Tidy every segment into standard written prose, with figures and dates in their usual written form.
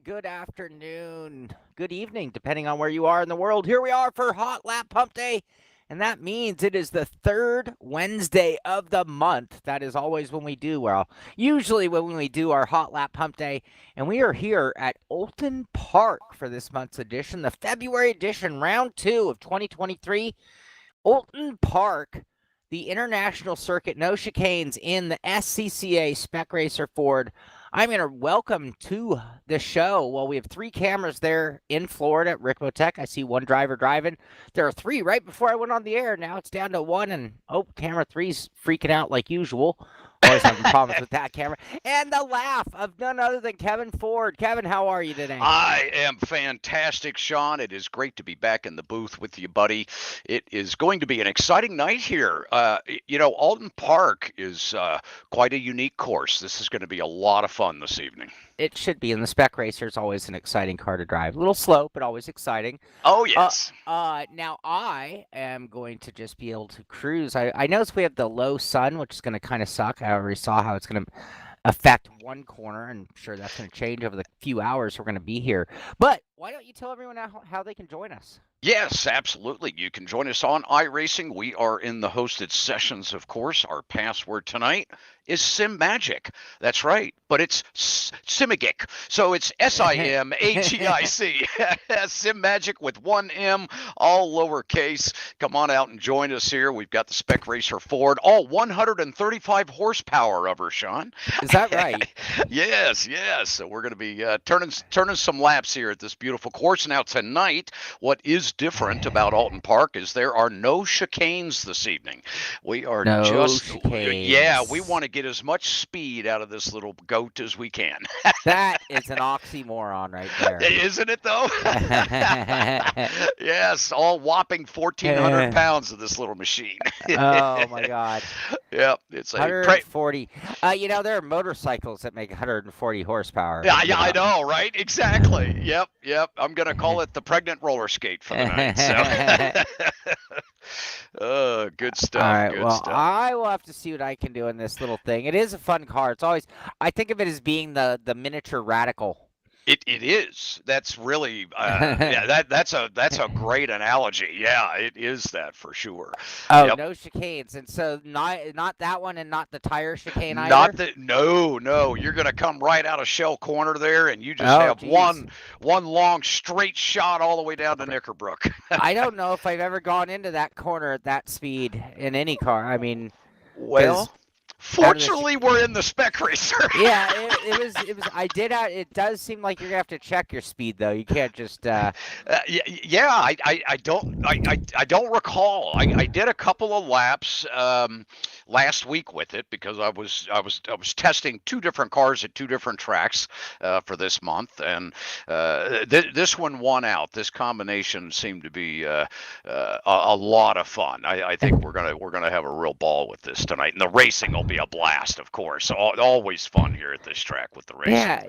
good afternoon, good evening, depending on where you are in the world. Here we are for Hotlap Humpday, and that means it is the third Wednesday of the month. That is always when we do, usually when we do our Hotlap Humpday, and we are here at Olton Park for this month's edition, the February edition, round 2 of 2023. Olton Park, the International Circuit, no chicanes in the SCCA Spec Racer Ford. I'm going to welcome to the show. Well, we have 3 cameras there in Florida at Ricmotech. I see one driver driving. There are 3 right before I went on the air. Now it's down to 1, and camera 3's freaking out like usual. Always having problems with that camera. And the laugh of none other than Kevin Ford. Kevin, how are you today? I am fantastic, Shaun. It is great to be back in the booth with you, buddy. It is going to be an exciting night here. Alton Park is quite a unique course. This is going to be a lot of fun this evening. It should be. And the Spec Racer is always an exciting car to drive. A little slow, but always exciting. Oh, yes. Now I am going to just be able to cruise. I noticed we have the low sun, which is going to kind of suck. I already saw how it's going to affect one corner, and I'm sure that's going to change over the few hours we're going to be here. But why don't you tell everyone how they can join us? Yes, absolutely. You can join us on iRacing. We are in the hosted sessions, of course. Our password tonight is SimMagic. That's right, but it's Simigic. So it's SIMAGIC. SimMagic with 1 M, all lowercase. Come on out and join us here. We've got the Spec Racer Ford, all 135 horsepower of her, Shaun. Is that right? Yes. So we're going to be turning some laps here at this beautiful course. Now tonight, what is different about Olton Park is there are no chicanes this evening. We are chicanes. We want to get as much speed out of this little goat as we can. That is an oxymoron right there. Isn't it, though? Yes, all whopping 1,400 pounds of this little machine. Oh, my God. Yep, it's 140. There are motorcycles that make 140 horsepower. Yeah, I know, right? Exactly. Yep. I'm going to call it the pregnant roller skate for the night. So. Good stuff. All right, good stuff. I will have to see what I can do in this little thing. It is a fun car. It's always, I think of it as being the miniature Radical. It is. That's really that's a great analogy. Yeah, it is that for sure. Oh, yep. No chicanes, and so not that one, and not the tire chicane either. No. You're gonna come right out of Shell Corner there, and you just have one long straight shot all the way down to Knickerbrook. I don't know if I've ever gone into that corner at that speed in any car. I mean, well. Fortunately, we're in the Spec Racer. Yeah, it was. It does seem like you're gonna have to check your speed, though. You can't just. I don't recall. I did a couple of laps last week with it because I was testing 2 different cars at 2 different tracks for this month, and this one won out. This combination seemed to be a lot of fun. I think we're gonna have a real ball with this tonight, and the racing will be a blast, of course. Always fun here at this track with the racing. Yeah,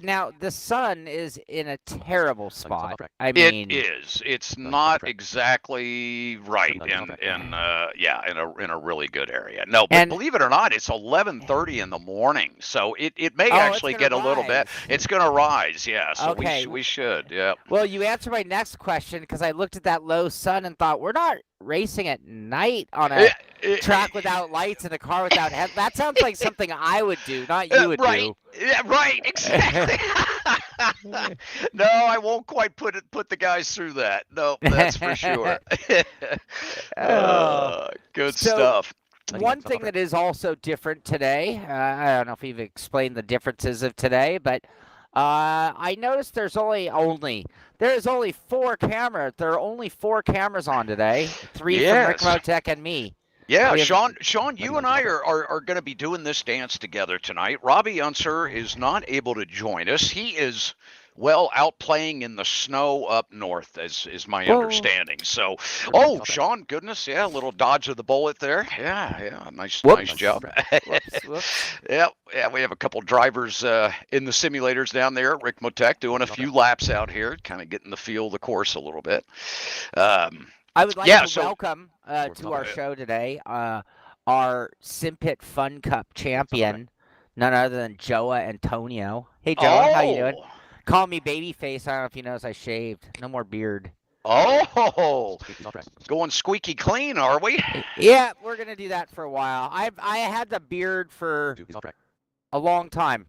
now the sun is in a terrible spot. I mean, it is. It's not exactly right, in a really good area. No, but believe it or not, it's 11:30 in the morning, so it may actually get a little bit. It's going to rise, yeah. So okay. we should, yeah. Well, you answered my next question because I looked at that low sun and thought we're not racing at night on a track without lights and a car without headlights. That sounds like something I would do, not you would do. Yeah, right, exactly. No, I won't quite put the guys through that. No, that's for sure. Good stuff. One thing that is also different today, I don't know if you've explained the differences of today, but I noticed there's only 4 cameras. There are only 4 cameras on today. 3 from Ricmotech and me. Yeah, Shaun, you and I are going to be doing this dance together tonight. Robby Unser is not able to join us. He is, out playing in the snow up north, is my understanding. So, Shaun, goodness, a little dodge of the bullet there. Yeah, nice job. Whoops. Yeah, we have a couple drivers in the simulators down there at Ricmotech doing a few laps out here, kind of getting the feel of the course a little bit. I would like to welcome to our show today our Simpit Fun Cup champion, none other than Joa Antonio. Hey, Joa, how you doing? Call me babyface. I don't know if you notice I shaved. No more beard. Oh, going squeaky clean, are we? Yeah, we're gonna do that for a while. I had the beard for a long time,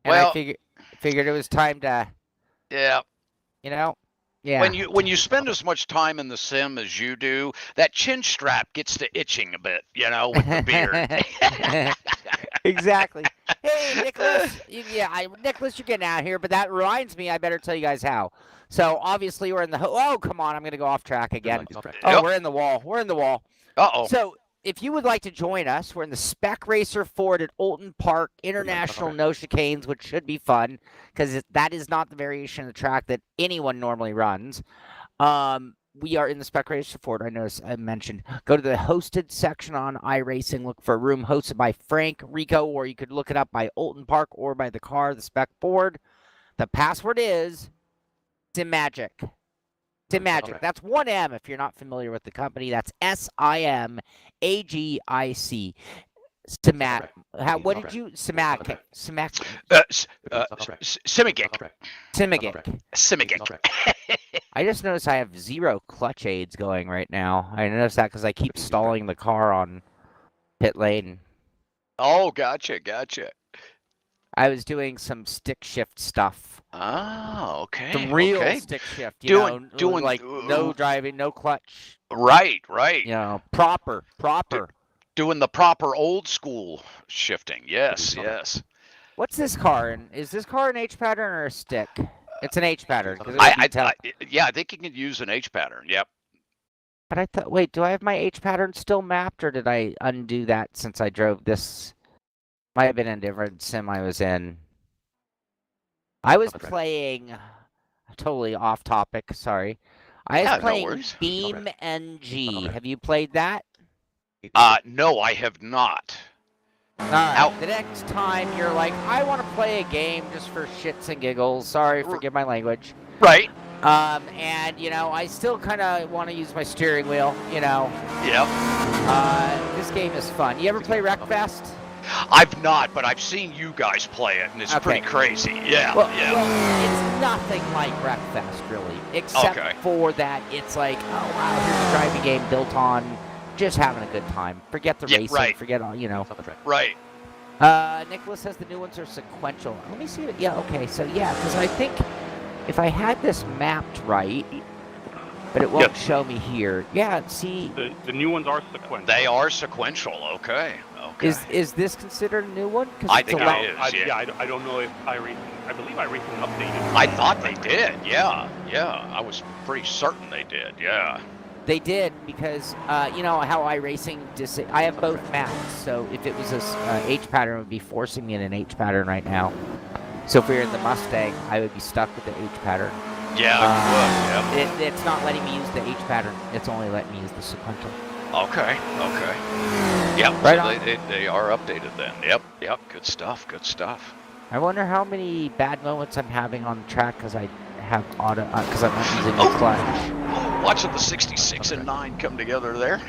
and Well, I figured it was time to, yeah. yeah. When you spend as much time in the sim as you do, that chin strap gets to itching a bit, with the beard. Exactly. Hey, Nicholas. Nicholas, you're getting out of here, but that reminds me, I better tell you guys how. So obviously we're in the oh, come on, I'm gonna go off track again. Oh, Yep. we're in the wall. We're in the wall. Uh-oh. So if you would like to join us, we're in the Spec Racer Ford at Olton Park International No Chicanes, which should be fun because that is not the variation of the track that anyone normally runs. We are in the Spec Racer Ford. I noticed I mentioned. Go to the hosted section on iRacing. Look for a room hosted by Frank Rico, or you could look it up by Olton Park or by the car, the Spec Ford. The password is SimMagic. SimMagic. Okay. That's one M if you're not familiar with the company. That's SIMAGIC. Simac. What did you? Simac. Simac. Simigic. Simigic. I just noticed I have 0 clutch aids going right now. I noticed that because I keep stalling the car on pit lane. Oh, gotcha. I was doing some stick shift stuff. Oh, okay. Some real okay. stick shift. Doing like no driving, no clutch. Right. Proper. Doing the proper old school shifting. Yes. What's this car? Is this car an H pattern or a stick? It's an H pattern. I think you can use an H pattern. Yep. But I thought, wait, do I have my H pattern still mapped, or did I undo that since I drove this? Might have been a different sim I was in. I was playing, totally off topic, sorry. I was playing Beam NG. Have you played that? No, I have not. All right. The next time you're like, I want to play a game just for shits and giggles. Sorry, forgive my language. Right. And I still kind of want to use my steering wheel. Yep. This game is fun. You ever play Wreckfest? I've not, but I've seen you guys play it, and it's pretty crazy. Yeah. Well, it's nothing like Wreckfest, really, except for that it's like, oh wow, here's a driving game built on just having a good time. Forget the racing. Forget all, Right. Nicholas says the new ones are sequential. Let me see. So because I think if I had this mapped right, but it won't show me here. Yeah, see. The new ones are sequential. They are sequential. Okay. Is this considered a new one? I think it is. I don't know if I believe iRacing updated. I thought they did. Yeah. I was pretty certain they did. Yeah. They did because you know how iRacing I have both maps, so if it was a H pattern, it would be forcing me in an H pattern right now. So if we were in the Mustang, I would be stuck with the H pattern. Yeah, you would. It's not letting me use the H pattern. It's only letting me use the sequential. Okay. Yep. Right so they are updated then. Yep. Good stuff. I wonder how many bad moments I'm having on the track because I have auto because I'm not using the clutch. Watching the 66 and 9 come together there.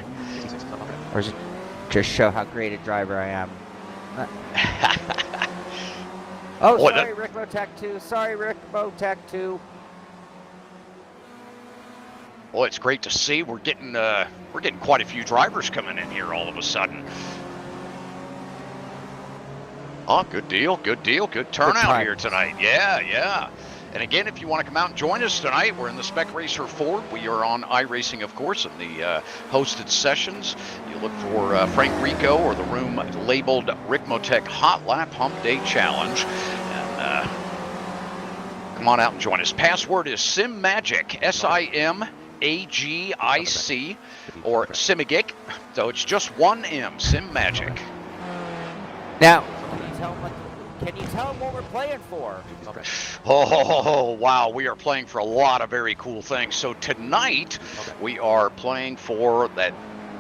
Or is it just show how great a driver I am? Sorry, Ricmotech 2. Sorry, Ricmotech 2. Well, it's great to see. We're getting quite a few drivers coming in here all of a sudden. Oh, good deal. Good turnout here tonight. Yeah. And again, if you want to come out and join us tonight, we're in the Spec Racer Ford. We are on iRacing, of course, in the hosted sessions. You look for Frank Rico or the room labeled Ricmotech Hotlap Humpday Challenge. And come on out and join us. Password is SimMagic, SIMAGIC, or Simigic. So it's just one M, SimMagic. Now, can you tell them what we're playing for? Oh, wow. We are playing for a lot of very cool things. So tonight, we are playing for that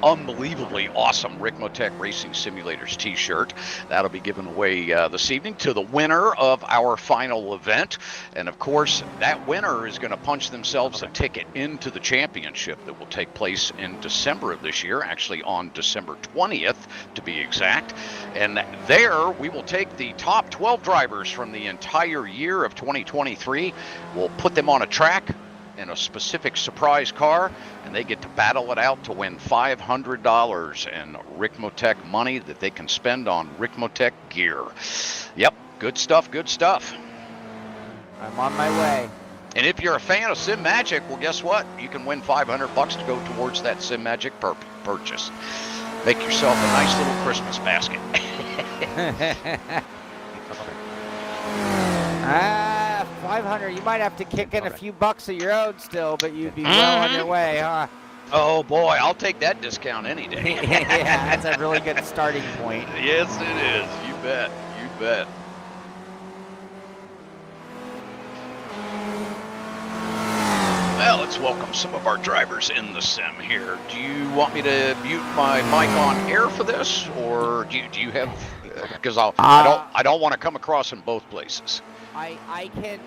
unbelievably awesome Ricmotech Racing Simulators t-shirt. That'll be given away this evening to the winner of our final event. And of course, that winner is going to punch themselves a ticket into the championship that will take place in December of this year, actually on December 20th to be exact. And there we will take the top 12 drivers from the entire year of 2023. We'll put them on a track in a specific surprise car, and they get to battle it out to win $500 in Ricmotech money that they can spend on Ricmotech gear. Yep, good stuff, good stuff. I'm on my way. And if you're a fan of Sim Magic, well, guess what? You can win $500 to go towards that Sim Magic purchase. Make yourself a nice little Christmas basket. 500. You might have to kick in a few bucks of your own still, but you'd be well on your way, huh? Oh boy, I'll take that discount any day. Yeah, that's a really good starting point. Yes, it is. You bet. You bet. Well, let's welcome some of our drivers in the sim here. Do you want me to mute my mic on air for this, or do you have? Because I don't want to come across in both places. I can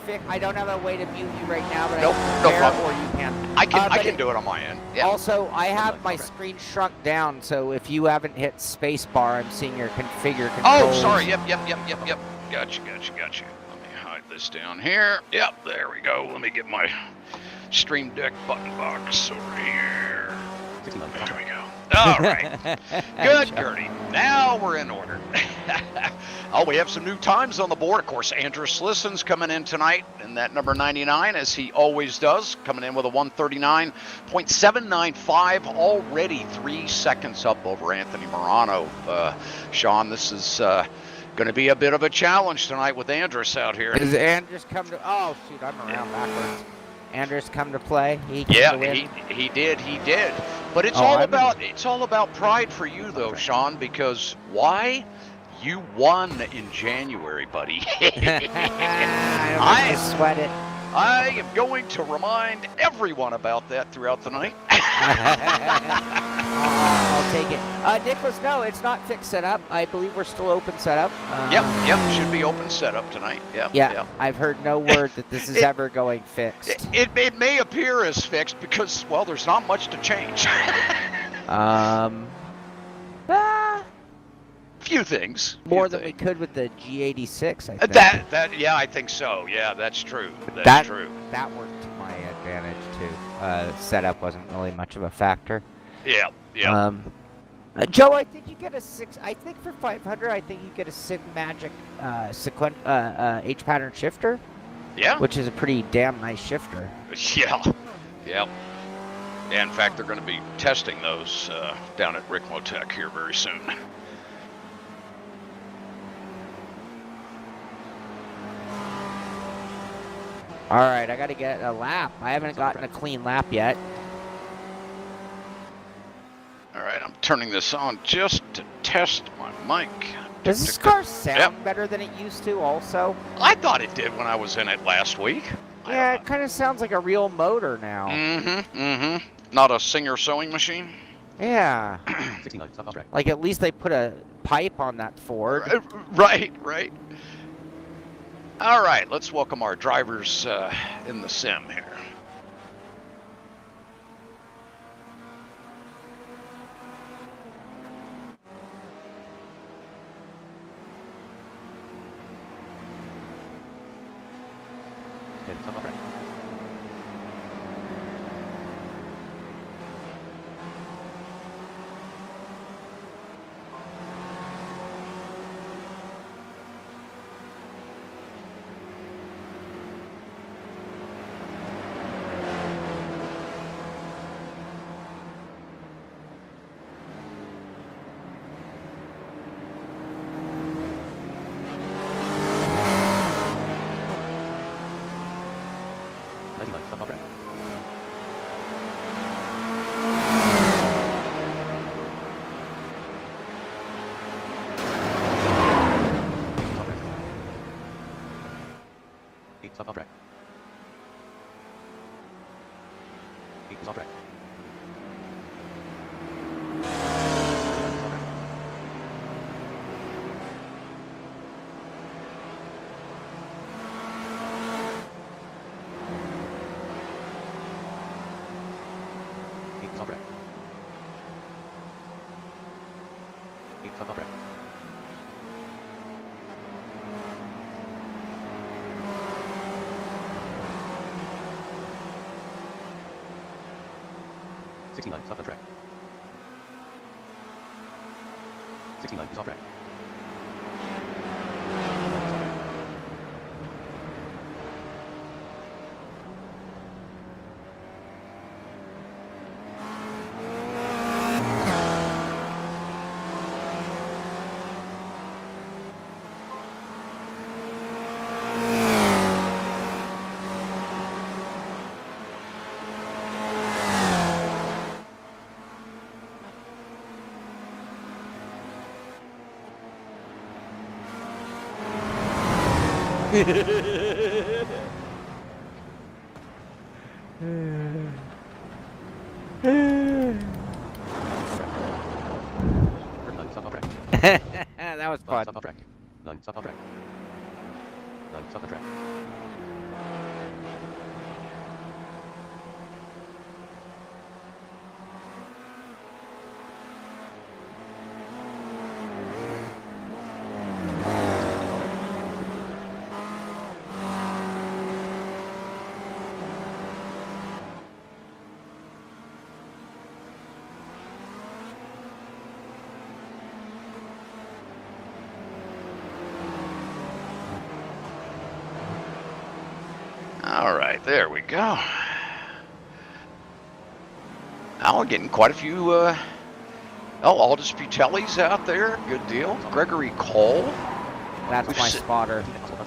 fix. I don't have a way to mute you right now, but Nope, I no can problem. or you can. I can do it on my end. Yeah. Also, I have my screen shrunk down, so if you haven't hit spacebar, I'm seeing your configure controls. Oh, sorry. Yep. Gotcha. Let me hide this down here. Yep, there we go. Let me get my Stream Deck button box over here. There we go. All right. Good, Gertie. Now we're in order. Oh, we have some new times on the board. Of course, Andrew Slissen's coming in tonight in that number 99, as he always does, coming in with a 139.795, already 3 seconds up over Anthony Morano. Shaun, this is going to be a bit of a challenge tonight with Andrus out here. Does Andrus come to? Oh shoot, I'm around backwards. Andrus come to play. He did. But it's all about pride for you though, Shaun, because why? You won in January, buddy. I don't want to sweat it. I am going to remind everyone about that throughout the night. I'll take it. Nicholas, no, it's not fixed setup. I believe we're still open setup. Yep, should be open setup tonight. Yeah. I've heard no word that this is ever going fixed. It may appear as fixed because, well, there's not much to change. Few things. More than we could with the G86, I think. Yeah, I think so. Yeah, that's true. That's true. That worked to my advantage too. Setup wasn't really much of a factor. Yeah. Joe, I think you get a 6. I think for 500, I think you get a Sim Magic H pattern shifter. Yeah. Which is a pretty damn nice shifter. Yeah. Yeah, in fact, they're going to be testing those down at Ricmotech here very soon. All right, I got to get a lap. I haven't gotten a clean lap yet. All right, I'm turning this on just to test my mic. Does this car sound better than it used to also? I thought it did when I was in it last week. Yeah, it kind of sounds like a real motor now. Mm-hmm. Not a Singer sewing machine? Yeah. Like at least they put a pipe on that Ford. Right. All right, let's welcome our drivers in the sim here. Stop on track. '69 is off the track. 69 is off track. That was fun. Stop on track. 9 stop on track. 9 stop on track. All right, there we go. Now we're getting quite a few, Aldous Butelli's out there. Good deal. Gregory Cole. That's my spotter.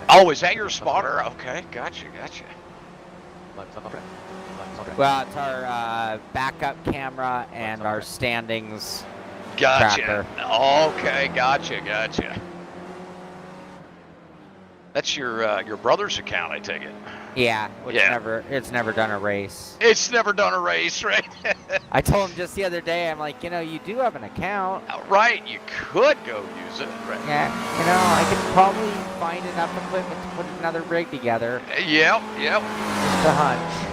Oh, is that your spotter? Okay, gotcha. Stop on track. Stop track. Well, it's our backup camera and our standings Gotcha. tracker. Okay, gotcha. That's your brother's account, I take it. Yeah, which Yeah. it's never done a race. It's never done a race, right? I told him just the other day, I'm like, you do have an account. Right, you could go use it. Right. Yeah, I could probably find enough equipment to put another rig together. Yep. Just a hunch.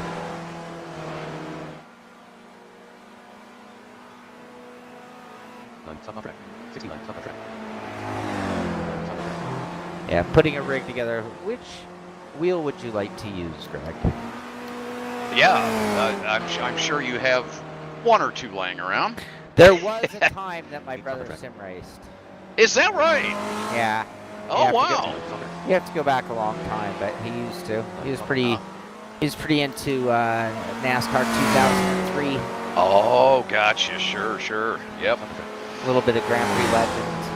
Stop on track. 69 stop on track. Yeah, putting a rig together. Which wheel would you like to use, Greg? Yeah, I'm sure you have one or two laying around. There was a time that my brother sim raced. Is that right? Yeah. Oh, wow. You have to go back a long time, but he used to. He was pretty into NASCAR 2003. Oh, gotcha. Sure. Yep. A little bit of Grand Prix Legends.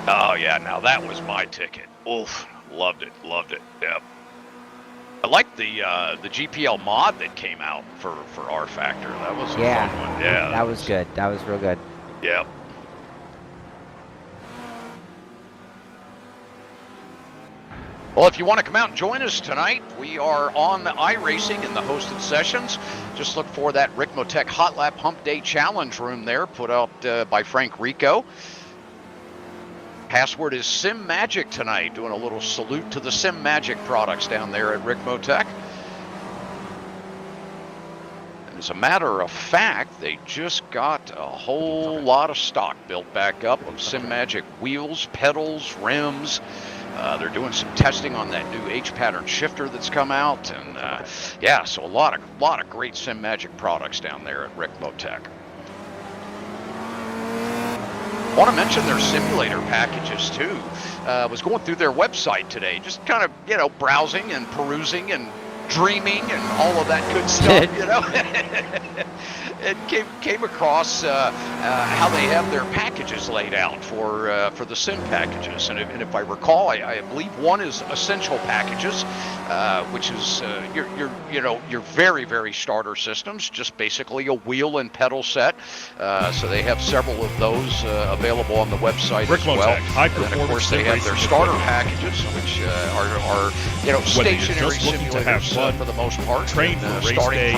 Oh, yeah. Now that was my ticket. Oof. Loved it. Yep. I like the GPL mod that came out for R Factor. That was a fun one. Yeah. That was good. That was real good. Yep. Well, if you want to come out and join us tonight, we are on the iRacing in the hosted sessions. Just look for that Ricmotech Hotlap Humpday Challenge room there, put out by Frank Rico. Password is Sim Magic tonight, doing a little salute to the Sim Magic products down there at Ricmotech. And as a matter of fact, they just got a whole lot of stock built back up of Sim Magic wheels, pedals, rims. They're doing some testing on that new H-pattern shifter that's come out, and yeah, so a lot of great Sim Magic products down there at Ricmotech. I want to mention their simulator packages too. Was going through their website today, just kind of browsing and perusing and dreaming and all of that good stuff, and came across how they have their packages laid out for the sim packages, and if I recall, I believe one is essential packages, which is your very, very starter systems, just basically a wheel and pedal set. So they have several of those available on the website as well. And then, of course, they have their starter packages, which are stationary simulators It's fun. for the most part. Train for race starting day.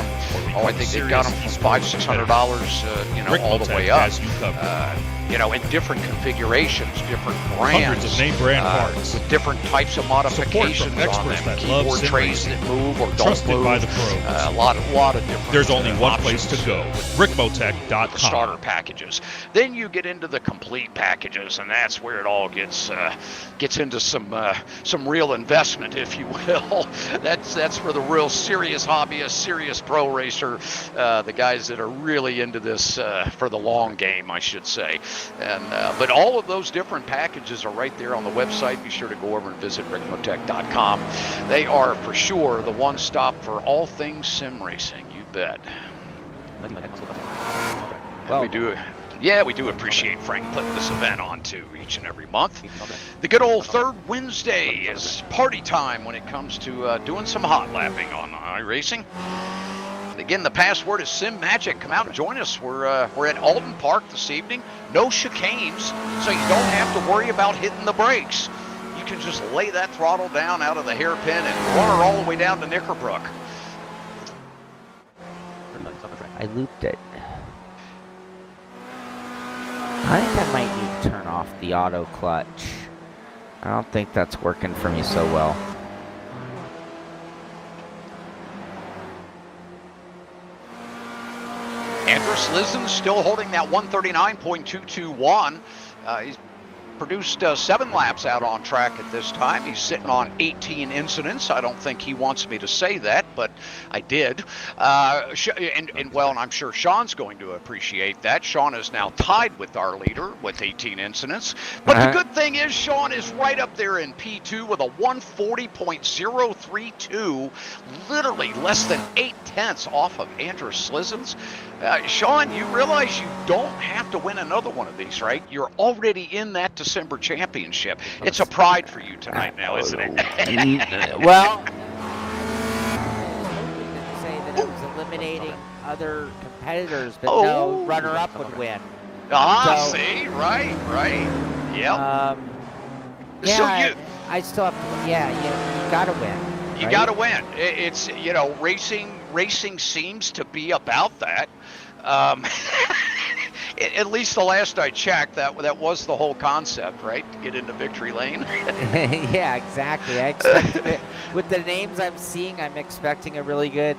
from, I think they've got them from $500-$600, all the way Ricmotech up. has you covered. In different configurations, different Hundreds brands, of name brand parts. with different types of modifications on experts them, that keyboard love sim trays racing. that move or don't Trusted move. by the pros. A lot of different. There's only one options, place to go. the starter Ricmotech.com. packages. Then you get into the complete packages, and that's where it all gets into some real investment, if you will. That's for the real serious hobbyist, serious pro racer, the guys that are really into this for the long game, I should say. And but all of those different packages are right there on the website. Be sure to go over and visit Ricmotech.com. They are for sure the one stop for all things sim racing. You bet. Well, We do appreciate Frank putting this event on too each and every month. The good old third Wednesday is party time when it comes to doing some hot lapping on iRacing. And again, the password is Sim Magic. Come out and join us. We're at Alden Park this evening. No chicanes, so you don't have to worry about hitting the brakes. You can just lay that throttle down out of the hairpin and run her all the way down to Knickerbrook. I looped it. I think I might need to turn off the auto clutch. I don't think that's working for me so well. Andrus Lizen still holding that 139.221. He's produced 7 laps out on track at this time. He's sitting on 18 incidents. I don't think he wants me to say that, but I did. And I'm sure Shaun's going to appreciate that. Shaun is now tied with our leader with 18 incidents. But the good thing is Shaun is right up there in P2 with a 140.032, literally less than 8/10 off of Andrus Lizen's. Shaun, you realize you don't have to win another one of these, right? You're already in that December championship. It's a pride for you tonight now, isn't it? Well, I was say that I was eliminating other competitors, but no, runner-up would win. See, right, yep. I still have to. Yeah, you gotta win. You got to win. It's racing seems to be about that. At least the last I checked, that was the whole concept, right? To get into victory lane. Yeah, exactly. I expect it, with the names I'm seeing, I'm expecting a really good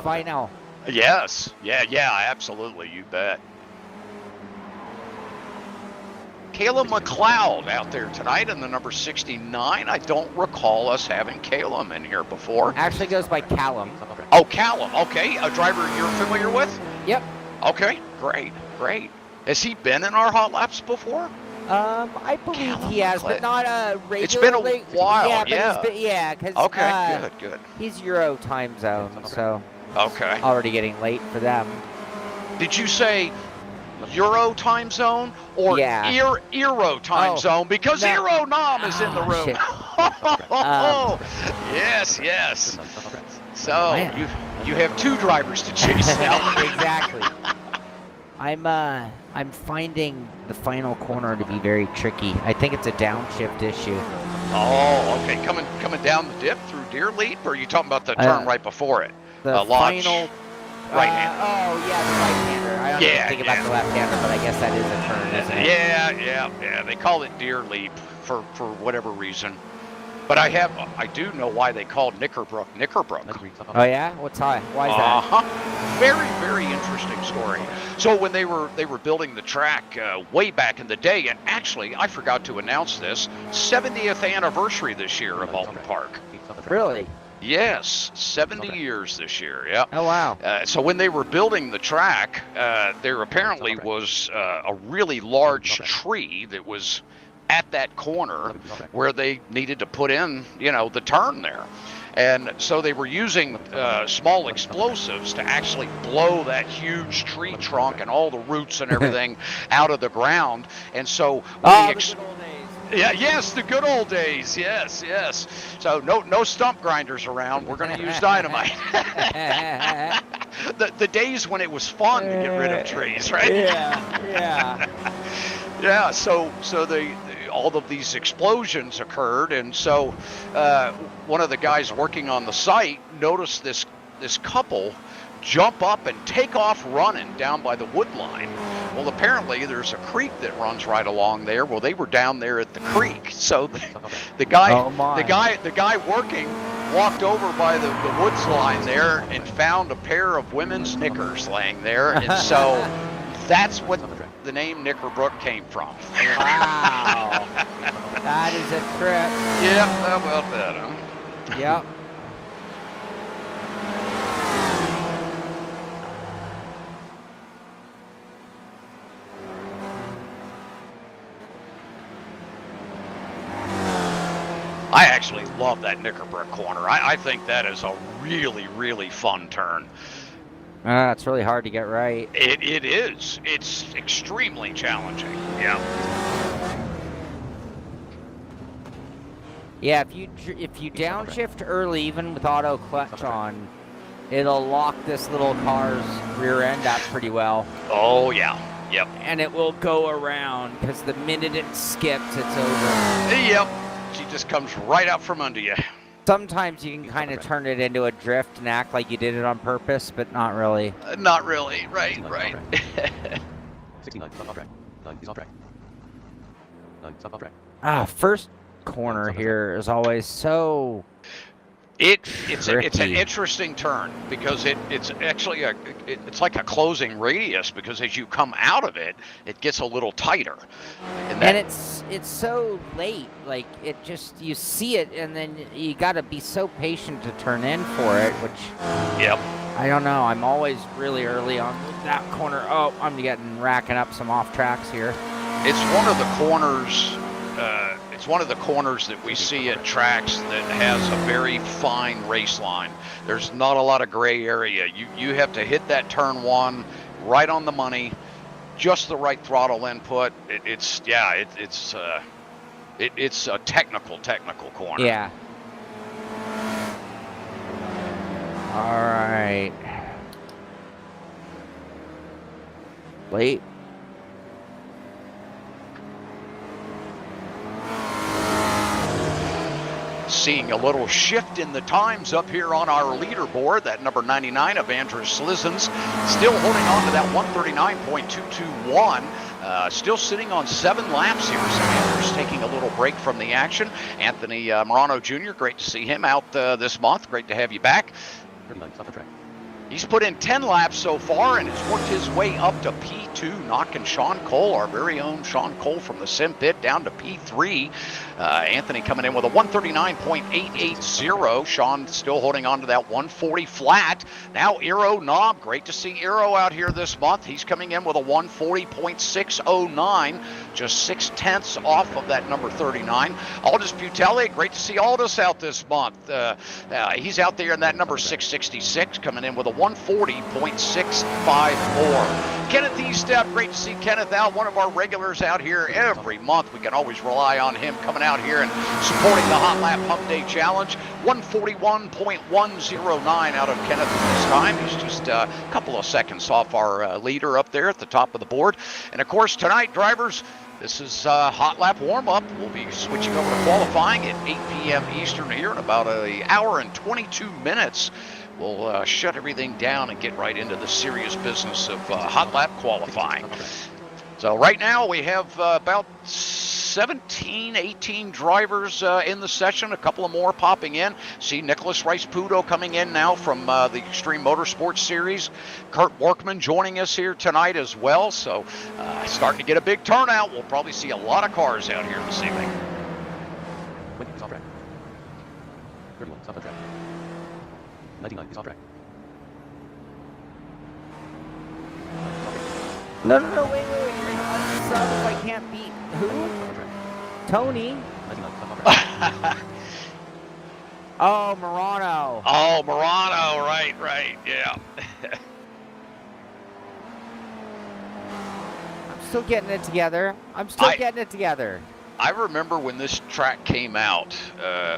final. Yes. Yeah, absolutely. You bet. Caleb McLeod out there tonight in the number 69. I don't recall us having Caleb in here before. Actually goes by Callum. Oh, Callum. Okay, a driver you're familiar with? Yep. Okay, great. Has he been in our hot laps before? I believe Callum he has, McLeod. but not regularly. It's been a while, Yeah, but because Okay, good. he's Euro time zone, so Okay. already getting late for them. Did you say Euro time zone or Eero time zone? Because Eero Nam is in the room. Shit. Yes. So you have 2 drivers to chase now. Exactly. I'm finding the final corner to be very tricky. I think it's a downshift issue. Oh, okay. Coming down the dip through Deer Leap, or are you talking about the turn right before it? The final right-hander. Oh yeah, the right-hander. I don't even think about the left-hander, but I guess that is a turn, isn't it? Yeah. They call it Deer Leap for whatever reason. But I do know why they called Knickerbrook. Oh yeah? Why is that? Very, very interesting story. So when they were building the track way back in the day, and actually I forgot to announce this, 70th anniversary this year of Alden Park. Really? Yes, 70 years this year. Yeah. Oh wow. So when they were building the track, there apparently was a really large tree that was at that corner where they needed to put in, the turn there. And so they were using small explosives to actually blow that huge tree trunk and all the roots and everything out of the ground. And so the good old days. Yes, the good old days. Yes. So no stump grinders around. We're going to use dynamite. the days when it was fun to get rid of trees, right? Yeah. Yeah. So all of these explosions occurred, and so one of the guys working on the site noticed this couple jump up and take off running down by the wood line. Well, apparently there's a creek that runs right along there. Well, they were down there at the creek, so the guy working walked over by the woods line there and found a pair of women's knickers laying there, and so that's what the name Knickerbrook came from. Wow. That is a trip. Yep, how about that, huh? Yep. I actually love that Knickerbrook corner. I think that is a really, really fun turn. It's really hard to get right. It is. It's extremely challenging. Yeah. Yeah, if you downshift early, even with auto clutch on, it'll lock this little car's rear end up pretty well. Oh, yeah. Yep. And it will go around, because the minute it skips, it's over. Yep. She just comes right out from under you. Sometimes you can kind of turn it into a drift and act like you did it on purpose, but not really. Not really. Right, right. 69, stop off track. 9, he's off track. 9, stop off track. First corner here is always so It's an tricky. interesting turn because it's actually it's like a closing radius, because as you come out of it, it gets a little tighter. And it's so late, like it just, you see it and then you got to be so patient to turn in for it, which Yep. I don't know. I'm always really early on that corner. Oh, I'm racking up some off tracks here. It's one of the corners. It's one of the corners that we see at tracks that has a very fine race line. There's not a lot of gray area. You have to hit that turn one right on the money, just the right throttle input. It's a technical corner. Yeah. All right. Late. Seeing a little shift in the times up here on our leaderboard. That number 99 of Andrew Slizens still holding on to that 139.221. Still sitting on 7 laps here. So Andrew's taking a little break from the action. Anthony Morano Jr., great to see him out this month. Great to have you back. 39, stop the track. He's put in 10 laps so far and has worked his way up to P2, knocking Shaun Cole, our very own Shaun Cole from the Simpit, down to P3. Anthony coming in with a 139.880. Shaun still holding on to that 140 flat. Now Eero Knob, great to see Eero out here this month. He's coming in with a 140.609, just 0.6 off of that number 39. Aldous Butelli, great to see Aldous out this month. He's out there in that number 666, coming in with a 140.654. Kenneth Estep, great to see Kenneth out, one of our regulars out here every month. We can always rely on him coming out here and supporting the Hotlap Humpday Challenge. 141.109 out of Kenneth this time. He's just a couple of seconds off our leader up there at the top of the board. And of course tonight, drivers, this is Hot Lap warm-up. We'll be switching over to qualifying at 8 p.m. Eastern here in about an hour and 22 minutes. We'll shut everything down and get right into the serious business of Hot Lap qualifying. So right now we have about 17, 18 drivers in the session, a couple of more popping in. See Nicholas Rice-Pudo coming in now from the Extreme Motorsports Series. Kurt Workman joining us here tonight as well. So starting to get a big turnout. We'll probably see a lot of cars out here this evening. 20, he's off track. 31, stop the track. 99, he's off track. No, wait. I can't beat who? Tony. 99, stop off track. Oh, Morano. Oh, Morano, right, yeah. I'm still getting it together. I remember when this track came out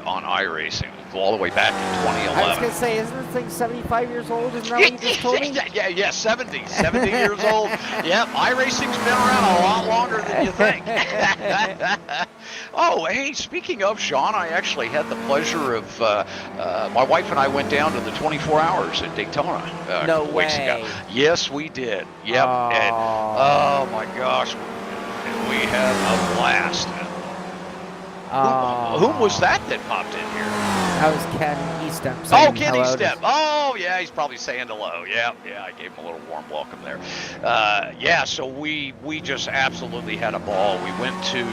on iRacing, all the way back in I was 2011. gonna say, isn't this thing 75 years old? Isn't that what you just told me? Yeah, 70 years old. Yep, iRacing's been around a lot longer than you think. Oh, hey, speaking of, Shaun, I actually had the pleasure of, my wife and I went down to the 24 Hours at Daytona a No couple weeks ago. way. Yes, we did. Yep. And, oh, my gosh, we had a blast. Whom was that popped in here? That was Ken Eastham. Oh, saying Ken hello to- Eastham. Oh, yeah, he's probably saying hello. Yeah, I gave him a little warm welcome there. Yeah, so we just absolutely had a ball. We went to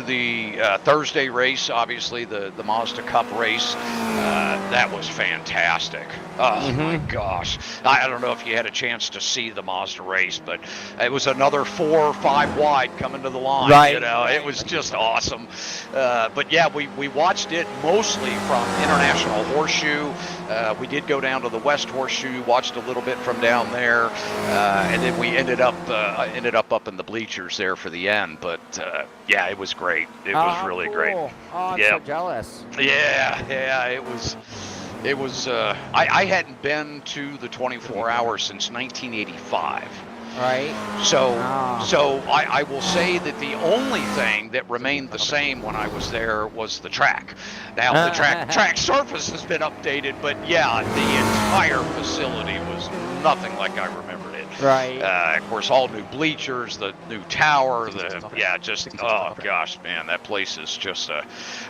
the Thursday race, obviously the Mazda Cup race. That was fantastic. Oh my gosh! I don't know if you had a chance to see the Mazda race, but it was another 4 or 5 wide coming to the line. Right. You know, it was just awesome. But yeah, we watched it mostly from International Horseshoe. We did go down to the West Horseshoe, watched a little bit from down there, and then we ended up up in the bleachers there for the end. But yeah, it was great. It was really cool. great. Oh, I'm Yeah. so jealous. Yeah, it was. I hadn't been to the 24 Hours since 1985. Right? So Ah. I will say that the only thing that remained the same when I was there was the track. Now the track surface has been updated, but yeah, the entire facility was nothing like I remembered it. Right. Of course, all new bleachers, the new tower, oh gosh, man, that place is just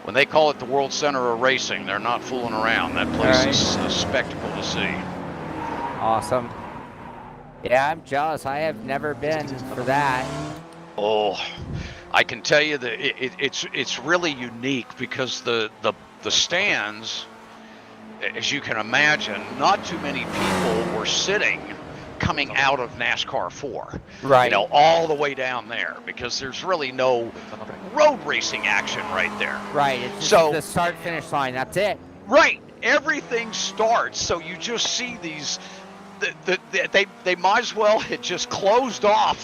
when they call it the World Center of Racing, they're not fooling around. That place is a spectacle to see. Awesome. Yeah, I'm jealous. I have never been for that. Oh, I can tell you that it's really unique because the stands, as you can imagine, not too many people were sitting coming out of NASCAR 4. Right. You know, all the way down there because there's really no road racing action right there. Right. It's just So- the start finish line. That's it. Right. Everything starts, so you just see these. They might as well had just closed off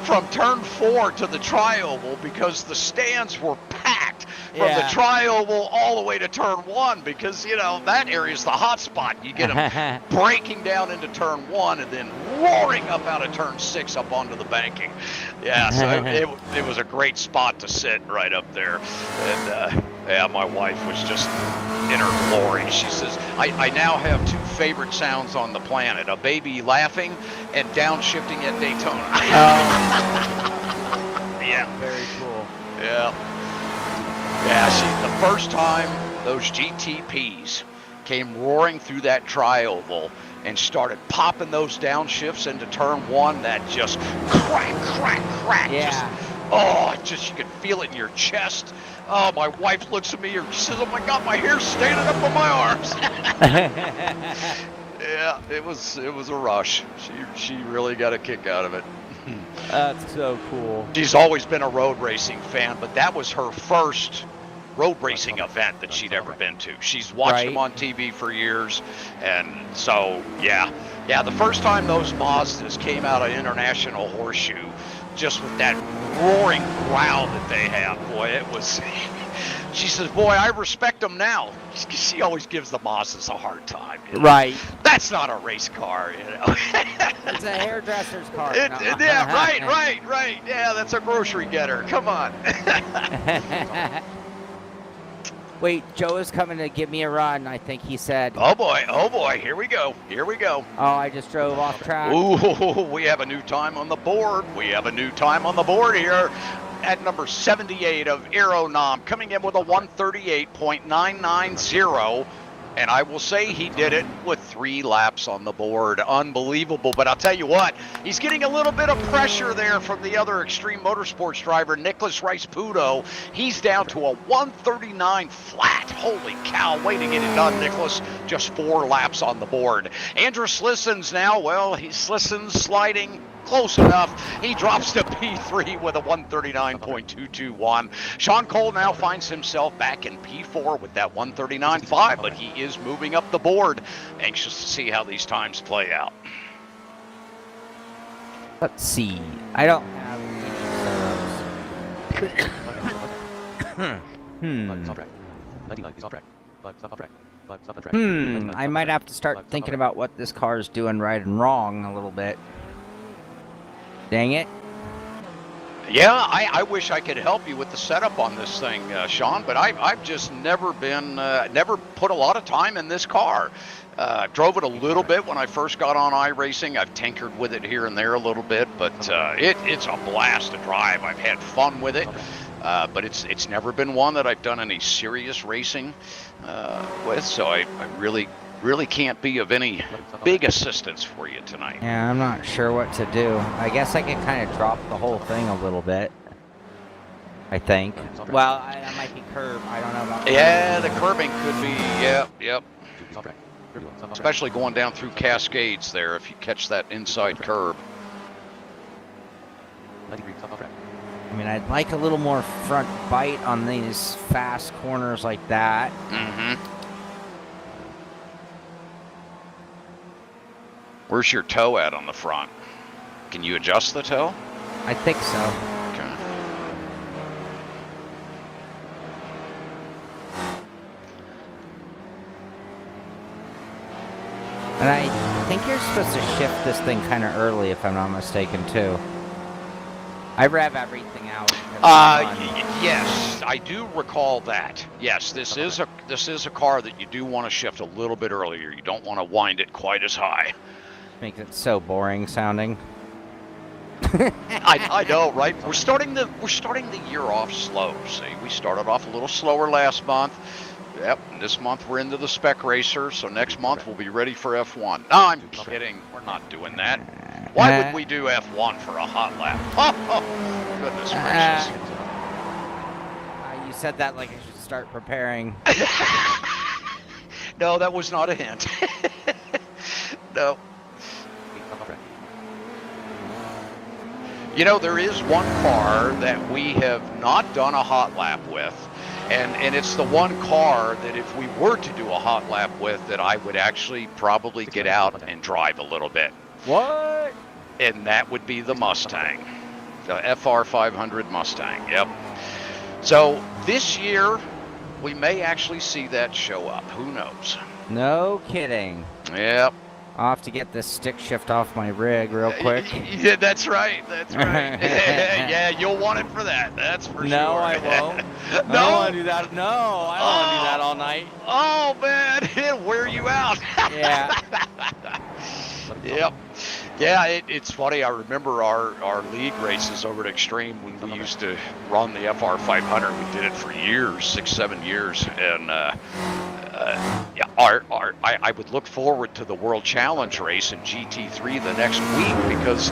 from turn 4 to the tri-oval because the stands were packed from the tri-oval all the way to turn 1 because, you know, that area is the hot spot. You get them breaking down into turn 1 and then roaring up out of turn 6 up onto the banking. Yeah, so it was a great spot to sit right up there. And yeah, my wife was just in her glory. She says, I now have 2 favorite sounds on the planet, a baby laughing and downshifting at Daytona. Yeah. Very cool. Yeah. Yeah, see, the first time those GTPs came roaring through that tri-oval and started popping those downshifts into turn 1, that just crack. Yeah. Just you could feel it in your chest. Oh, my wife looks at me and she says, "Oh my God, my hair's standing up on my arms." Yeah, it was a rush. She really got a kick out of it. That's so cool. She's always been a road racing fan, but that was her first road racing event that she'd ever been to. She's watched them on TV for years, and so yeah, the first time those Mazdas came out of International Horseshoe, just with that roaring growl that they have, boy, it was. She says, "Boy, I respect them now." She always gives the Mazdas a hard time. You know? Right. That's not a race car, you know. It's a hairdresser's car. Yeah, right. Yeah, that's a grocery getter. Come on. Wait, Joe is coming to give me a run, I think he said. Oh boy, here we go. Oh, I just drove off track. Ooh, we have a new time on the board. Here at number 78 of Aeronom, coming in with a 138.990. And I will say he did it with 3 laps on the board. Unbelievable. But I'll tell you what, he's getting a little bit of pressure there from the other Extreme Motorsports driver, Nicholas Rice-Puto. He's down to a 139 flat. Holy cow, way to get it done, Nicholas. Just 4 laps on the board. Andrew Slissen's now, well, he's Slissen's sliding close enough. He drops to P3 with a 139.221. Shaun Cole now finds himself back in P4 with that 139.5, but he is moving up the board. Anxious to see how these times play out. Let's see. I don't have any of those. Five is off track. 99 is off track. 5 stop off track. 5 stop on track. I might have to start thinking about what this car is doing right and wrong a little bit. Dang it. Yeah, I wish I could help you with the setup on this thing, Shaun, but I've just never never put a lot of time in this car. Drove it a little bit when I first got on iRacing. I've tinkered with it here and there a little bit, but it's a blast to drive. I've had fun with it, but it's never been one that I've done any serious racing with, so I really can't be of any big assistance for you tonight. Yeah, I'm not sure what to do. I guess I could kind of drop the whole thing a little bit. I think. Well, I might be curved. I don't know about that. Yeah, the curbing could be, yep. Especially going down through Cascades there if you catch that inside curb. I mean, I'd like a little more front bite on these fast corners like that. Mm-hmm. Where's your toe at on the front? Can you adjust the toe? I think so. Okay. And I think you're supposed to shift this thing kind of early, if I'm not mistaken, too. I rev everything out. Yes, I do recall that. Yes, this is a car that you do want to shift a little bit earlier. You don't want to wind it quite as high. Makes it so boring sounding. I know, right? We're starting the year off slow. See, we started off a little slower last month. Yep, and this month we're into the spec racer, so next month we'll be ready for F1. No, I'm kidding. We're not doing that. Why would we do F1 for a hot lap? Oh, goodness gracious. You said that like I should start preparing. No, that was not a hint. No. You know, there is one car that we have not done a hot lap with, and it's the one car that if we were to do a hot lap with, that I would actually probably get out and drive a little bit. What? And that would be the Mustang, the FR 500 Mustang. Yep. So this year, we may actually see that show up. Who knows? No kidding. Yep. I'll have to get this stick shift off my rig real quick. Yeah, that's right. That's right. Yeah, you'll want it for that. That's for sure. No, I won't. No? I don't want to do that. No, I don't want to do that all night. Oh, man. It'll wear you out. Yeah. Yep. Yeah, it's funny. I remember our league races over at Extreme when we used to run the FR 500. We did it for years, 6-7 years, and yeah, I would look forward to the World Challenge race in GT3 the next week, because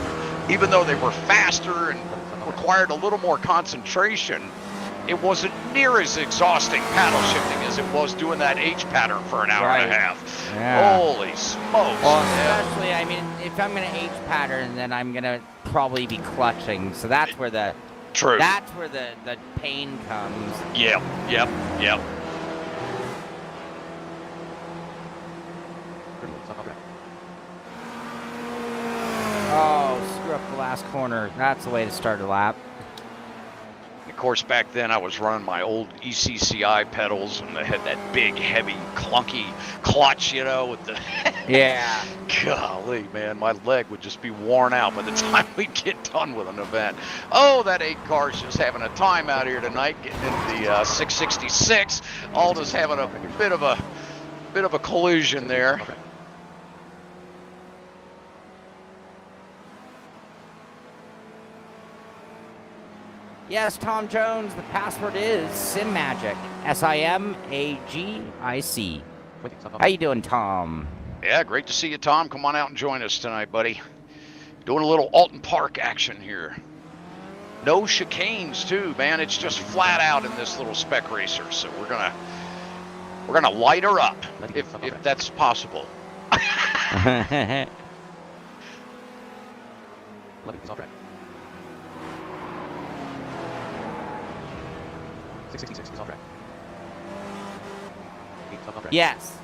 even though they were faster and required a little more concentration, it wasn't near as exhausting paddle shifting as it was doing that H pattern for an hour and a half. Yeah. Holy smokes. Well, Yeah. especially, I mean, if I'm going to H pattern, then I'm going to probably be clutching. So that's where the True. That's where the pain comes. Yep. Oh, screw up the last corner. That's the way to start a lap. Of course, back then I was running my old ECCI pedals, and they had that big, heavy, clunky clutch, you know, with the... Yeah. Golly, man, my leg would just be worn out by the time we get done with an event. Oh, that 8 car's just having a time out here tonight, getting into the 666. Alda's having a bit of a collision there. Yes, Tom Jones, the password is SimMagic. SIMAGIC. How you doing, Tom? Yeah, great to see you, Tom. Come on out and join us tonight, buddy. Doing a little Alton Park action here. No chicanes, too, man. It's just flat out in this little spec racer. So we're gonna light her up if that's possible. 666 is off track. 8 off track. Yes.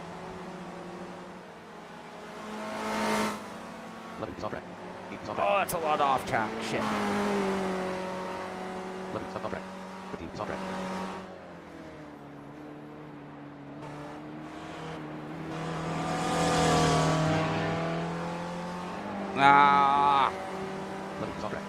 11 is off track. 8 is off track. Oh, that's a lot off track. Shit. 11 is off track. 15 is off track. Ah. 11 is off track.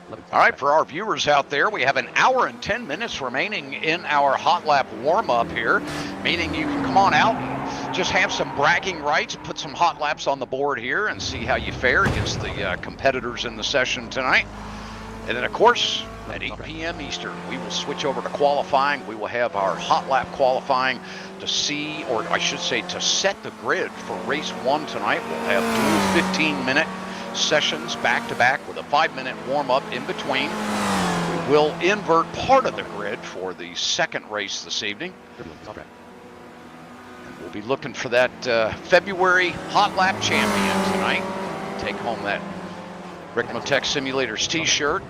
11 is All off right, track. for our viewers out there, we have an hour and 10 minutes remaining in our hot lap warm-up here, meaning you can come on out and just have some bragging rights, put some hot laps on the board here and see how you fare against the competitors in the session tonight. And then, of course, at 8 p.m. Eastern, we will switch over to qualifying. We will have our hot lap qualifying to see, or I should say, to set the grid for race 1 tonight. We'll have dual 15-minute sessions back-to-back with a 5-minute warm-up in between. We will invert part of the grid for the second race this evening. 31 is off track. And we'll be looking for that February Hot Lap champion tonight. Take home that Ricmotech Simulators t-shirt.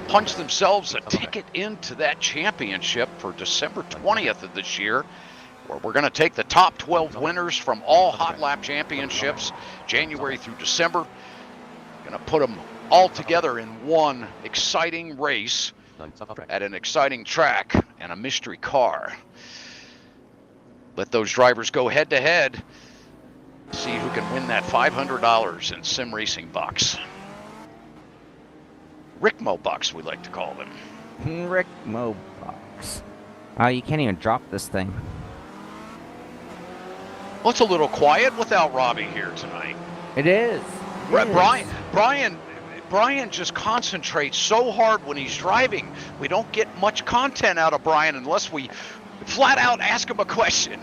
Punch themselves a ticket into that championship for December 20th of this year, where we're going to take the top 12 winners from all Hot Lap championships, January through December. Going to put them all together in one exciting race 9 is off track. at an exciting track and a mystery car. Let those drivers go head to head. See who can win that $500 in sim racing bucks. Ricmo bucks, we like to call them. Ricmo box. Oh, you can't even drop this thing. Well, it's a little quiet without Robby here tonight. It is. Brian just concentrates so hard when he's driving. We don't get much content out of Brian unless we flat out ask him a question.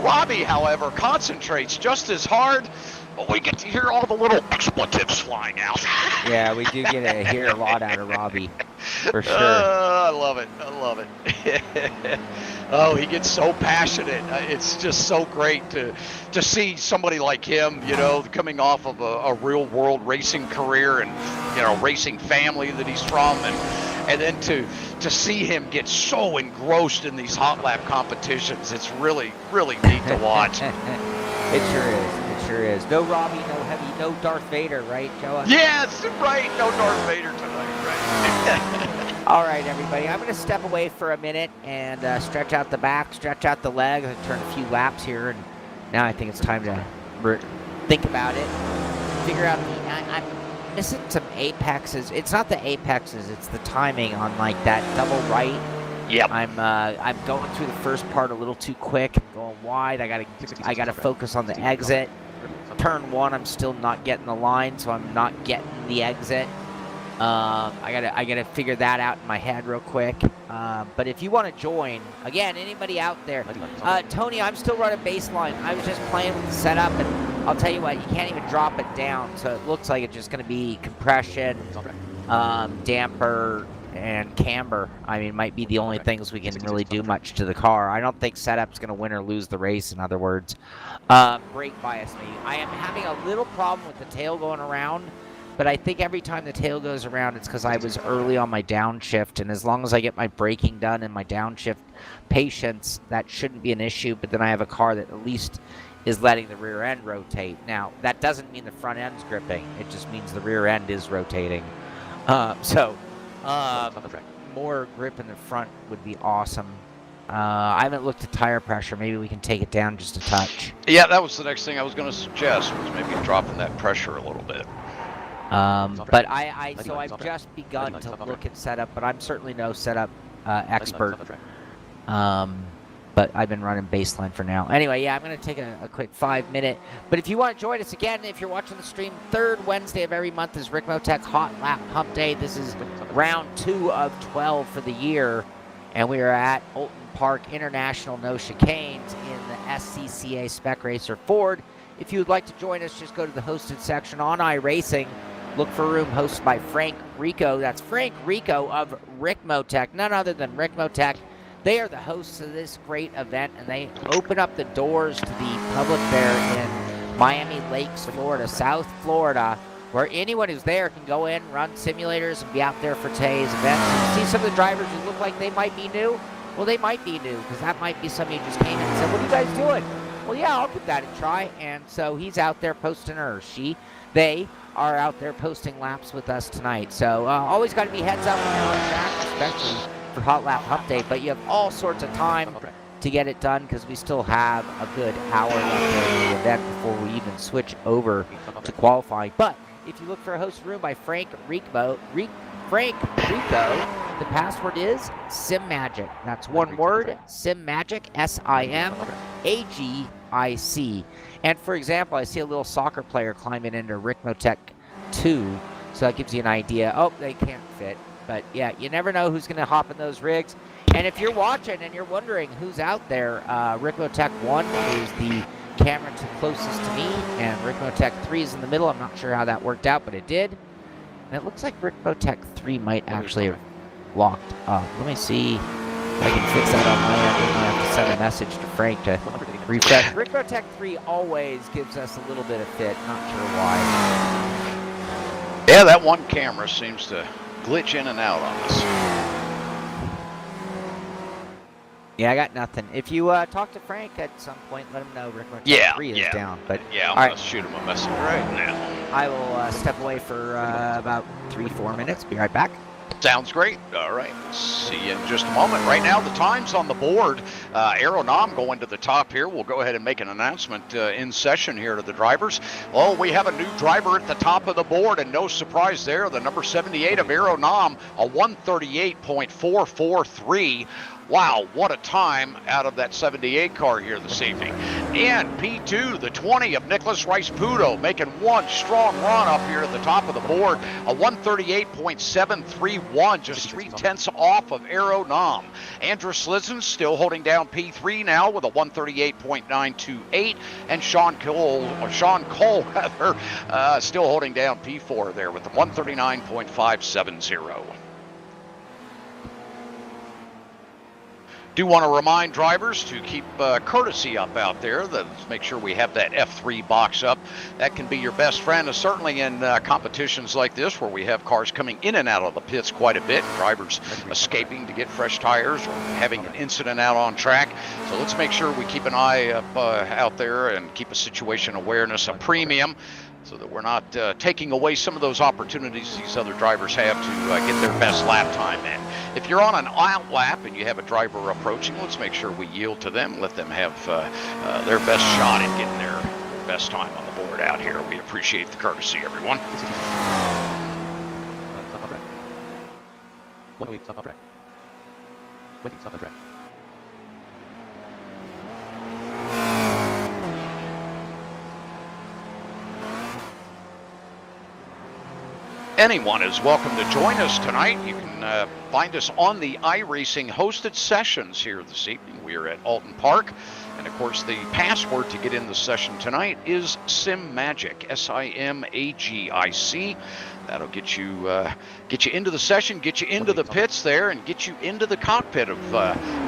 Robby, however, concentrates just as hard, but we get to hear all the little expletives flying out. Yeah, we do get to hear a lot out of Robby, for sure. I love it. I love it. Oh, he gets so passionate. It's just so great to see somebody like him, you know, coming off of a real world racing career and, you know, racing family that he's from, and then to see him get so engrossed in these hot lap competitions. It's really, really neat to watch. It sure is. It sure is. No Robby, no Heavy, no Darth Vader, right, Joe? Yes, right. No Darth Vader tonight, right? All right, everybody. I'm going to step away for a minute and stretch out the back, stretch out the legs, and turn a few laps here. And now I think it's time to think about it, figure out. I'm missing some apexes. It's not the apexes; it's the timing on like that double right. Yep. I'm going through the first part a little too quick. I'm going wide. I gotta focus on the exit. Turn 1, I'm still not getting the line, so I'm not getting the exit. I gotta figure that out in my head real quick. But if you want to join, again, anybody out there, Tony, I'm still running baseline. I was just playing with the setup, and I'll tell you what, you can't even drop it down, so it looks like it's just gonna be compression, damper, and camber. I mean, might be the only things we can really do much to the car. I don't think setup's going to win or lose the race, in other words. Brake bias me. I am having a little problem with the tail going around, but I think every time the tail goes around, it's because I was early on my downshift, and as long as I get my braking done and my downshift patience, that shouldn't be an issue, but then I have a car that at least is letting the rear end rotate. Now, that doesn't mean the front end's gripping. It just means the rear end is rotating. More grip in the front would be awesome. I haven't looked at tire pressure. Maybe we can take it down just a touch. Yeah, that was the next thing I was going to suggest, was maybe dropping that pressure a little bit. But I've just begun to look at setup, but I'm certainly no setup expert. But I've been running baseline for now. Anyway, yeah, I'm going to take a quick 5-minute. But if you want to join us again, if you're watching the stream, third Wednesday of every month is Ricmotech Hotlap Humpday. This is round 2 of 12 for the year. And we are at Olton Park International No Chicanes in the SCCA Spec Racer Ford. If you would like to join us, just go to the hosted section on iRacing. Look for a room hosted by Frank Rico. That's Frank Rico of Ricmotech, none other than Ricmotech. They are the hosts of this great event, and they open up the doors to the public there in Miami Lakes, Florida, South Florida, where anyone who's there can go in, run simulators, and be out there for today's event. And see some of the drivers who look like they might be new. Well, they might be new, because that might be somebody who just came in and said, "What are you guys doing?" Well, yeah, I'll give that a try. And so he's out there posting, or they are out there posting laps with us tonight. So always got to be heads up when you're on track, especially for Hot Lap Hump Day. But you have all sorts of time to get it done because we still have a good hour left in the event before we even switch over to qualifying. But if you look for a host room by Frank Rico, the password is SimMagic. That's one word, SimMagic, SIMAGIC. And for example, I see a little soccer player climbing into Ricmotech 2, so that gives you an idea. Oh, they can't fit. But yeah, you never know who's going to hop in those rigs. And if you're watching and you're wondering who's out there, Ricmotech 1 is the camera closest to me, and Ricmotech 3 is in the middle. I'm not sure how that worked out, but it did. And it looks like Ricmotech 3 might actually have locked up. Let me see if I can fix that on my end. I have to send a message to Frank to refresh. Ricmotech 3 always gives us a little bit of fit. Not sure why. Yeah, that one camera seems to glitch in and out on us. Yeah, I got nothing. If you talk to Frank at some point, let him know Ricmotech 3 is down. But yeah, I'm all going to shoot him a message right now. I will step away for about 3-4 minutes. Be right back. Sounds great. All right. See you in just a moment. Right now, the time's on the board. Aeronom going to the top here. We'll go ahead and make an announcement in session here to the drivers. Oh, we have a new driver at the top of the board, and no surprise there. The number 78 of Aeronom, a 138.443. Wow, what a time out of that 78 car here this evening. And P2, the 20 of Nicholas Rice-Puto, making one strong run up here at the top of the board. A 138.731, just 0.3 off of Aeronom. Andrew Slizen still holding down P3 now with a 138.928. And Shaun Cole rather, still holding down P4 there with a 139.570. Do want to remind drivers to keep courtesy up out there. Let's make sure we have that F3 box up. That can be your best friend, certainly in competitions like this where we have cars coming in and out of the pits quite a bit, drivers escaping to get fresh tires or having an incident out on track. So let's make sure we keep an eye up out there and keep a situation awareness a premium, so that we're not taking away some of those opportunities these other drivers have to get their best lap time in. If you're on an out lap and you have a driver approaching, let's make sure we yield to them, let them have their best shot at getting their best time on the board out here. We appreciate the courtesy, everyone. Anyone is welcome to join us tonight. You can find us on the iRacing hosted sessions here this evening. We are at Alton Park. And of course, the password to get in the session tonight is SimMagic, SIMAGIC. That'll get you into the session, get you into the pits there, and get you into the cockpit of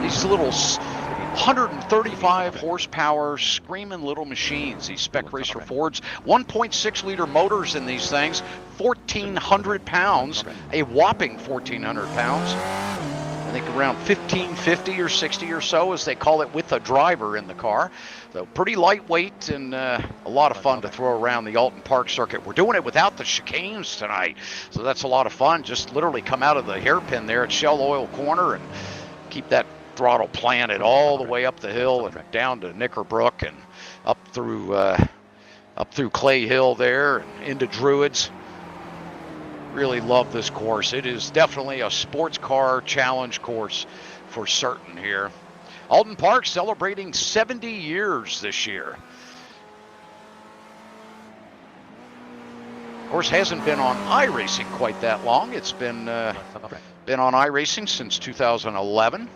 these little 135 horsepower screaming little machines, these Spec Racer Fords. 1.6 liter motors in these things, 1,400 pounds, a whopping 1,400 pounds. I think around 1,550 or 60 or so, as they call it, with a driver in the car. So pretty lightweight and a lot of fun to throw around the Alton Park circuit. We're doing it without the chicanes tonight, so that's a lot of fun. Just literally come out of the hairpin there at Shell Oil Corner and keep that throttle planted all the way up the hill and down to Knickerbrook and up through Clay Hill there and into Druids. Really love this course. It is definitely a sports car challenge course for certain here. Alton Park celebrating 70 years this year. Of course, hasn't been on iRacing quite that long. It's been on iRacing since 2011.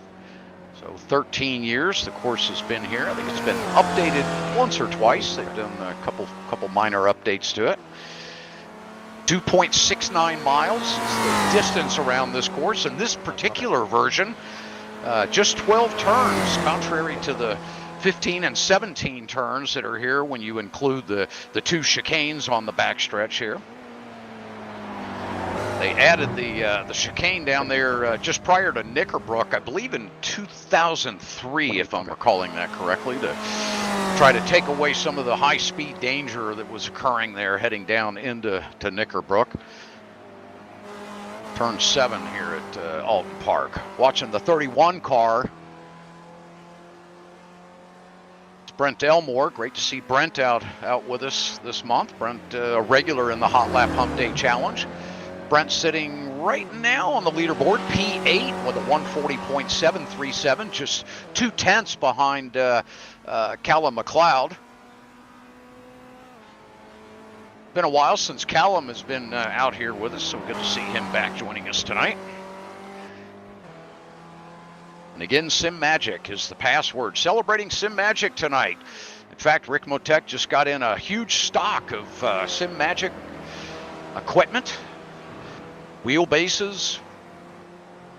So 13 years the course has been here. I think it's been updated once or twice. They've done a couple minor updates to it. 2.69 miles is the distance around this course. And this particular version, just 12 turns, contrary to the 15 and 17 turns that are here when you include the two chicanes on the backstretch here. They added the chicane down there just prior to Knickerbrook, I believe in 2003, if I'm recalling that correctly, to try to take away some of the high-speed danger that was occurring there heading down into Knickerbrook. Turn 7 here at Alton Park. Watching the 31 car. It's Brent Elmore. Great to see Brent out with us this month. Brent, a regular in the Hotlap Humpday Challenge. Brent sitting right now on the leaderboard, P8 with a 140.737, just 2/10 behind Callum McLeod. Been a while since Callum has been out here with us, so good to see him back joining us tonight. And again, Sim Magic is the password. Celebrating Sim Magic tonight. In fact, Ricmotech just got in a huge stock of Sim Magic equipment. Wheelbases,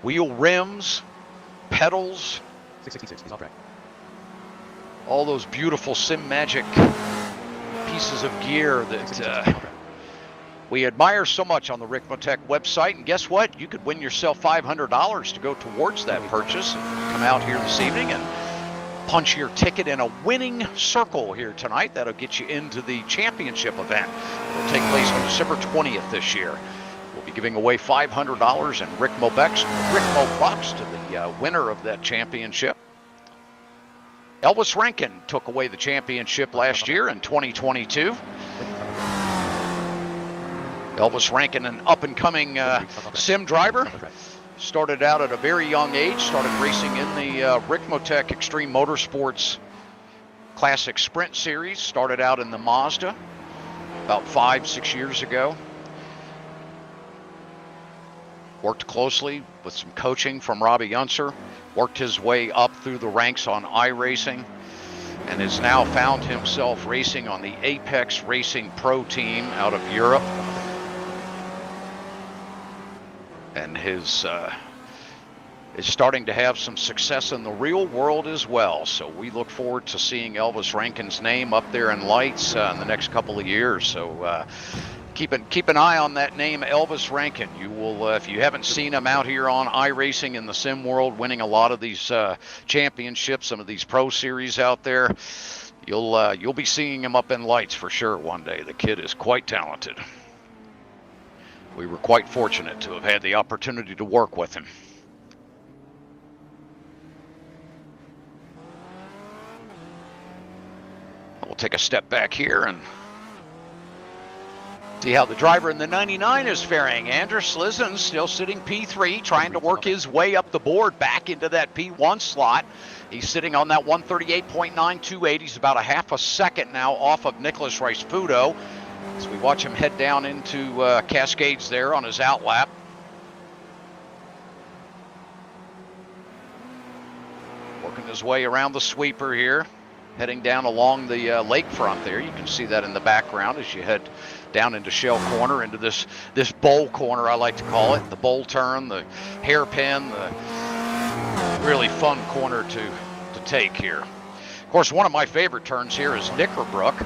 wheel rims, pedals. 666, he's off track. All those beautiful Sim Magic pieces of gear that we admire so much on the Ricmotech website. And guess what? You could win yourself $500 to go towards that purchase. And come out here this evening and punch your ticket in a winning circle here tonight. That'll get you into the championship event. It'll take place on December 20th this year. We'll be giving away $500 in Ricmo bucks to the winner of that championship. Elvis Rankin took away the championship last year in 2022. Elvis Rankin, an up-and-coming sim driver. Started out at a very young age, started racing in the Ricmotech Extreme Motorsports Classic Sprint Series. Started out in the Mazda about 5-6 years ago. Worked closely with some coaching from Robby Unser. Worked his way up through the ranks on iRacing and has now found himself racing on the Apex Racing Pro team out of Europe. And is starting to have some success in the real world as well. So we look forward to seeing Elvis Rankin's name up there in lights in the next couple of years. So keep an eye on that name, Elvis Rankin. You will, if you haven't seen him out here on iRacing in the sim world, winning a lot of these championships, some of these pro series out there, you'll be seeing him up in lights for sure one day. The kid is quite talented. We were quite fortunate to have had the opportunity to work with him. We'll take a step back here and see how the driver in the 99 is faring. Andrew Slizen still sitting P3, trying to work his way up the board back into that P1 slot. He's sitting on that 138.928. He's about a half a second now off of Nicholas Rice-Fudo. As we watch him head down into Cascades there on his outlap. Working his way around the sweeper here, heading down along the lakefront there. You can see that in the background as you head down into Shell Corner, into this bowl corner, I like to call it. The bowl turn, the hairpin, the really fun corner to take here. Of course, one of my favorite turns here is Knickerbrook.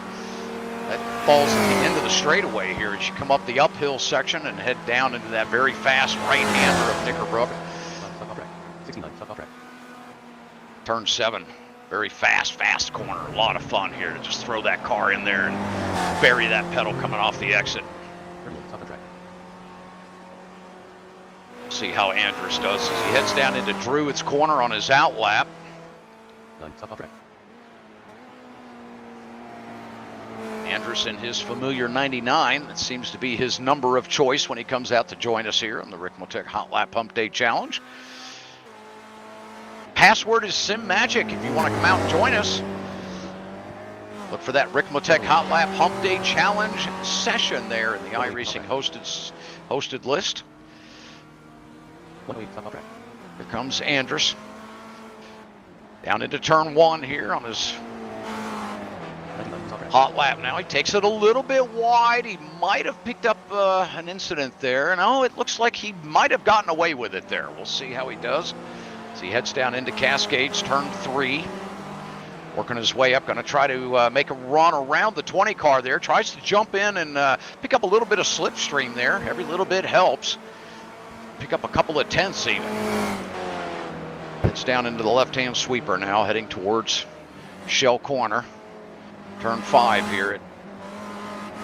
That falls at the end of the straightaway here as you come up the uphill section and head down into that very fast right-hander of Knickerbrook. 69, stop off track. Turn 7, very fast corner. A lot of fun here to just throw that car in there and bury that pedal coming off the exit. Stop the track. See how Andrews does as he heads down into Druid's corner on his outlap. 9, stop off track. Andrews in his familiar 99. That seems to be his number of choice when he comes out to join us here on the Ricmotech Hotlap Humpday Challenge. Password is Sim Magic if you want to come out and join us. Look for that Ricmotech Hotlap Humpday Challenge session there in the iRacing hosted list. 108, stop off track. Here comes Andrews. Down into turn 1 here on his 99, stop track. hot lap now. He takes it a little bit wide. He might have picked up an incident there. No, it looks like he might have gotten away with it there. We'll see how he does. As he heads down into Cascades, turn 3. Working his way up, going to try to make a run around the 20 car there. Tries to jump in and pick up a little bit of slipstream there. Every little bit helps. Pick up a couple of tenths even. It's down into the left-hand sweeper now, heading towards Shell Corner. Turn 5 here at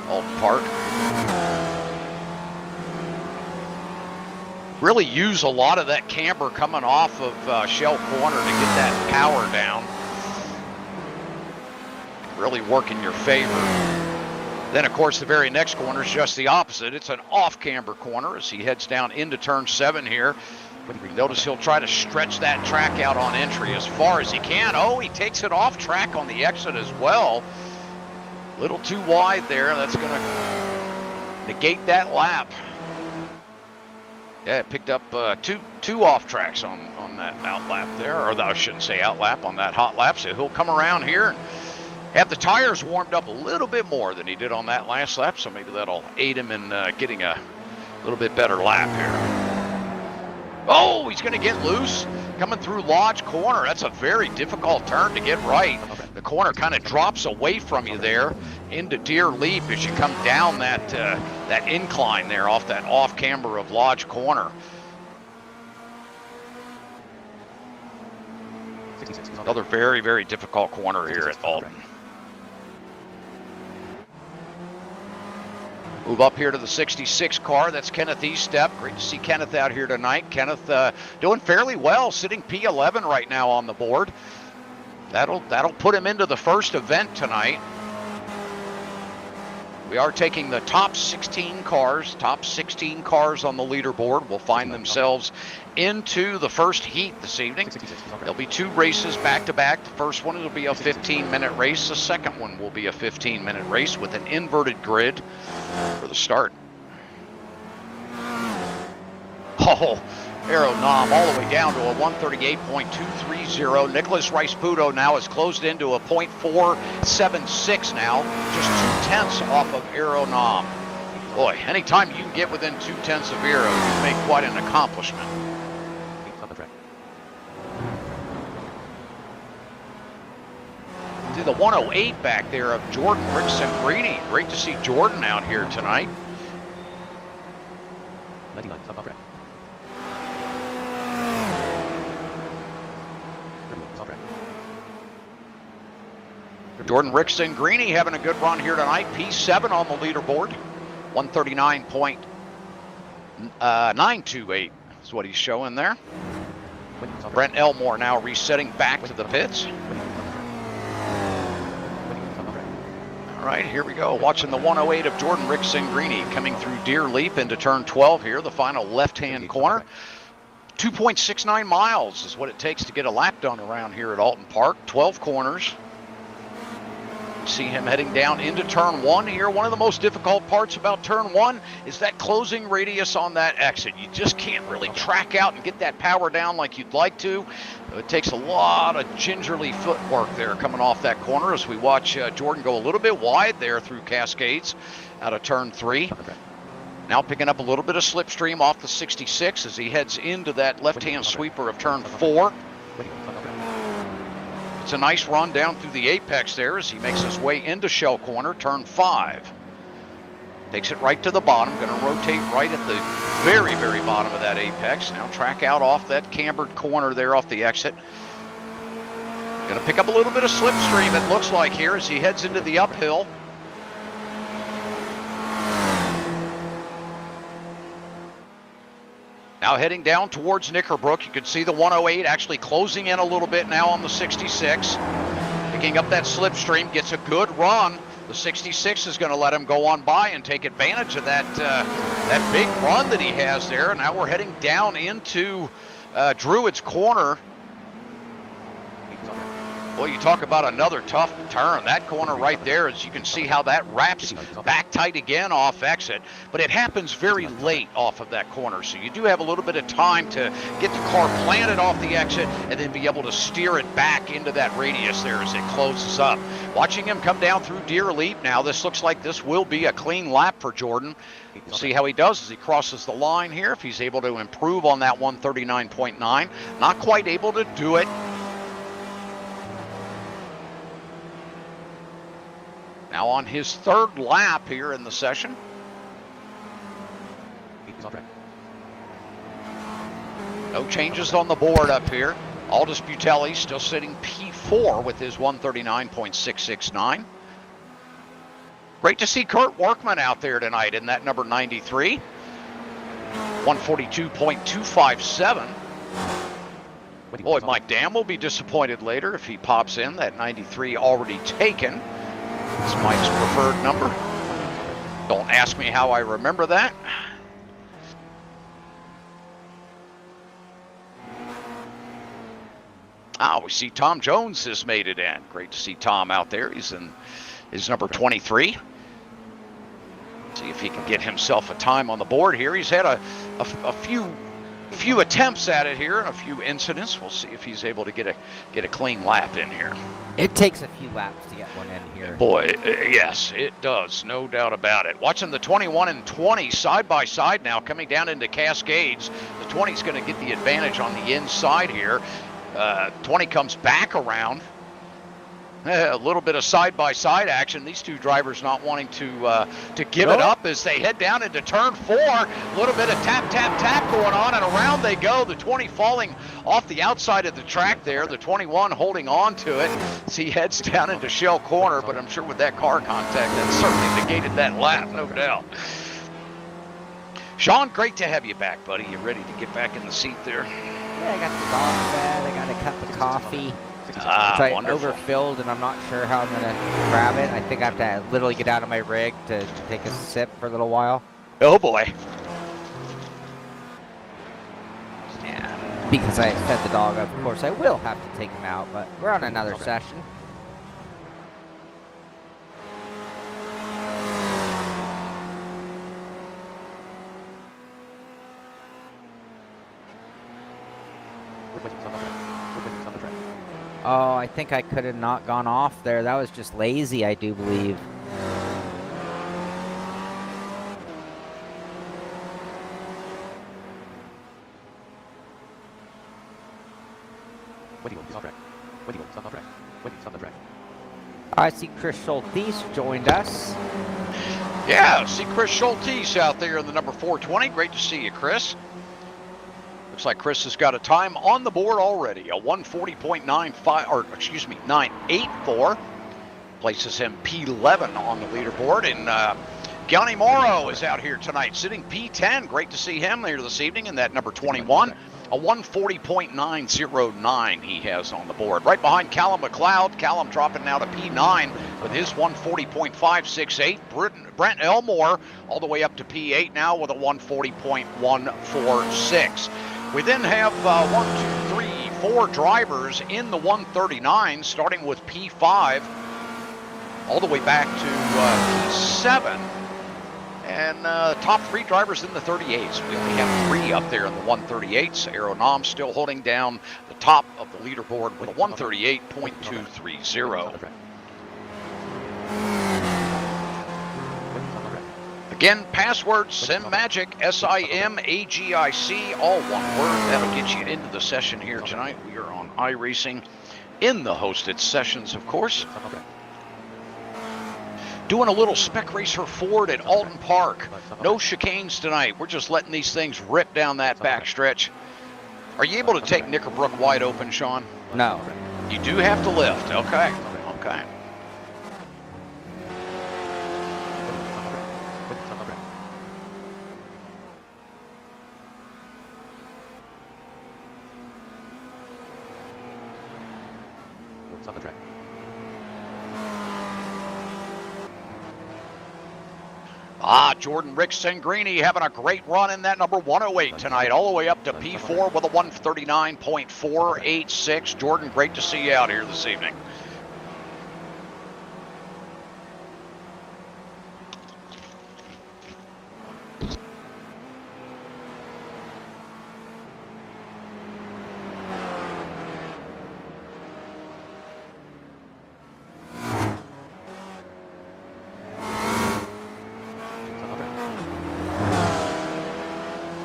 Alton Park. Really use a lot of that camber coming off of Shell Corner to get that power down. Really work in your favor. Then, of course, the very next corner is just the opposite. It's an off-camber corner as he heads down into turn 7 here. Notice he'll try to stretch that track out on entry as far as he can. Oh, he takes it off track on the exit as well. Little too wide there. That's going to negate that lap. Yeah, it picked up two off tracks on that out lap there, or I shouldn't say out lap, on that hot lap. So he'll come around here and have the tires warmed up a little bit more than he did on that last lap. So maybe that'll aid him in getting a little bit better lap here. Oh, he's going to get loose coming through Lodge Corner. That's a very difficult turn to get right. The corner kind of drops away from you there into Deer Leap as you come down that incline there off that off camber of Lodge Corner. Another very, very difficult corner here at Alton. Move up here to the 66 car. That's Kenneth Eastep. Great to see Kenneth out here tonight. Kenneth doing fairly well, sitting P11 right now on the board. That'll put him into the first event tonight. We are taking the top 16 cars on the leaderboard will find themselves into the first heat this evening. There'll be 2 races back-to-back. The first one will be a 15-minute race. The second one will be a 15-minute race with an inverted grid for the start. Oh, Aeronom all the way down to a 138.230. Nicholas Rice-Puto now has closed into a .476 now, just 0.2 off of Aeronom. Boy, anytime you can get within 0.2 of Aero, you make quite an accomplishment. See the 108 back there of Jordan Ricmotech. Great to see Jordan out here tonight. 99, stop track. Jordan Ricmotech having a good run here tonight. P7 on the leaderboard. 139.928 is what he's showing there. Brent Elmore now resetting back to the pits. All right, here we go. Watching the 108 of Jordan Ricmotech coming through Deer Leap into turn 12 here, the final left-hand corner. 2.69 miles is what it takes to get a lap done around here at Alton Park. 12 corners. See him heading down into turn 1 here. One of the most difficult parts about turn 1 is that closing radius on that exit. You just can't really track out and get that power down like you'd like to. It takes a lot of gingerly footwork there coming off that corner as we watch Jordan go a little bit wide there through Cascades out of turn 3. Now picking up a little bit of slipstream off the 66 as he heads into that left-hand sweeper of turn 4. It's a nice run down through the apex there as he makes his way into Shell Corner, turn 5. Takes it right to the bottom, going to rotate right at the very, very bottom of that apex. Now track out off that cambered corner there off the exit. Going to pick up a little bit of slipstream, it looks like here, as he heads into the uphill. Now heading down towards Knickerbrook, you can see the 108 actually closing in a little bit now on the 66. Picking up that slipstream, gets a good run. The 66 is going to let him go on by and take advantage of that big run that he has there. Now we're heading down into Druid's Corner. Well, you talk about another tough turn. That corner right there, as you can see how that wraps back tight again off exit. But it happens very late off of that corner. So you do have a little bit of time to get the car planted off the exit and then be able to steer it back into that radius there as it closes up. Watching him come down through Deer Leap now, this looks like this will be a clean lap for Jordan. We'll see how he does as he crosses the line here. If he's able to improve on that 139.9. Not quite able to do it. Now on his third lap here in the session. He's off track. No changes on the board up here. Aldous Butelli still sitting P4 with his 139.669. Great to see Kurt Workman out there tonight in that number 93. 142.257. Boy, Mike Dam will be disappointed later if he pops in. That 93 already taken. It's Mike's preferred number. Don't ask me how I remember that. We see Tom Jones has made it in. Great to see Tom out there. He's in his number 23. See if he can get himself a time on the board here. He's had a few attempts at it here and a few incidents. We'll see if he's able to get a clean lap in here. It takes a few laps to get one in here. Boy, yes, it does. No doubt about it. Watching the 21 and 20 side by side now coming down into Cascades. The 20 is going to get the advantage on the inside here. 20 comes back around. A little bit of side-by-side action. These two drivers not wanting to give it up as they head down into turn 4. A little bit of tap, tap, tap going on, and around they go. The 20 falling off the outside of the track there. The 21 holding on to it as he heads down into Shell Corner, but I'm sure with that car contact, that certainly negated that lap, no doubt. Shaun, great to have you back, buddy. You ready to get back in the seat there? Yeah, I got the dog fed. I got a cup of coffee. I Wonderful. overfilled, and I'm not sure how I'm going to grab it. I think I have to literally get out of my rig to take a sip for a little while. Oh, boy. Yeah, because I fed the dog, of course, I will have to take him out, but we're on another session. Oh, I think I could have not gone off there. That was just lazy, I do believe. I see Chris Schultes joined us. Yeah, see Chris Schultes out there in the number 420. Great to see you, Chris. Looks like Chris has got a time on the board already, a 140.95, or excuse me, 984. Places him P11 on the leaderboard. And Gianni Morrow is out here tonight, sitting P10. Great to see him there this evening in that number 21. A 140.909 he has on the board. Right behind Callum McLeod. Callum dropping now to P9 with his 140.568. Brent Elmore all the way up to P8 now with a 140.146. We then have 4 drivers in the 139, starting with P5 all the way back to P7. And top 3 drivers in the 38s. We only have 3 up there in the 138s. Aeronom still holding down the top of the leaderboard with a 138.230. Again, password SimMagic, SIMAGIC, all one word. That'll get you into the session here tonight. We are on iRacing in the hosted sessions, of course. Doing a little Spec Racer Ford at Alton Park. No chicanes tonight. We're just letting these things rip down that backstretch. Are you able to take Knickerbrook wide open, Shaun? No. You do have to lift. Okay. Okay. On the track. Jordan Rick-Sangrini having a great run in that number 108 tonight, all the way up to P4 with a 139.486. Jordan, great to see you out here this evening.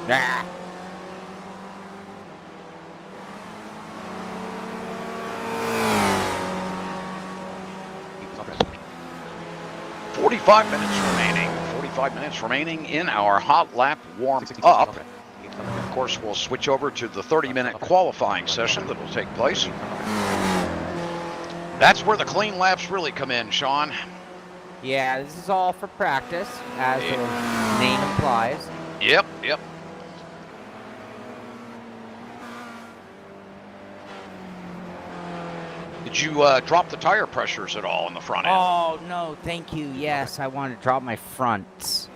Nah. 45 minutes remaining. 45 minutes remaining in our hot lap warm 660 up. off track. Of course, we'll switch over to the 30-minute qualifying session that will take place. That's where the clean laps really come in, Shaun. Yeah, this is all for practice, as the name implies. Yep, yep. Did you drop the tire pressures at all in the front end? Oh, no, thank you. Yes, I wanted to drop my fronts.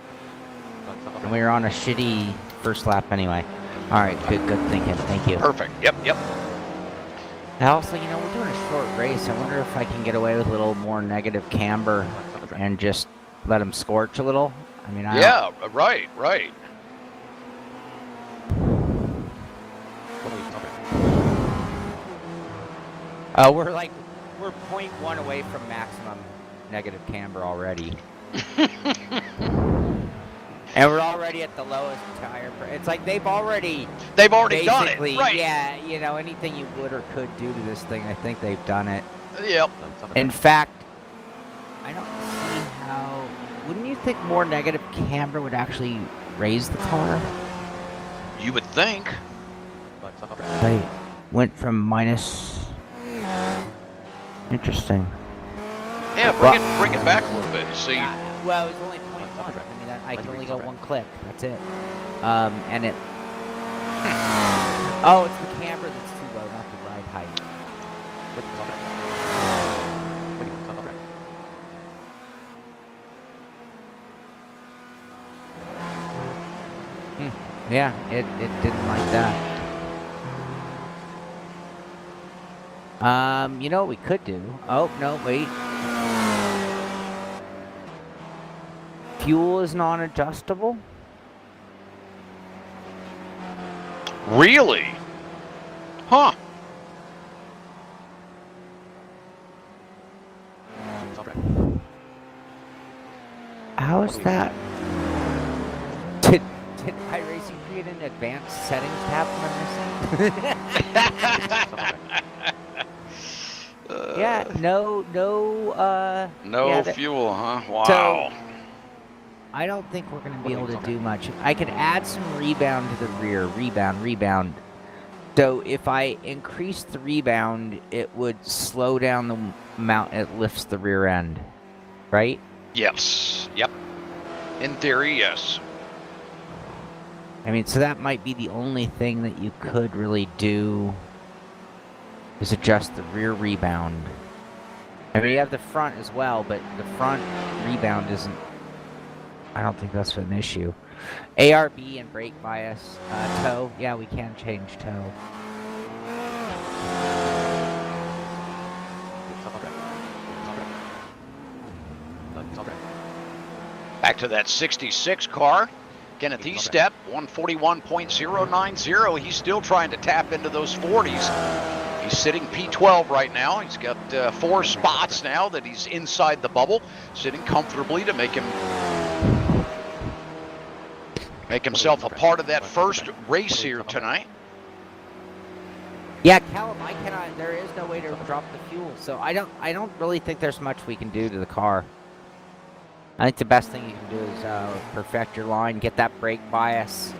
And we were on a shitty first lap anyway. All right, good thinking. Thank you. Perfect. Yep, yep. And also, you know, we're doing a short race. I wonder if I can get away with a little more negative camber and just let them scorch a little. I mean, Yeah, right, right. We're 0.1 away from maximum negative camber already. And we're already at the lowest tire. It's like they've already done it, basically, right? yeah, you know, anything you would or could do to this thing, I think they've done it. Yep. In fact, I don't see how. Wouldn't you think more negative camber would actually raise the car? You would think. They went from minus. Interesting. Yeah, bring it back a little bit. See. Well, it was only 0.1. I mean, I can only go one click. That's it. And it. Oh, it's the camber that's too low, not the ride height. Yeah, it didn't like that. You know what we could do? Oh, no, wait. Fuel is non-adjustable? Really? Huh. How is that? Did iRacing create an advanced settings tab for missing? Yeah, no, No fuel, huh? Wow. I don't think we're going to be able to do much. I could add some rebound to the rear. Rebound. So if I increase the rebound, it would slow down the amount it lifts the rear end, right? Yes. Yep. In theory, yes. I mean, so that might be the only thing that you could really do is adjust the rear rebound. I mean, you have the front as well, but the front rebound isn't... I don't think that's an issue. ARB and brake bias, toe. Yeah, we can change toe. Back to that 66 car. Kenneth Estep, 141.090. He's still trying to tap into those 40s. He's sitting P12 right now. He's got 4 spots now that he's inside the bubble, sitting comfortably to make himself a part of that first race here tonight. Yeah, Callum, there is no way to drop the fuel, so I don't really think there's much we can do to the car. I think the best thing you can do is perfect your line, get that brake bias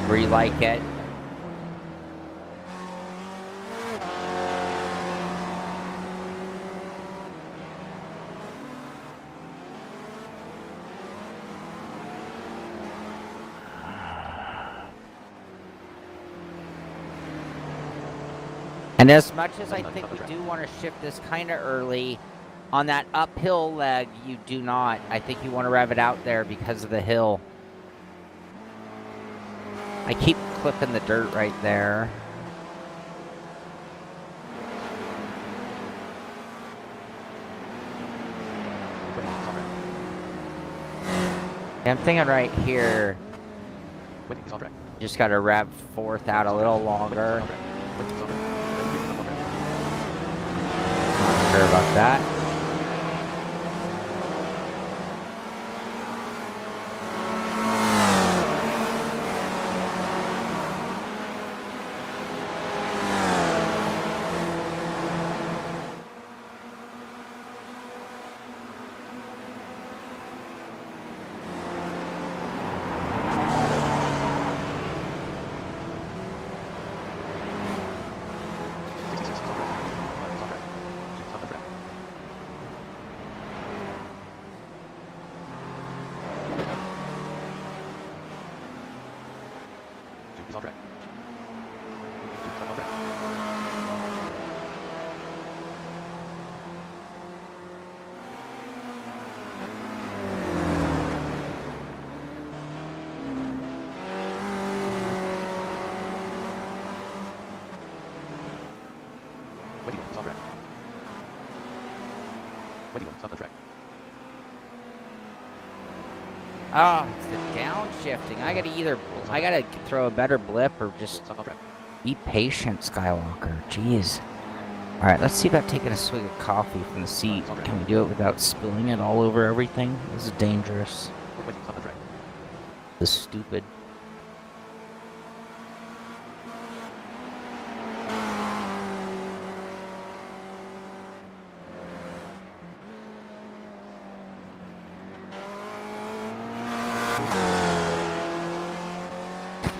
where you like it. And as much as I think we do want to shift this kind of early, on that uphill leg, you do not. I think you want to rev it out there because of the hill. I keep clipping the dirt right there. Yeah, I'm thinking right here. Just got to rev fourth out a little longer. Not sure about that. is off track. 21, stop the track. Oh, it's the downshifting. I gotta throw a better blip or just Stop off track. be patient, Skywalker. Jeez. All right, let's see about taking a swig of coffee from the seat. Can we do it without spilling it all over everything? This is dangerous. 20, stop the track. This is stupid.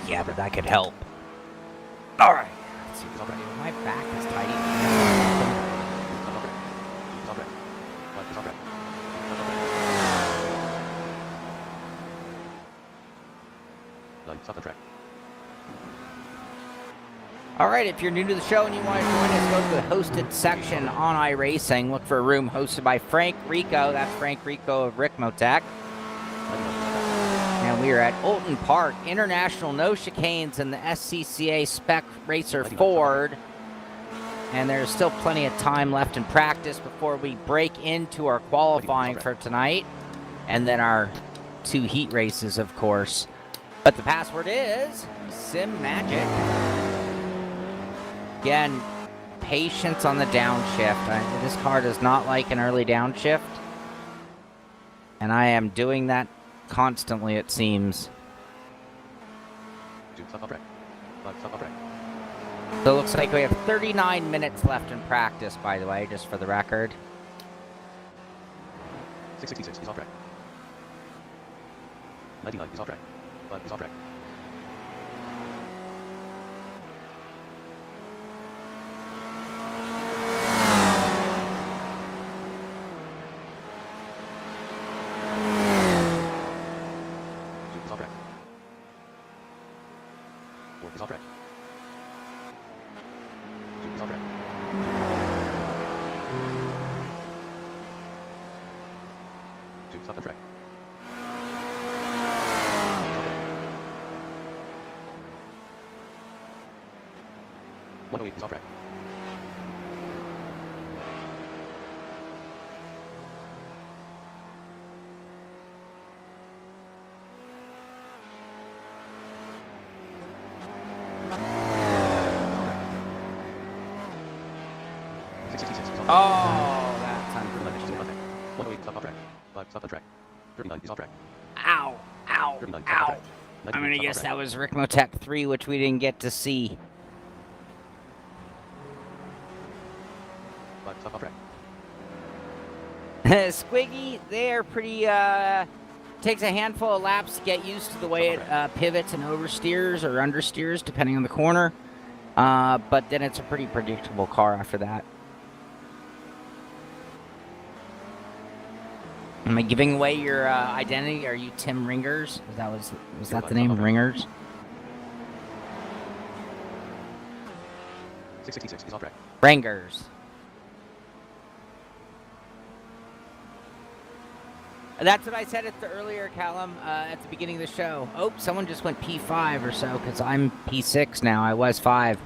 Yeah, but that could help. All right. Let's see what I'm doing. My back is tight. Stop off track. Stop track. Stop track. Stop track. Stop the track. All right, if you're new to the show and you want to join us, go to the hosted section on iRacing. Look for a room hosted by Frank Rico. That's Frank Rico of Ricmotech. And we are at Olton Park, International No Chicanes in the SCCA Spec Racer Ford. And there's still plenty of time left in practice before we break into our qualifying for tonight. And then our 2 heat races, of course. But the password is Sim Magic. Again, patience on the downshift. This car does not like an early downshift. And I am doing that constantly, it seems. Stop off track. Stop off track. So it looks like we have 39 minutes left in practice, by the way, just for the record. 666, he's off track. 99, he's off track. 5, he's off track. He's off track. 4, he's off track. 2, he's off track. 2, stop the track. 108, he's off track. Oh, that's unfortunate. 108, stop off track. 5, stop the track. 39, he's off track. Ow, ow, 39, stop off ow. track. I'm going to guess that was Ricmotech 3, which we didn't get to see. 5, stop off track. Squiggy, they're pretty, takes a handful of laps to get used to the way it pivots and oversteers or understeers, depending on the corner. But then it's a pretty predictable car after that. Am I giving away your identity? Are you Tim Ringers? Was that the name, Ringers? 666, he's off track. Ringers. That's what I said at the earlier, Callum, at the beginning of the show. Oh, someone just went P5 or so, because I'm P6 now. I was 5.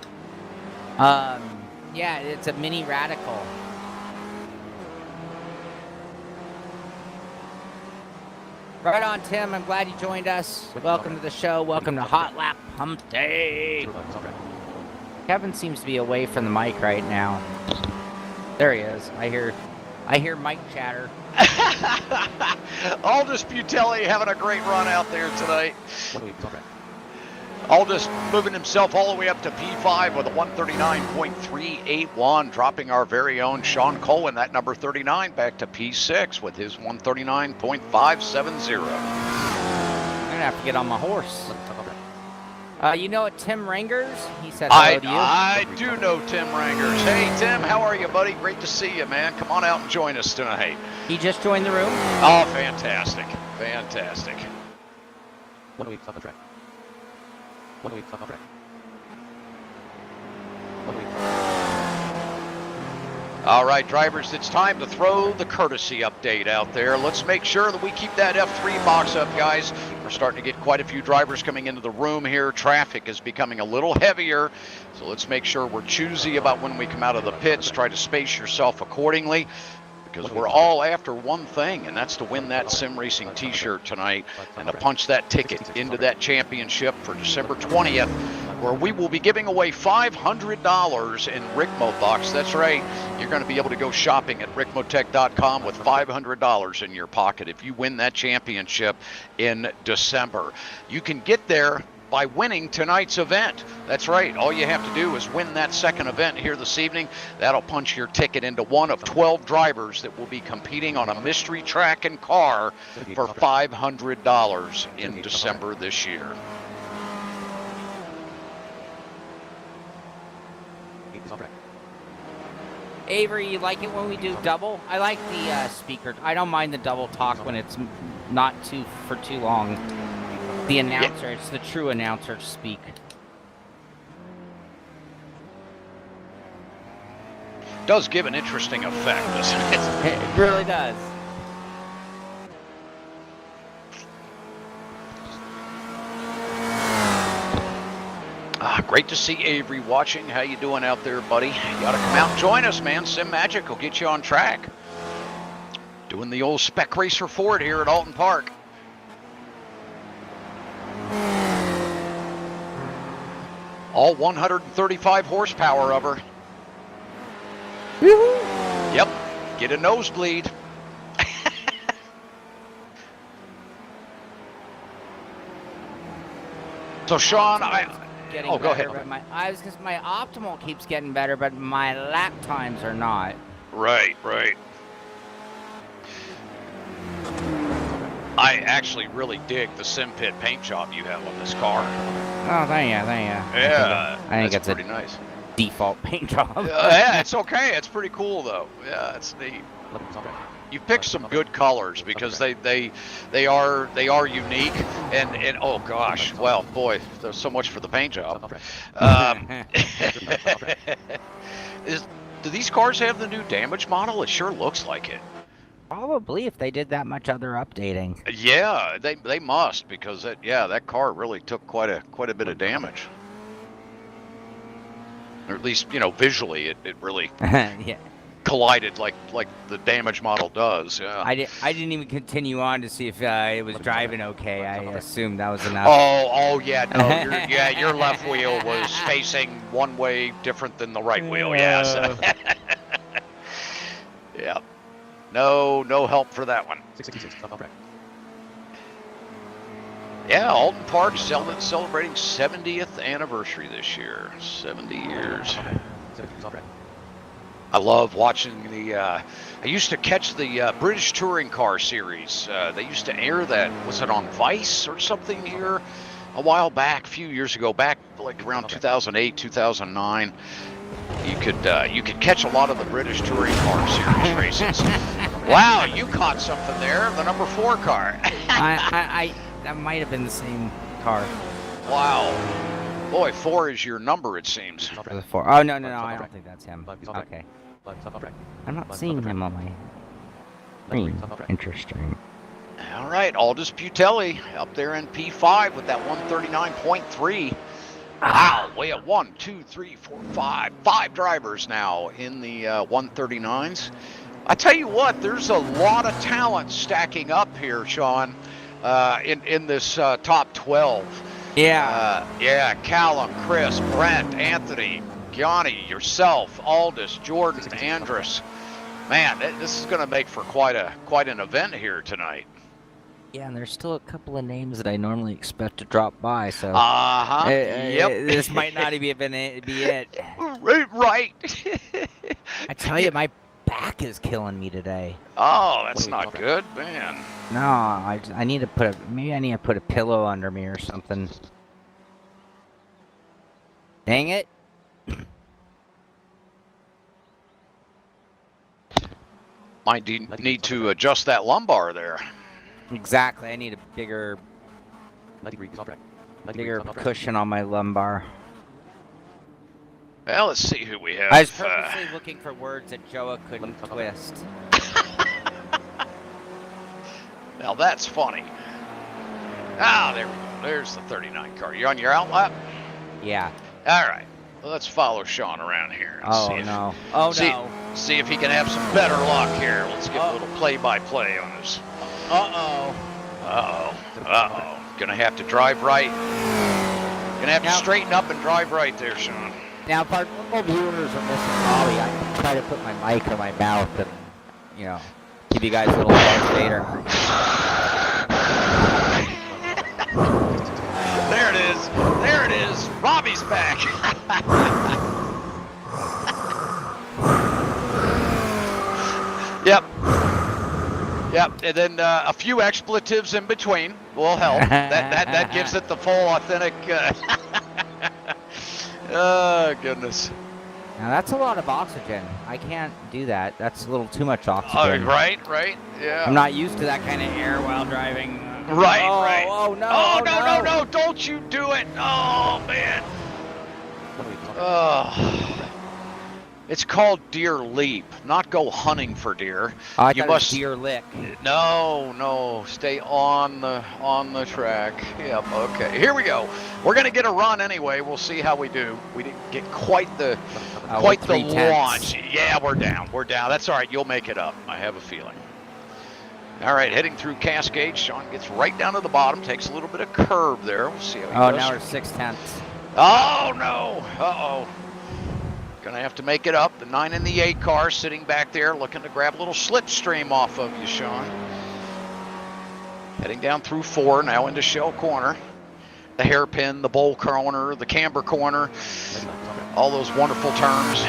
Yeah, it's a mini radical. Right on, Tim. I'm glad you joined us. Welcome to the show. Welcome to Hotlap Humpday. 05, he's off track. Kevin seems to be away from the mic right now. There he is. I hear mic chatter. Aldous Butelli having a great run out there tonight. 108, he's off track. Aldous moving himself all the way up to P5 with a 139.381, dropping our very own Shaun Cole in that number 39 back to P6 with his 139.570. I'm gonna have to get on my horse. Stop off track. You know what, Tim Ringers? He said hello to you. I do know Tim Rangers. Hey, Tim, how are you, buddy? Great to see you, man. Come on out and join us tonight. He just joined the room. Oh, fantastic. Fantastic. 108, stop the track. 108, stop off track. 108. All right, drivers, it's time to throw the courtesy update out there. Let's make sure that we keep that F3 box up, guys. We're starting to get quite a few drivers coming into the room here. Traffic is becoming a little heavier, so let's make sure we're choosy about when we come out of the pits. Try to space yourself accordingly, because we're all after one thing, and that's to win that sim racing t-shirt tonight and to punch that ticket into that championship for December 20th, where we will be giving away $500 in Ricmo bucks. That's right, you're going to be able to go shopping at ricmotech.com with $500 in your pocket if you win that championship in December. You can get there by winning tonight's event. That's right, all you have to do is win that second event here this evening. That'll punch your ticket into one of 12 drivers that will be competing on a mystery track and car for $500 in December this year. Avery, you like it when we do double? I like the speaker. I don't mind the double talk when it's not for too long. The announcer, it's the true announcer speak. Does give an interesting effect, doesn't it? It really does. Great to see Avery watching. How you doing out there, buddy? You gotta come out and join us, man. Sim Magic will get you on track. Doing the old spec racer Ford here at Alton Park. All 135 horsepower of her. Yep, get a nosebleed. So Shaun, Getting go better, ahead. But my optimal keeps getting better, but my lap times are not. Right. I actually really dig the Simpit paint job you have on this car. Oh, thank you. Yeah, I think that's it's pretty nice. default paint job. Yeah, it's okay. It's pretty cool though. Yeah, it's neat. You picked some good colors because they are unique and oh gosh, well boy, there's so much for the paint job. Do these cars have the new damage model? It sure looks like it. Probably, if they did that much other updating. Yeah, they must, because that car really took quite a bit of damage. Or at least, visually it really Yeah. collided like the damage model does. Yeah. I didn't even continue on to see if it was driving okay. I assumed that was enough. Oh yeah, no, your left wheel was facing one way different than the right wheel. Yes. Yeah. No help for that one. 666, top track. Yeah, Alton Park celebrating 70th anniversary this year. 70 years. 72, top track. I love watching I used to catch the British Touring Car Series. They used to air that, was it on Vice or something here a while back, a few years ago, back like around 2008, 2009. You could catch a lot of the British Touring Car Series races. Wow, you caught something there, the number 4 car. That might have been the same car. Wow. Boy, 4 is your number, it seems. For the 4. Oh, no, I don't think that's him. Okay. I'm not seeing him on my screen. Interesting. All right, Aldous Butelli up there in P5 with that 139.3. Wow, way at 1, 2, 3, 4, 5 drivers now in the 139s. I tell you what, there's a lot of talent stacking up here, Shaun, in this top 12. Yeah. Callum, Chris, Brent, Anthony, Gianni, yourself, Aldous, Jordan, Andrus. Man, this is going to make for quite an event here tonight. Yeah, and there's still a couple of names that I normally expect to drop by, so Yep. This might not even be it. Right. I tell you, my back is killing me today. Oh, that's not good, man. No, I need to put a pillow under me or something. Dang it. Might need to adjust that lumbar there. Exactly. I need a bigger cushion on my lumbar. Well, let's see who we have. I was purposely looking for words that Joa couldn't twist. Now that's funny. Ah, there we go. There's the 39 car. You on your outlap? Yeah. All right. Well, let's follow Shaun around here. And Oh, see if, no. Oh, see, no. See if he can have some better luck here. Let's get a little play-by-play on this. Uh-oh. Uh-oh. Uh-oh. Gonna have to drive right. Gonna have to straighten up and drive right there, Shaun. Now, if our normal viewers are missing Robby, I can try to put my mic in my mouth and, you know, give you guys a little Darth Vader. There it is. There it is. Robby's back. Yep. Yep. And then a few expletives in between will help. That gives it the full authentic. Oh goodness. Now, that's a lot of oxygen. I can't do that. That's a little too much oxygen. Right. Yeah. I'm not used to that kind of air while driving. Right. Oh, no. Oh, no. Don't you do it. Oh, man. Oh. It's called deer leap, not go hunting for deer. I You thought it was must- deer lick. No. Stay on the track. Yep. Okay. Here we go. We're gonna get a run anyway. We'll see how we do. We didn't get quite the With 3/10. launch. Yeah, we're down. That's all right. You'll make it up. I have a feeling. All right, heading through Cascade. Shaun gets right down to the bottom. Takes a little bit of curve there. We'll see how he Oh, does. now we're 6/10. Oh no! Uh-oh. Gonna have to make it up. The 9 and the 8 car sitting back there looking to grab a little slipstream off of you, Shaun. Heading down through 4, now into Shell Corner. The hairpin, the bowl corner, the camber corner. All those wonderful terms.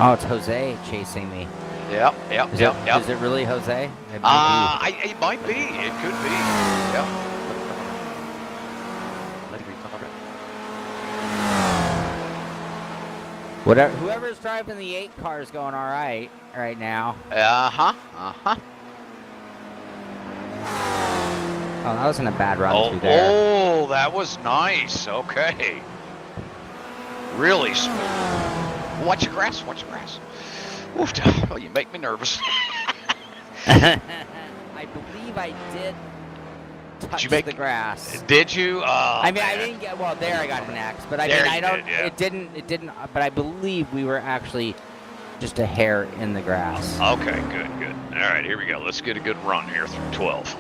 Oh, it's Jose chasing me. Yep. Is it really Jose? It might It might be. It could be. Yep. 93, top track. be. Whoever's driving the 8 car is going all right now. Uh-huh. Oh, that wasn't a bad run through there. Oh, that was nice. Okay. Really smooth. Watch your grass. Oof, oh, you make me nervous. I believe I did touch you make- the grass. Did you? I mean, I man. didn't get, well, there I got an X, but I There mean, I you don't, did, yeah. it didn't, but I believe we were actually just a hair in the grass. Okay, good. All right, here we go. Let's get a good run here through 12.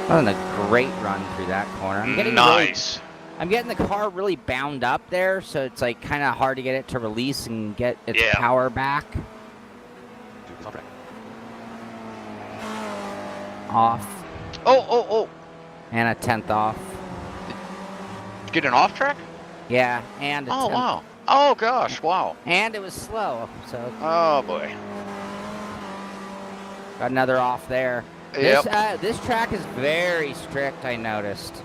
Wasn't a great run through that corner. I'm getting Nice. I'm getting the car really bound up there, so it's like kind of hard to get it to release and get its Yeah. power back. Top track. Off. Oh. And a 10th off. Get an off track? Yeah, and a Oh, 10th. wow. Oh, gosh, wow. And it was slow, so Oh, boy. got another off there. Yep. This track is very strict, I noticed.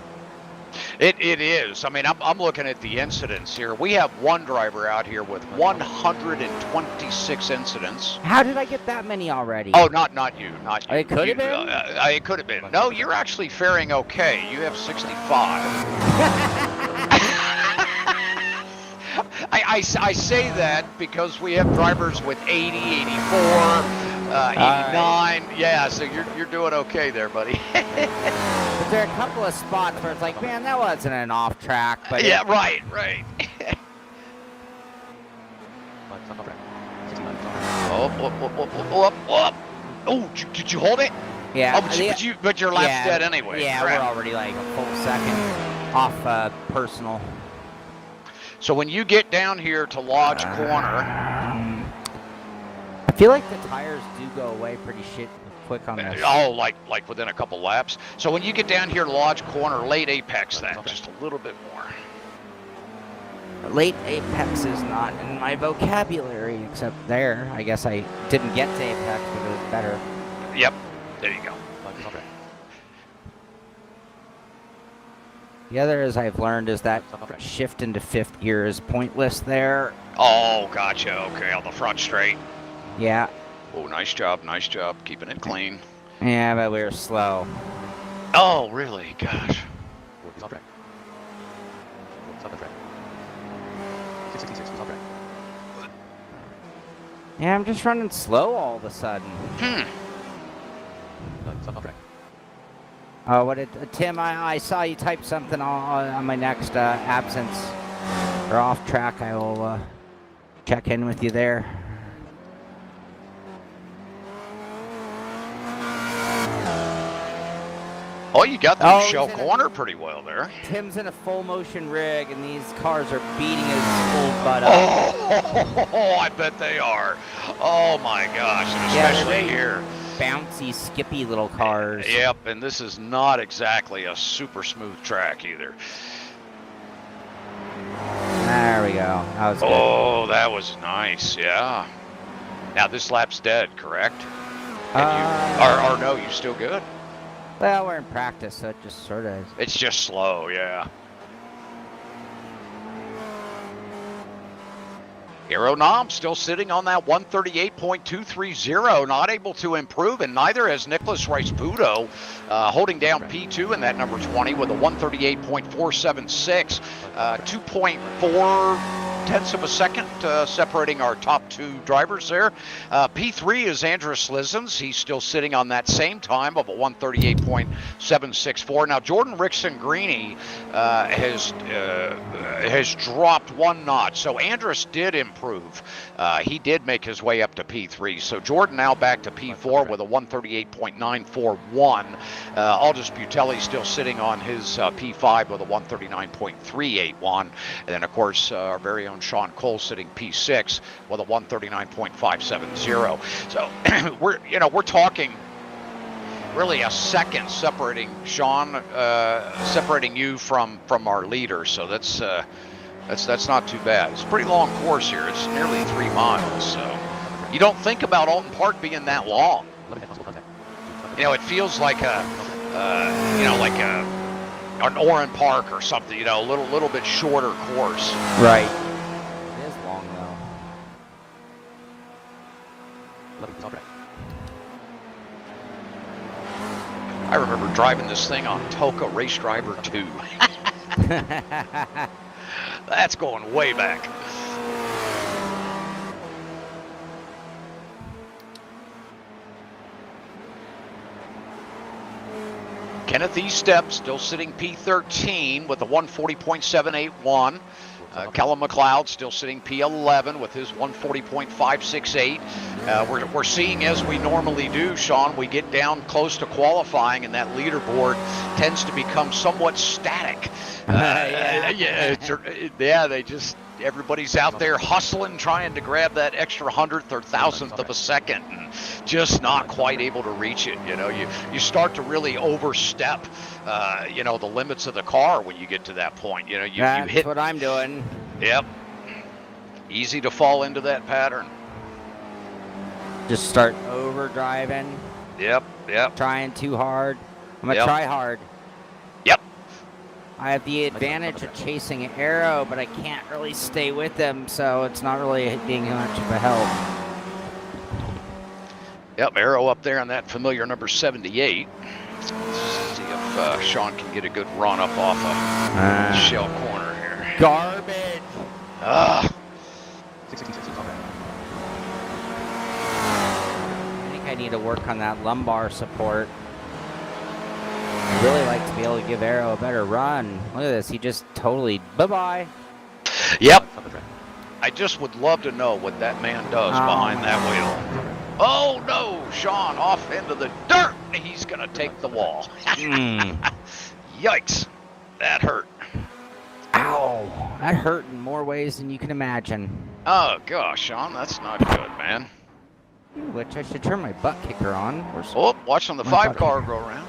It is. I mean, I'm looking at the incidents here. We have one driver out here with 126 incidents. How did I get that many already? Oh, not you. It could have been? It could have been. No, you're actually faring okay. You have 65. I say that because we have drivers with 80, 84, 89. Right. Yeah, so you're doing okay there, buddy. But there are a couple of spots where it's like, man, that wasn't an off track. But Yeah, right. Top track. 69, top track. Oh, did you hold it? yeah. Oh, but your lap's yeah, dead anyway. Yeah, Crap. we're already like a full second off personal. So when you get down here to Lodge Corner, I feel like the tires do go away pretty quick on this. like within a couple laps. So when you get down here to Lodge Corner, late apex that just a little bit more. Late apex is not in my vocabulary, except there. I guess I didn't get to apex, but it was better. Yep, there you go. Top track. The other, as I've learned, is that shift into 5th gear is pointless there. Oh, gotcha. Okay, on the front straight. Yeah. Oh, nice job, keeping it clean. Yeah, but we were slow. Oh, really? Gosh. Top track. Top track. 666, top track. Yeah, I'm just running slow all of a sudden. Stop off track. Oh, Tim, I saw you type something on my next absence or off track. I will check in with you there. Oh, you got the Oh, shell he's in corner pretty well there. Tim's in a full motion rig, and these cars are beating his old butt up. Oh, I bet they are. Oh my gosh, and especially here. Bouncy, skippy little cars. Yep, and this is not exactly a super smooth track either. There we go. That was good. Oh, that was nice. Yeah. Now this lap's dead, correct? Or no, you still good? Well, we're in practice, so it just sort of is. It's just slow, yeah. Aeronom still sitting on that 138.230, not able to improve, and neither has Nicholas Rice-Puto, holding down P2 in that number 20 with a 138.476, 2.4 tenths of a second separating our top two drivers there. P3 is Andrus Lizens. He's still sitting on that same time of a 138.764. Now Jordan Rickson-Greeny has dropped one notch, so Andrus did improve. He did make his way up to P3, so Jordan now back to P4 with a 138.941. Aldous Butelli still sitting on his P5 with a 139.381, and then of course our very own Shaun Cole sitting P6 with a 139.570. So we're talking really a second separating Shaun, separating you from our leader. So that's not too bad. It's a pretty long course here. It's nearly 3 miles. So you don't think about Alton Park being that long. It feels like an Oran Park or something. A little bit shorter course. Right. It is long though. I remember driving this thing on Toka Race Driver 2. That's going way back. Kenneth Estep still sitting P13 with a 140.781. Kellen McLeod still sitting P11 with his 140.568. We're seeing, as we normally do, Shaun, we get down close to qualifying and that leaderboard tends to become somewhat static. Everybody's out there hustling, trying to grab that extra 100th or 1000th of a second and just not quite able to reach it. You start to really overstep the limits of the car when you get to that point. You That's hit what I'm doing. Yep. Easy to fall into that pattern. Just start over driving. Yep. Trying too hard. I'm gonna Yep. try hard. Yep. I have the advantage of chasing Arrow, but I can't really stay with him, so it's not really being much of a help. Yep, Arrow up there on that familiar number 78. Let's see if Shaun can get a good run up off of shell corner here. Garbage. Ah. I think I need to work on that lumbar support. I'd really like to be able to give Arrow a better run. Look at this. He just totally... Bye-bye. Yep. I just would love to know what that man does behind that wheel. Oh, no. Shaun off into the dirt. He's going to take the wall. Yikes. That hurt. Ow. That hurt in more ways than you can imagine. Oh, gosh, Shaun. That's not good, man. Which I should turn my butt kicker on. Oh, watching the 5-car go around.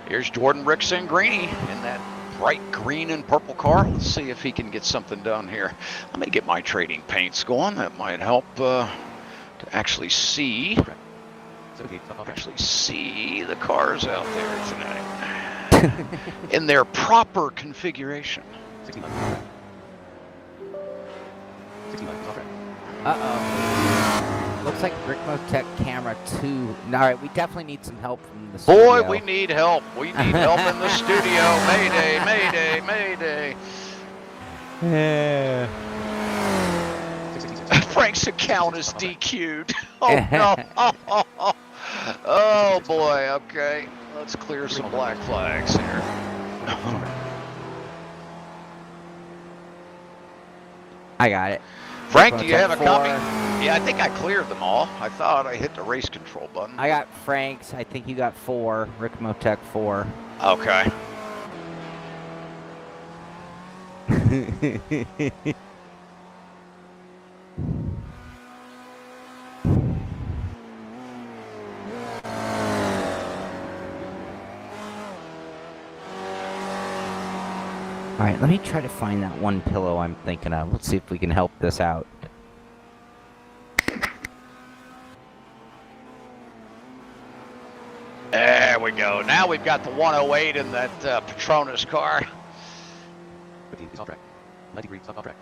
Here's Jordan Rickson-Greeny in that bright green and purple car. Let's see if he can get something done here. Let me get my trading paints going. That might help to actually see the cars out there tonight in their proper configuration. Uh-oh. Looks like Ricmotech camera 2. All right, we definitely need some help from the studio. Boy, we need help. We need help in the studio. Mayday, mayday, mayday. Yeah. Frank's account is DQ'd. Oh no. Oh boy. Okay. Let's clear some black flags here. I got it. Frank, do you have a Ricmotech copy? 4. Yeah, I think I cleared them all. I thought I hit the race control button. I got Frank's. I think you got 4. Ricmotech 4. Okay. All right, let me try to find that one pillow I'm thinking of. Let's see if we can help this out. There we go. Now we've got the 108 in that Petronas car. 15 is off track. 93 stop off track.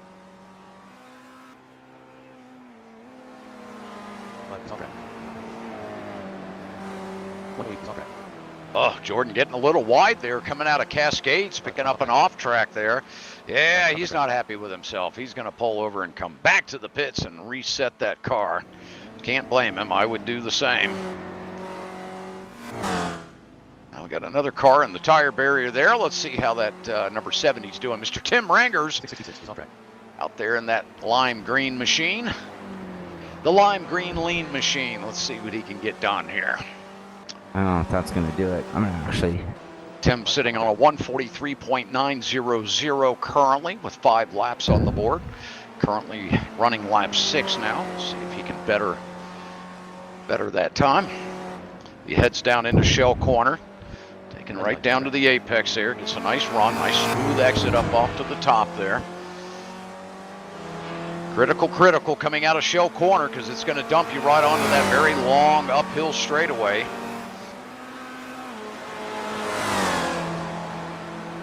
5 is off track. 108 is off track. Oh, Jordan getting a little wide there, coming out of Cascades, picking up an off track there. Yeah, he's not happy with himself. He's going to pull over and come back to the pits and reset that car. Can't blame him. I would do the same. Now we got another car in the tire barrier there. Let's see how that number 70 is doing. Mr. Tim Rangers 666 is off track. out there in that lime green machine. The lime green lean machine. Let's see what he can get done here. I don't know if that's going to do it. I'm going to actually... Tim sitting on a 143.900 currently with 5 laps on the board. Currently running lap 6 now. See if he can better that time. He heads down into Shell Corner, taking right down to the apex there. Gets a nice run, nice smooth exit up off to the top there. Critical coming out of Shell Corner because it's going to dump you right onto that very long uphill straightaway.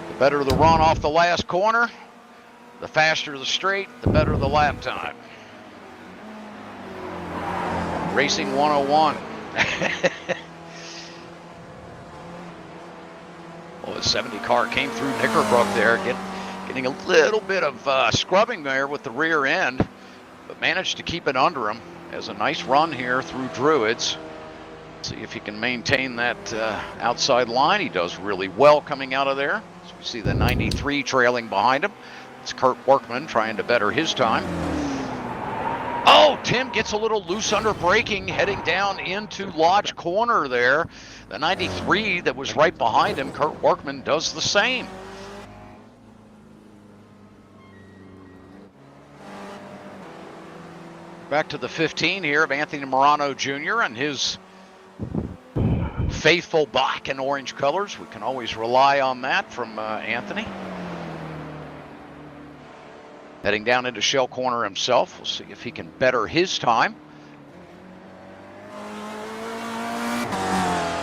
The better the run off the last corner, the faster the straight, the better the lap time. Racing 101. Well, the 70 car came through Knickerbrook there, getting a little bit of scrubbing there with the rear end, but managed to keep it under him. Has a nice run here through Druids. See if he can maintain that outside line. He does really well coming out of there. So we see the 93 trailing behind him. It's Kurt Workman trying to better his time. Oh, Tim gets a little loose under braking, heading down into Lodge Corner there. The 93 that was right behind him, Kurt Workman, does the same. Back to the 15 here of Anthony Morano Jr. and his faithful black and orange colors. We can always rely on that from Anthony. Heading down into Shell Corner himself. We'll see if he can better his time.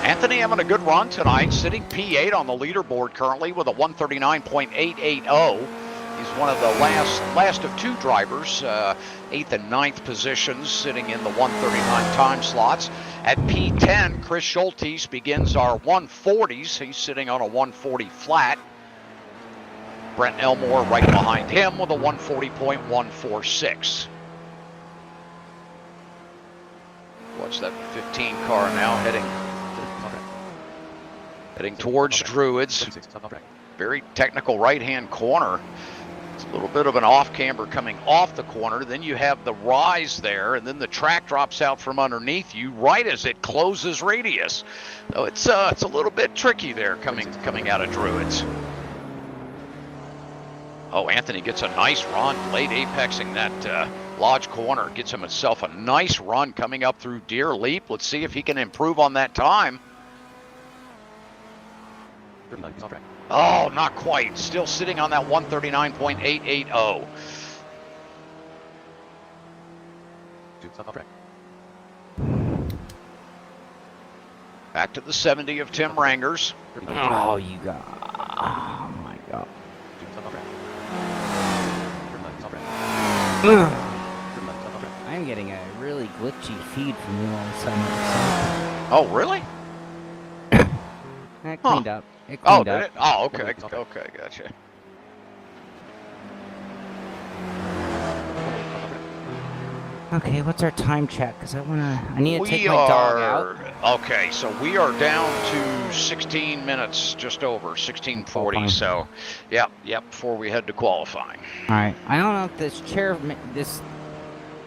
Anthony having a good run tonight, sitting P8 on the leaderboard currently with a 139.880. He's one of the last of 2 drivers, 8th and 9th positions, sitting in the 139 time slots. At P10, Chris Schultes begins our 140s. He's sitting on a 140 flat. Brent Elmore right behind him with a 140.146. Watch that 15 car now heading towards Druids. Very technical right-hand corner. It's a little bit of an off-camber coming off the corner. Then you have the rise there, and then the track drops out from underneath you right as it closes radius. So it's a little bit tricky there coming out of Druids. Oh, Anthony gets a nice run, late apexing that Lodge Corner. Gets himself a nice run coming up through Deer Leap. Let's see if he can improve on that time. Oh, not quite. Still sitting on that 139.880. Back to the 70 of Tim Rangers. Oh, you got... Oh, my God. I'm getting a really glitchy feed from you all of a sudden. Oh, really? That cleaned up. It Oh, cleaned up. did it? Oh, okay. Okay, gotcha. Okay, what's our time check? Because I need to take We my dog out. are okay. So we are down to 16 minutes, just over 16:40. Qualifying. So, yep. Before we head to qualifying. All right. I don't know if this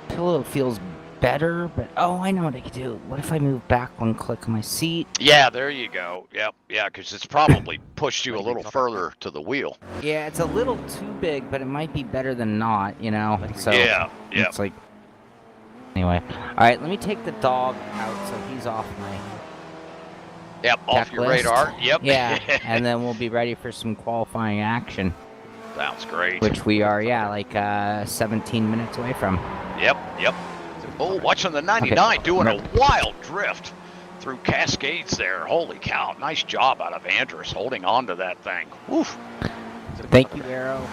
pillow feels better, but oh, I know what I could do. What if I move back one click on my seat? Yeah, there you go. Yep, yeah, because it's probably pushed you a little further to the wheel. Yeah, it's a little too big, but it might be better than not, you know? So Yeah. it's like... Anyway. Alright, let me take the dog out so he's off my Yep, off your checklist. Radar. Yep. Yeah, and then we'll be ready for some qualifying action. Sounds great. Which we are, yeah, like 17 minutes away from. Yep. Oh, watching the 99 Okay. doing a wild drift through Cascades there. Holy cow. Nice job out of Andrus holding on to that thing. Woof. Thank you, Arrow.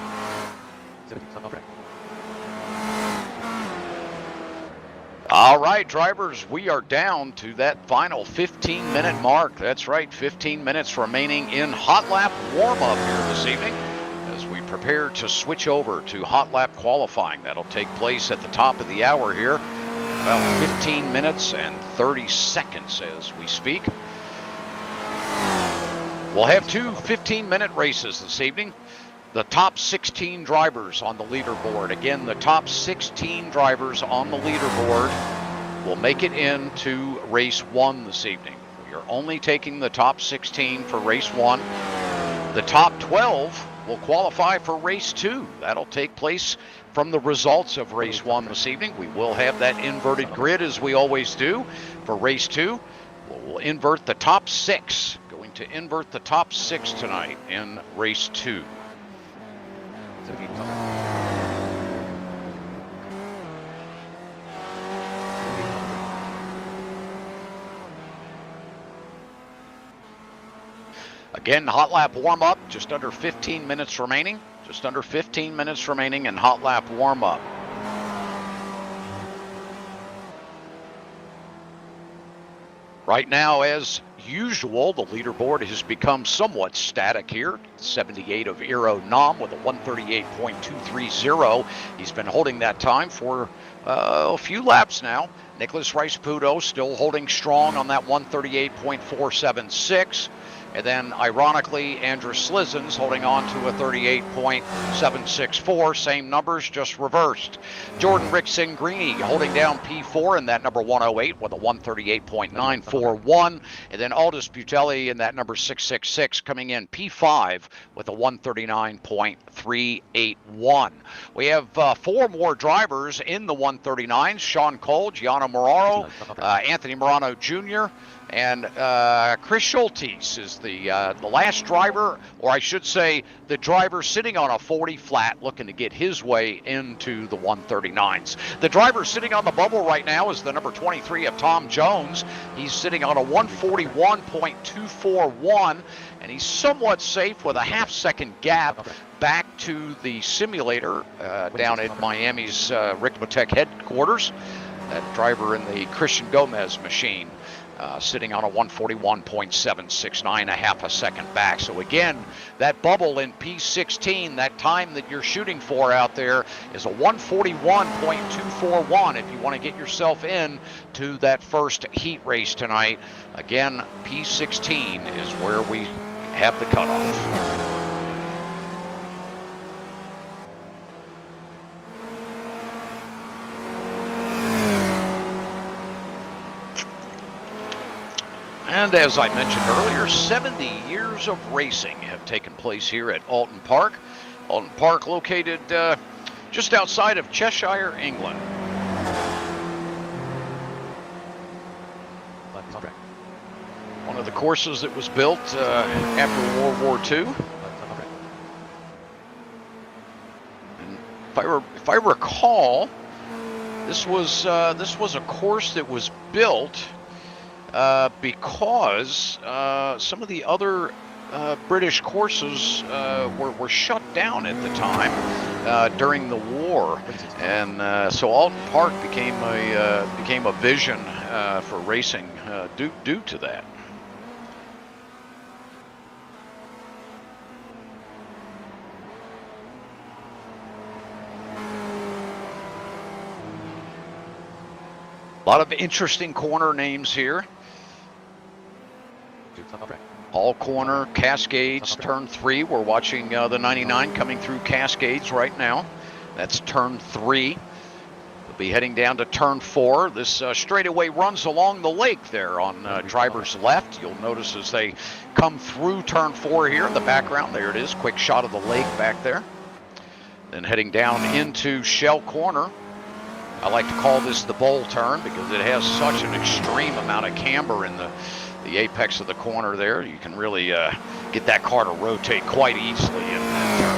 All right, drivers, we are down to that final 15-minute mark. That's right, 15 minutes remaining in hot lap warm-up here this evening as we prepare to switch over to hot lap qualifying. That'll take place at the top of the hour here. About 15 minutes and 30 seconds as we speak. We'll have two 15-minute races this evening. The top 16 drivers on the leaderboard. Again, the top 16 drivers on the leaderboard will make it into race 1 this evening. We are only taking the top 16 for race 1. The top 12 will qualify for race 2. That'll take place from the results of race 1 this evening. We will have that inverted grid as we always do for race 2. We'll invert the top 6. Going to invert the top 6 tonight in race 2. Again, hot lap warm up, just under 15 minutes remaining. Just under 15 minutes remaining in hot lap warm up. Right now, as usual, the leaderboard has become somewhat static here. 78 of Eero Nam with a 138.230. He's been holding that time for a few laps now. Nicholas Rice-Puto still holding strong on that 138.476. And then, ironically, Andrew Slizens holding on to a 38.764. Same numbers, just reversed. Jordan Rickson-Greeny holding down P4 in that number 108 with a 138.941. And then Aldous Butelli in that number 666 coming in P5 with a 139.381. We have 4 more drivers in the 139s. Shaun Cole, Gianna Moraro, Anthony Morano Jr., and Chris Schultes is the last driver, or I should say the driver sitting on a 40 flat looking to get his way into the 139s. The driver sitting on the bubble right now is the number 23 of Tom Jones. He's sitting on a 141.241, and he's somewhat safe with a half-second gap back to the simulator down at Miami's Ricmotech headquarters. That driver in the Christian Gomez machine. Sitting on a 141.769, a half a second back. So again, that bubble in P16, that time that you're shooting for out there is a 141.241 if you want to get yourself in to that first heat race tonight. Again, P16 is where we have the cutoff. And as I mentioned earlier, 70 years of racing have taken place here at Alton Park. Alton Park located just outside of Cheshire, England. One of the courses that was built after World War II. And if I recall, this was a course that was built because some of the other British courses were shut down at the time during the war, and so Alton Park became a vision for racing due to that. A lot of interesting corner names here. 2, stop off track. All corner, Cascades, turn 3. We're watching the 99 coming through Cascades right now. That's turn 3. We'll be heading down to turn 4. This straightaway runs along the lake there on driver's left. You'll notice as they come through turn 4 here in the background. There it is, quick shot of the lake back there. Then heading down into Shell Corner. I like to call this the bowl turn because it has such an extreme amount of camber in the apex of the corner there. You can really get that car to rotate quite easily in that turn.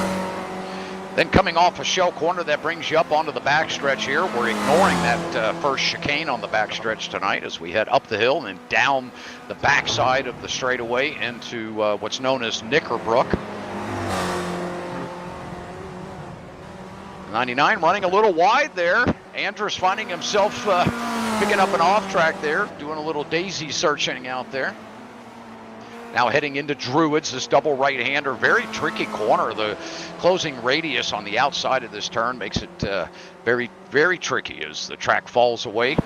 Then coming off a Shell Corner, that brings you up onto the backstretch here. We're ignoring that first chicane on the backstretch tonight as we head up the hill and down the backside of the straightaway into what's known as Knickerbrook. 99 running a little wide there. Andrus finding himself picking up an off track there, doing a little daisy searching out there. Now heading into Druids, this double right-hander, very tricky corner. The closing radius on the outside of this turn makes it very, very tricky as the track falls away.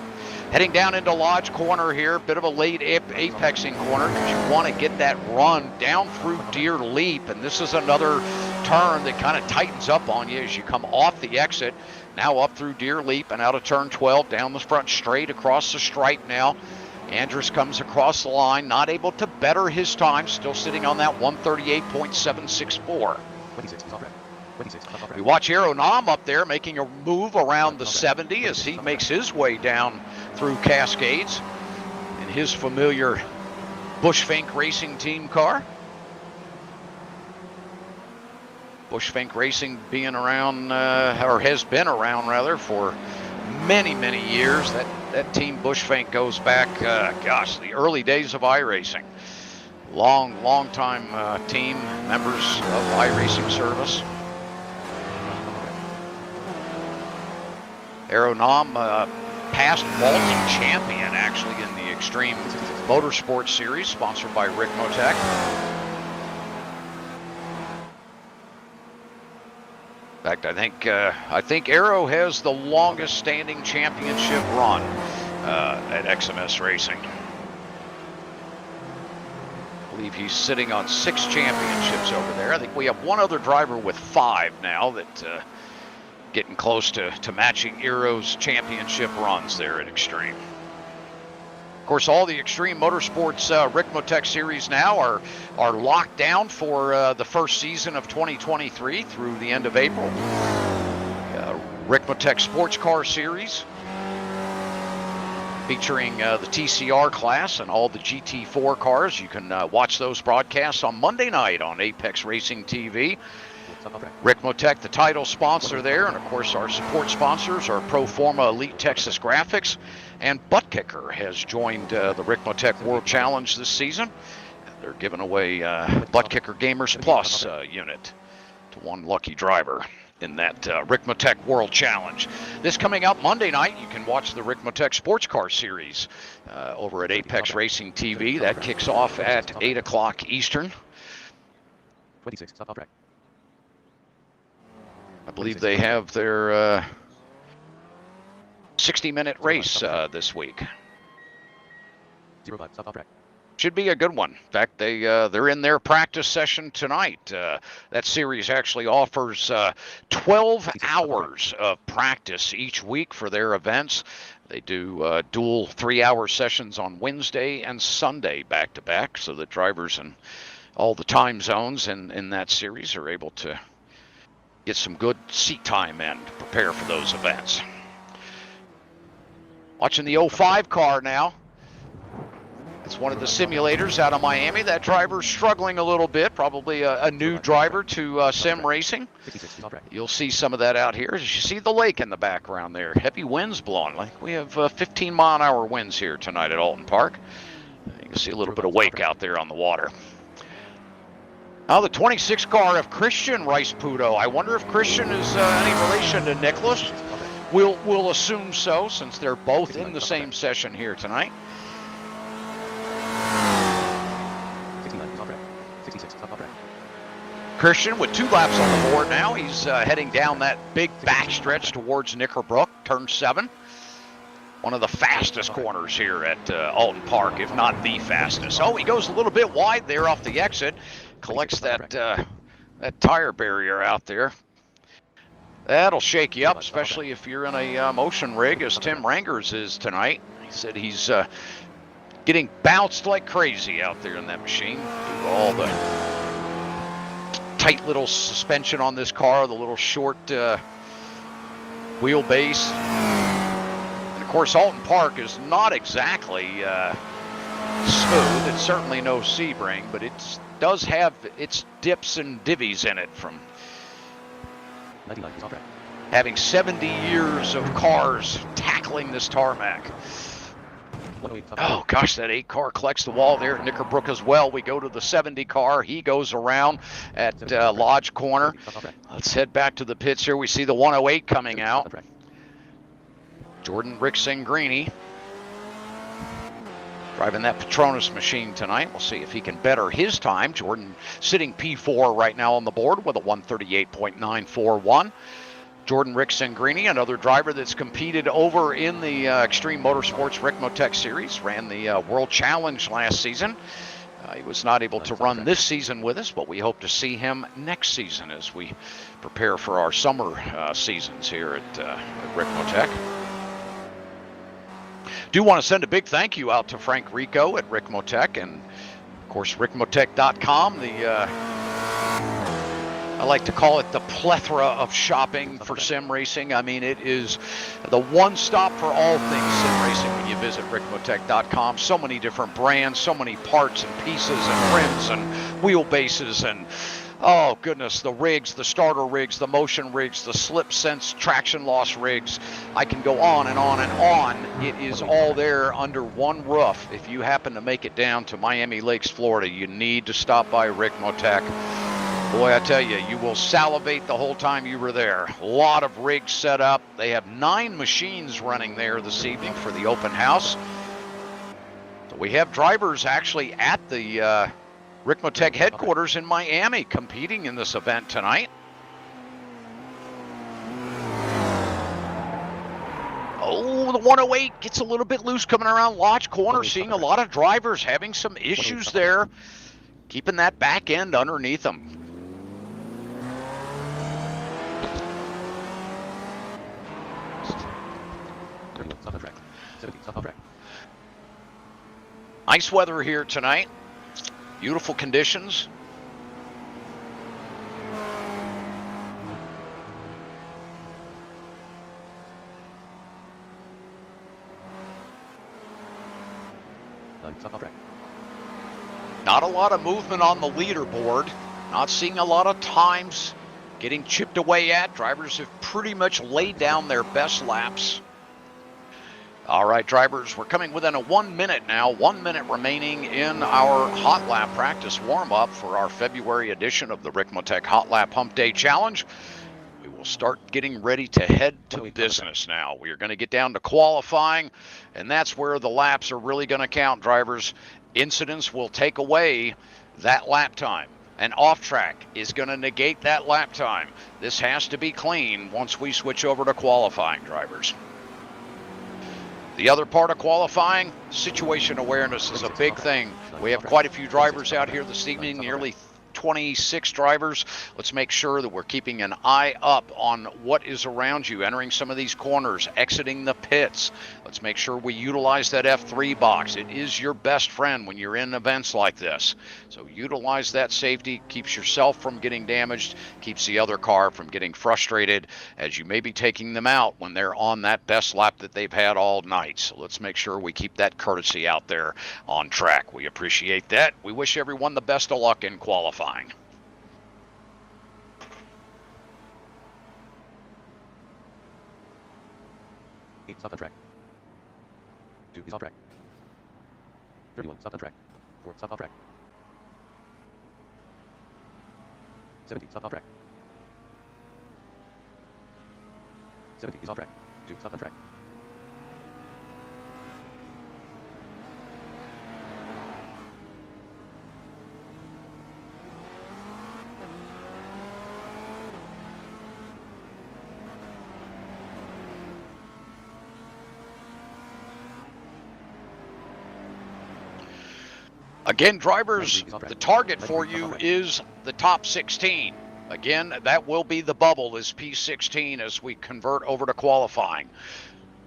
Heading down into Lodge Corner here, bit of a late apexing corner because you want to get that run down through Deer Leap, and this is another turn that kind of tightens up on you as you come off the exit. Now up through Deer Leap and out of turn 12, down the front straight across the stripe now. Andrus comes across the line, not able to better his time, still sitting on that 138.764. 26, stop track. 26, stop track. We watch Aeronam up there making a move around the 70 as he makes his way down through Cascades in his familiar Bushfink Racing Team car. Bushfink Racing being around, or has been around rather, for many, many years. That team Bushfink goes back, gosh, the early days of iRacing. Long time team members of iRacing service. Aeronam, past vaulting champion actually in the Extreme Motorsports Series, sponsored by Ricmotech. In fact, I think Aero has the longest standing championship run at XMS Racing. I believe he's sitting on 6 championships over there. I think we have one other driver with 5 now that getting close to matching Aero's championship runs there at Extreme. Of course, all the Extreme Motorsports Ricmotech series now are locked down for the first season of 2023 through the end of April. Ricmotech Sports Car Series featuring the TCR class and all the GT4 cars. You can watch those broadcasts on Monday night on Apex Racing TV. Ricmotech, the title sponsor there, and of course our support sponsors are Proforma Elite Texas Graphics, and Butt Kicker has joined the Ricmotech World Challenge this season. They're giving away Butt Kicker Gamers Plus unit to one lucky driver in that Ricmotech World Challenge. This coming up Monday night, you can watch the Ricmotech Sports Car Series over at Apex Racing TV. That kicks off at 8 o'clock Eastern. 26, stop track. I believe they have their 60-minute race this week. 05, stop track. Should be a good one. In fact, they're in their practice session tonight. That series actually offers 12 hours of practice each week for their events. They do dual 3-hour sessions on Wednesday and Sunday back-to-back, so that drivers in all the time zones in that series are able to get some good seat time in to prepare for those events. Watching the 05 car now. It's one of the simulators out of Miami. That driver's struggling a little bit, probably a new driver to sim racing. You'll see some of that out here. As you see the lake in the background there. Heavy winds blowing. Like we have 15-mile-an-hour winds here tonight at Alton Park. You can see a little bit of wake out there on the water. Now the 26 car of Christian Rice-Puto. I wonder if Christian is any relation to Nicholas. We'll assume so, since they're both in the same session here tonight. 69, stop track. 66, stop track. Christian with 2 laps on the board now. He's heading down that big backstretch towards Knickerbrook, turn 7. one of the fastest corners here at Alton Park, if not the fastest. Oh, he goes a little bit wide there off the exit, collects that that tire barrier out there. That'll shake you up, especially if you're in a motion rig, as Tim Rangers is tonight. He said he's getting bounced like crazy out there in that machine due to all the tight little suspension on this car, the little short wheelbase. And of course, Alton Park is not exactly smooth. It's certainly no Sebring, but it does have its dips and divvies in it from having 70 years of cars tackling this tarmac. Oh gosh, that 8 car collects the wall there at Knickerbrook as well. We go to the 70 car. He goes around at Lodge Corner. Let's head back to the pits here. We see the 108 coming out. Jordan Ricmotech driving that Petronas machine tonight. We'll see if he can better his time. Jordan sitting P4 right now on the board with a 138.941. Jordan Ricmotech, another driver that's competed over in the Extreme Motorsports Ricmotech Series, ran the World Challenge last season. He was not able to run this season with us, but we hope to see him next season as we prepare for our summer seasons here at Ricmotech. Do want to send a big thank you out to Frank Rico at Ricmotech, and of course Ricmotech.com, I like to call it the plethora of shopping for sim racing. I mean, it is the one stop for all things sim racing when you visit Ricmotech.com. So many different brands, so many parts and pieces and rims and wheelbases and, oh goodness, the rigs, the starter rigs, the motion rigs, the slip sense traction loss rigs. I can go on and on and on. It is all there under one roof. If you happen to make it down to Miami Lakes, Florida, you need to stop by Ricmotech. Boy, I tell you, you will salivate the whole time you were there. A lot of rigs set up. They have 9 machines running there this evening for the open house. So we have drivers actually at the Ricmotech headquarters in Miami competing in this event tonight. Oh, the 108 gets a little bit loose coming around Lodge Corner, seeing a lot of drivers having some issues there, keeping that back end underneath them. Nice weather here tonight. Beautiful conditions. Not a lot of movement on the leaderboard. Not seeing a lot of times getting chipped away at. Drivers have pretty much laid down their best laps. All right, drivers, we're coming within a 1 minute now. 1 minute remaining in our hot lap practice warm-up for our February edition of the Ricmotech Hotlap Humpday Challenge. We will start getting ready to head to business now. We are going to get down to qualifying, and that's where the laps are really going to count, drivers. Incidents will take away that lap time. And off-track is going to negate that lap time. This has to be clean once we switch over to qualifying, drivers. The other part of qualifying, situation awareness is a big thing. We have quite a few drivers out here this evening, nearly 26 drivers. Let's make sure that we're keeping an eye up on what is around you, entering some of these corners, exiting the pits. Let's make sure we utilize that F3 box. It is your best friend when you're in events like this. So utilize that safety, keeps yourself from getting damaged, keeps the other car from getting frustrated as you may be taking them out when they're on that best lap that they've had all night. So let's make sure we keep that courtesy out there on track. We appreciate that. We wish everyone the best of luck in qualifying. 8 stop on track. 2 is off track. 31 stop on track. 4 stop off track. 70 stop off track. 70 is off track. 2 stop on track. Again, drivers, the target for you is the top 16. Again, that will be the bubble, is P16 as we convert over to qualifying.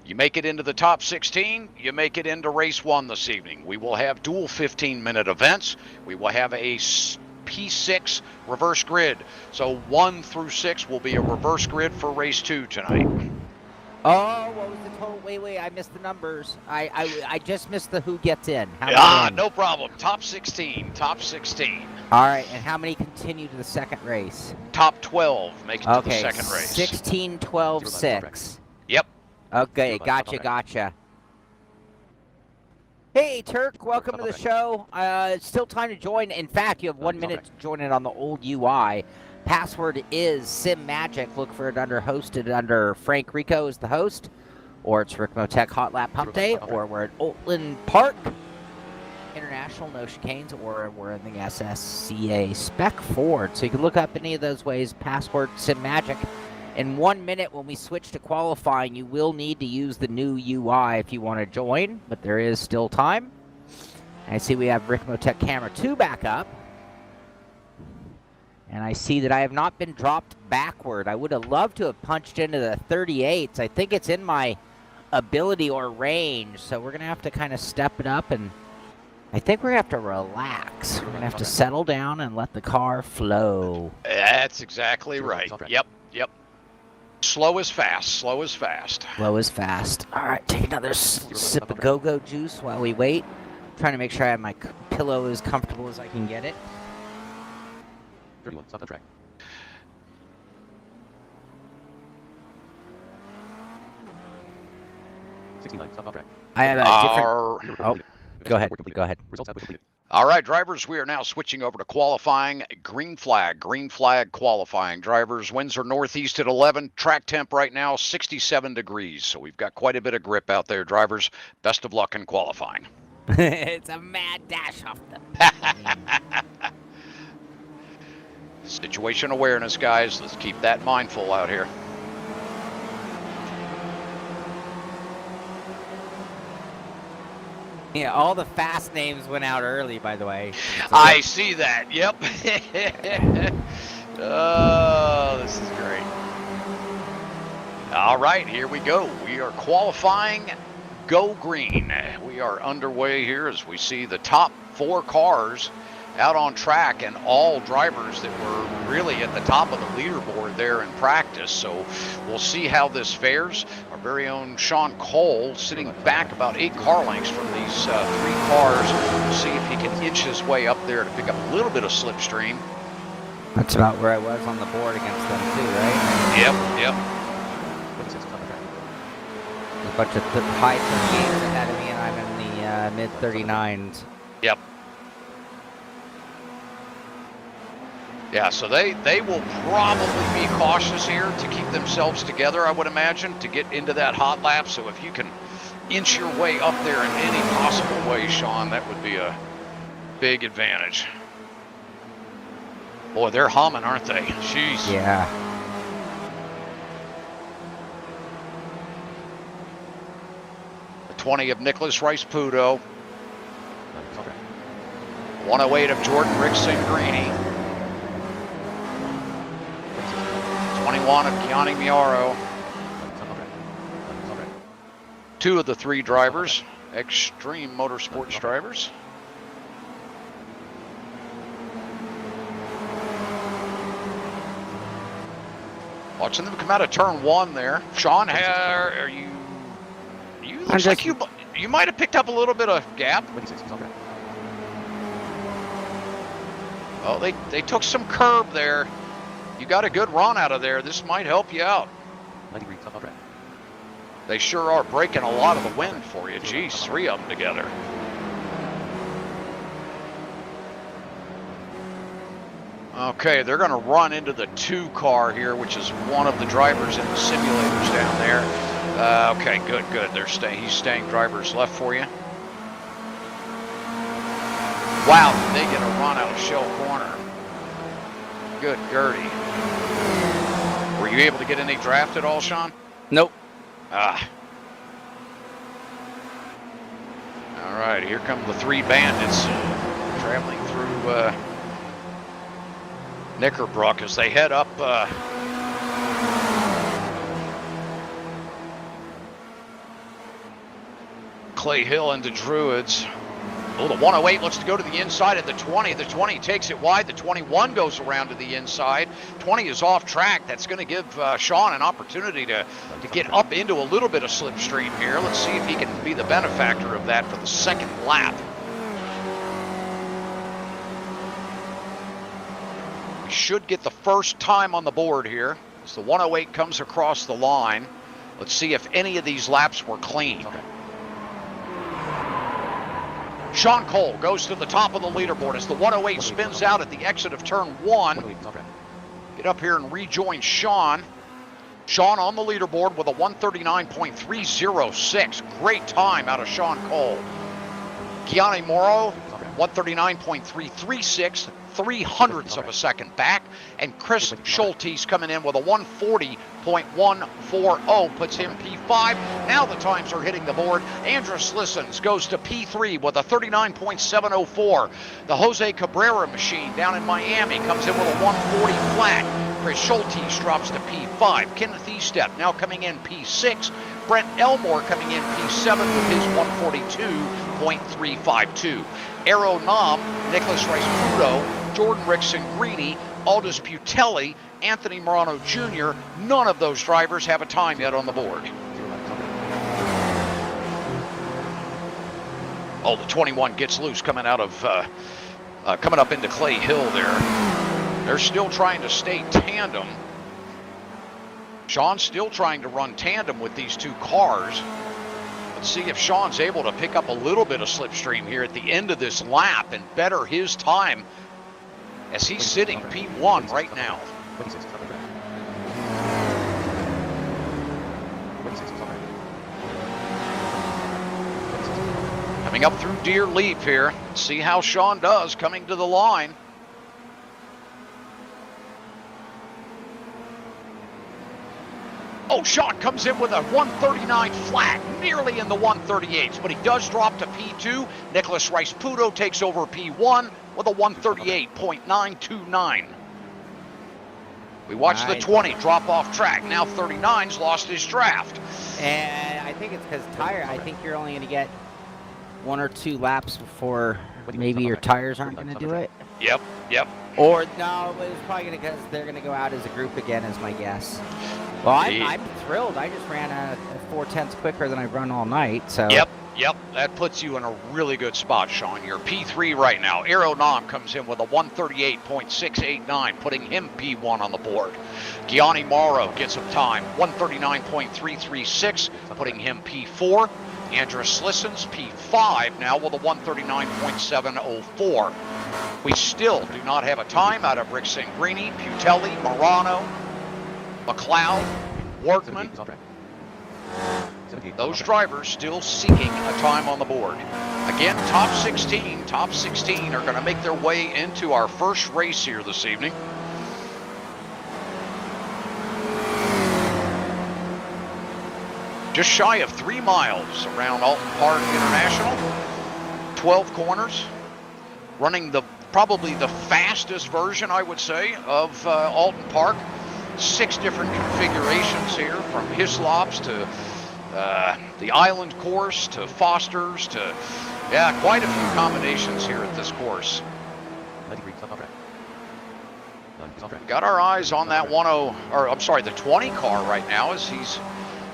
You make it into the top 16, you make it into race 1 this evening. We will have dual 15-minute events. We will have a P6 reverse grid. So 1 through 6 will be a reverse grid for race 2 tonight. Oh, what was the total? Wait, I missed the numbers. I just missed the who gets in. How many in? No problem. Top 16. All right, and how many continue to the second race? Top 12 make it to the second race. 16, 12, 6. Yep. Okay, gotcha. Hey, Turk, welcome to the show. It's still time to join. In fact, you have 1 minute to join it on the old UI. Password is SimMagic. Look for it hosted under Frank Rico as the host, or it's Ricmotech Hotlap Humpday, or we're at Oatland Park International, no chicanes, or we're in the SSCA Spec Ford. So you can look up any of those ways. Password SimMagic. In 1 minute, when we switch to qualifying, you will need to use the new UI if you want to join, but there is still time. I see we have Ricmotech Camera 2 back up. And I see that I have not been dropped backward. I would have loved to have punched into the 38s. I think it's in my ability or range, so we're going to have to kind of step it up, and I think we're going to have to relax. We're going to have to settle down and let the car flow. That's exactly right. Yep. Slow is fast. Slow is fast. All right, take another sip of go-go juice while we wait. Trying to make sure I have my pillow as comfortable as I can get it. 31, stop the track. 69, stop the track. I have a different... Oh, go ahead. Results have been completed. All right, drivers, we are now switching over to qualifying. Green flag qualifying. Drivers, winds are northeast at 11. Track temp right now, 67 degrees. So we've got quite a bit of grip out there, drivers. Best of luck in qualifying. It's a mad dash off the... Situation awareness, guys. Let's keep that mindful out here. Yeah, all the fast names went out early, by the way. I see that. Yep. Oh, this is great. All right, here we go. We are qualifying. Go green. We are underway here as we see the top 4 cars out on track, and all drivers that were really at the top of the leaderboard there in practice. So we'll see how this fares. Our very own Shaun Cole sitting back about 8 car lengths from these 3 cars. We'll see if he can inch his way up there to pick up a little bit of slipstream. That's about where I was on the board against them too, right? Yep. A bunch of high 38s ahead of me, and I'm in the mid-39s. Yep. Yeah, so they will probably be cautious here to keep themselves together, I would imagine, to get into that hot lap. So if you can inch your way up there in any possible way, Shaun, that would be a big advantage. Boy, they're humming, aren't they? Jeez. Yeah. The 20 of Nicholas Rice-Puto. 108 of Jordan Rick-Singrini. 21 of Keani Miaro. 2 of the 3 drivers, Extreme Motorsports drivers. Watching them come out of turn 1 there. Shaun, are you? Looks like you might have picked up a little bit of gap. Oh, they took some curb there. You got a good run out of there. This might help you out. They sure are breaking a lot of the wind for you. Geez, 3 of them together. Okay, they're going to run into the 2 car here, which is one of the drivers in the simulators down there. Okay, good. He's staying driver's left for you. Wow, did they get a run out of shell corner? Good Gertie. Were you able to get any draft at all, Shaun? Nope. Ah. All right, here come the 3 bandits. traveling through Knickerbrook as they head up Clay Hill into Druids. Oh, the 108 looks to go to the inside of the 20. The 20 takes it wide. The 21 goes around to the inside. 20 is off track. That's going to give Shaun an opportunity to get up into a little bit of slipstream here. Let's see if he can be the benefactor of that for the second lap. We should get the first time on the board here as the 108 comes across the line. Let's see if any of these laps were clean. Shaun Cole goes to the top of the leaderboard as the 108 spins out at the exit of turn 1. Get up here and rejoin Shaun. Shaun on the leaderboard with a 139.306. Great time out of Shaun Cole. Gianni Morrow, 139.336. 0.03 of a second back, and Chris Schulte's coming in with a 140.140, puts him P5. Now the times are hitting the board. Andrus Lissons goes to P3 with a 39.704. The Jose Cabrera machine down in Miami comes in with a 140 flat. Chris Schulte's drops to P5. Kenneth Estep now coming in P6. Brent Elmore coming in P7 with his 142.352. Aero Nom, Nicholas Rice-Puto, Jordan Rickson-Greeny, Aldous Putelli, Anthony Morano Jr. None of those drivers have a time yet on the board. Oh, the 21 gets loose coming out of coming up into Clay Hill there. They're still trying to stay tandem. Shaun's still trying to run tandem with these two cars. Let's see if Shaun's able to pick up a little bit of slipstream here at the end of this lap and better his time as he's sitting P1 right now. Coming up through Deer Leap here. Let's see how Shaun does coming to the line. Oh, Shaun comes in with a 139 flat, nearly in the 138s, but he does drop to P2. Nicholas Rice-Puto takes over P1 with a 138.929. We watch the 20 drop off track. Now 39's lost his draft. And I think it's because I think you're only going to get 1 or 2 laps before maybe your tires aren't going to do it. Yep. Or no, it's probably because they're going to go out as a group again, is my guess. Well, I'm thrilled. I just ran a 4/10 quicker than I've run all night. So. Yep. That puts you in a really good spot, Shaun. You're P3 right now. Aero Nom comes in with a 138.689, putting him P1 on the board. Gianni Morrow gets some time, 139.336, putting him P4. Andrus Lissons, P5, now with a 139.704. We still do not have a time out of Rickson-Greeny, Putelli, Morano, McLeod, Workman. Those drivers still seeking a time on the board. Again, top 16 are going to make their way into our first race here this evening. Just shy of 3 miles around Alton Park International. 12 corners. Running probably the fastest version, I would say, of Alton Park. 6 different configurations here, from Hislops to the Island course to Foster's to, quite a few combinations here at this course. Got our eyes on that the 20 car right now as he's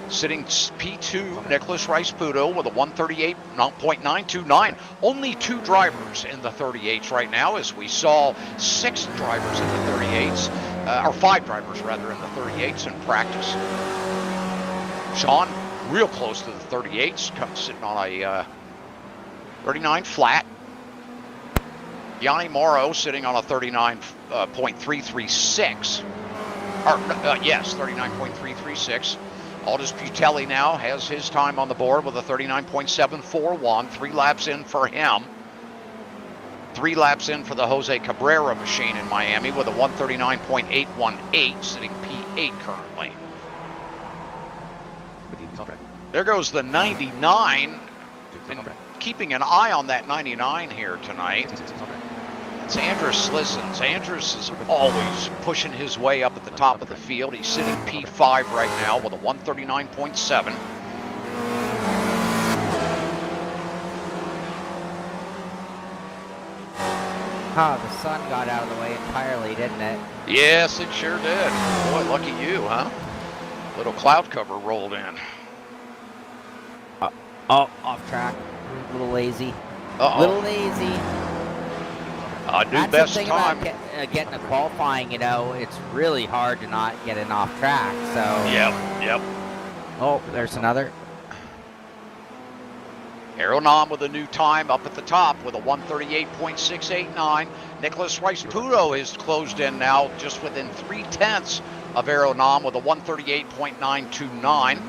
sitting P2, Nicholas Rice-Puto with a 138.929. Only 2 drivers in the 38s right now, as we saw 6 drivers in the 38s, or 5 drivers rather in the 38s in practice. Shaun real close to the 38s, sitting on a 39 flat. Gianni Morrow sitting on a 39.336. 39.336. Aldous Putelli now has his time on the board with a 39.741. 3 laps in for him. 3 laps in for the Jose Cabrera machine in Miami with a 139.818, sitting P8 currently. There goes the 99. And keeping an eye on that 99 here tonight. 66 is on track. It's Andrus Slissons. Andrus is always pushing his way up at the top of the field. He's sitting P5 right now with a 139.7. Oh, the sun got out of the way entirely, didn't it? Yes, it sure did. Boy, lucky you, huh? Little cloud cover rolled in. Oh, off track. A little lazy. Uh-oh. Little lazy. New That's best the thing time. about getting a qualifying, you know, it's really hard to not get an off track, so. Yep. Oh, there's another. Aeronom with a new time up at the top with a 138.689. Nicholas Rice-Puto is closed in now just within 0.3 of Aeronom with a 138.929.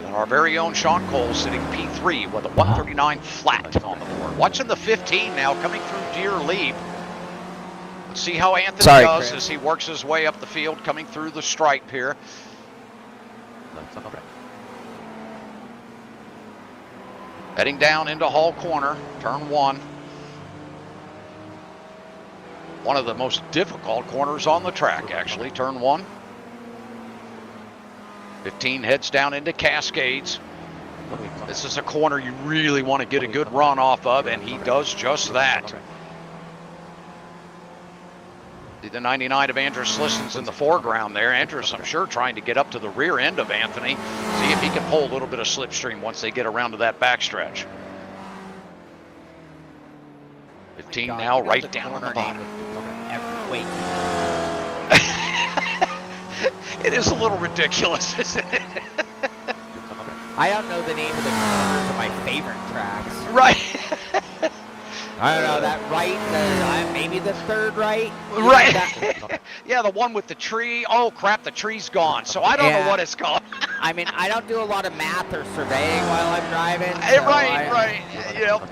And our very own Shaun Cole sitting P3 with a 139 flat on the board. Watching the 15 now coming through Deer Leap. Let's see how Anthony does Chris. as he works his way up the field coming through the stripe here. Left on track. Heading down into Hall Corner, turn 1. One of the most difficult corners on the track, actually, turn 1. 15 heads down into Cascades. This is a corner you really want to get a good run off of, and he does just that. See the 99 of Andrus Slissons in the foreground there. Andrus, I'm sure, trying to get up to the rear end of Anthony. See if he can pull a little bit of slipstream once they get around to that backstretch. 15 now, right down on the bottom. Wait. It is a little ridiculous, isn't it? I don't know the name of the corners of my favorite tracks. Right. I don't know, that right, maybe the third right? Right. Yeah, the one with the tree. Oh, crap, the tree's gone. So I don't know what it's called. I mean, I don't do a lot of math or surveying while I'm driving. Right. Yep.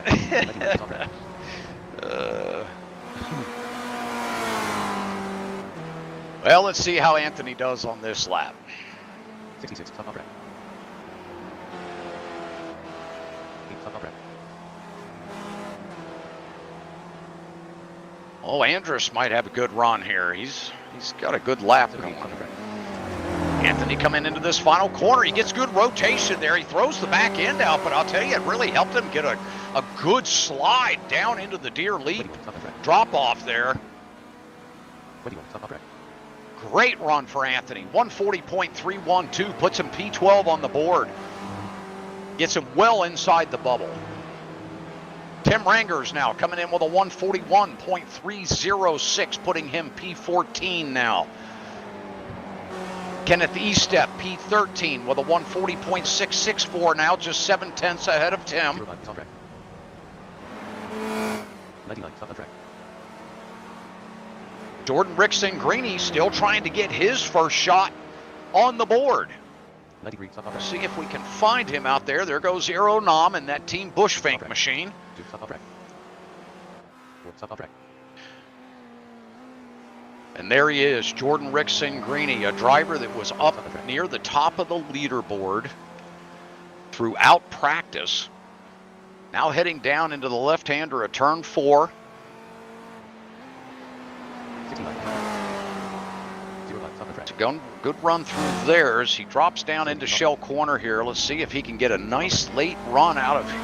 Well, let's see how Anthony does on this lap. 66 is on track. 8 is on track. Oh, Andrus might have a good run here. He's got a good lap 17 going. is on track. Anthony coming into this final corner. He gets good rotation there. He throws the back end out, but I'll tell you, it really helped him get a good slide down into the Deer Leap drop off there. 21 is on track. Great run for Anthony. 140.312 puts him P12 on the board. Gets him well inside the bubble. Tim Rangers now coming in with a 141.306, putting him P14 now. Kenneth Estep, P13 with a 140.664 now, just 0.7 ahead of Tim. 09 is on track. 99 is on track. Jordan Rickson Greeny still trying to get his first shot on the board. 93 is on track. See if we can find him out there. There goes Aeronom and that Team Bushfink machine. 2 is on track. 4 is on track. And there he is, Jordan Rickson Greeny, a driver that was up near the top of the leaderboard throughout practice. Now heading down into the left-hander at turn 4. 69. 0 is on track. It's a good run through there as he drops down into Shell Corner here. Let's see if he can get a nice late run out of it.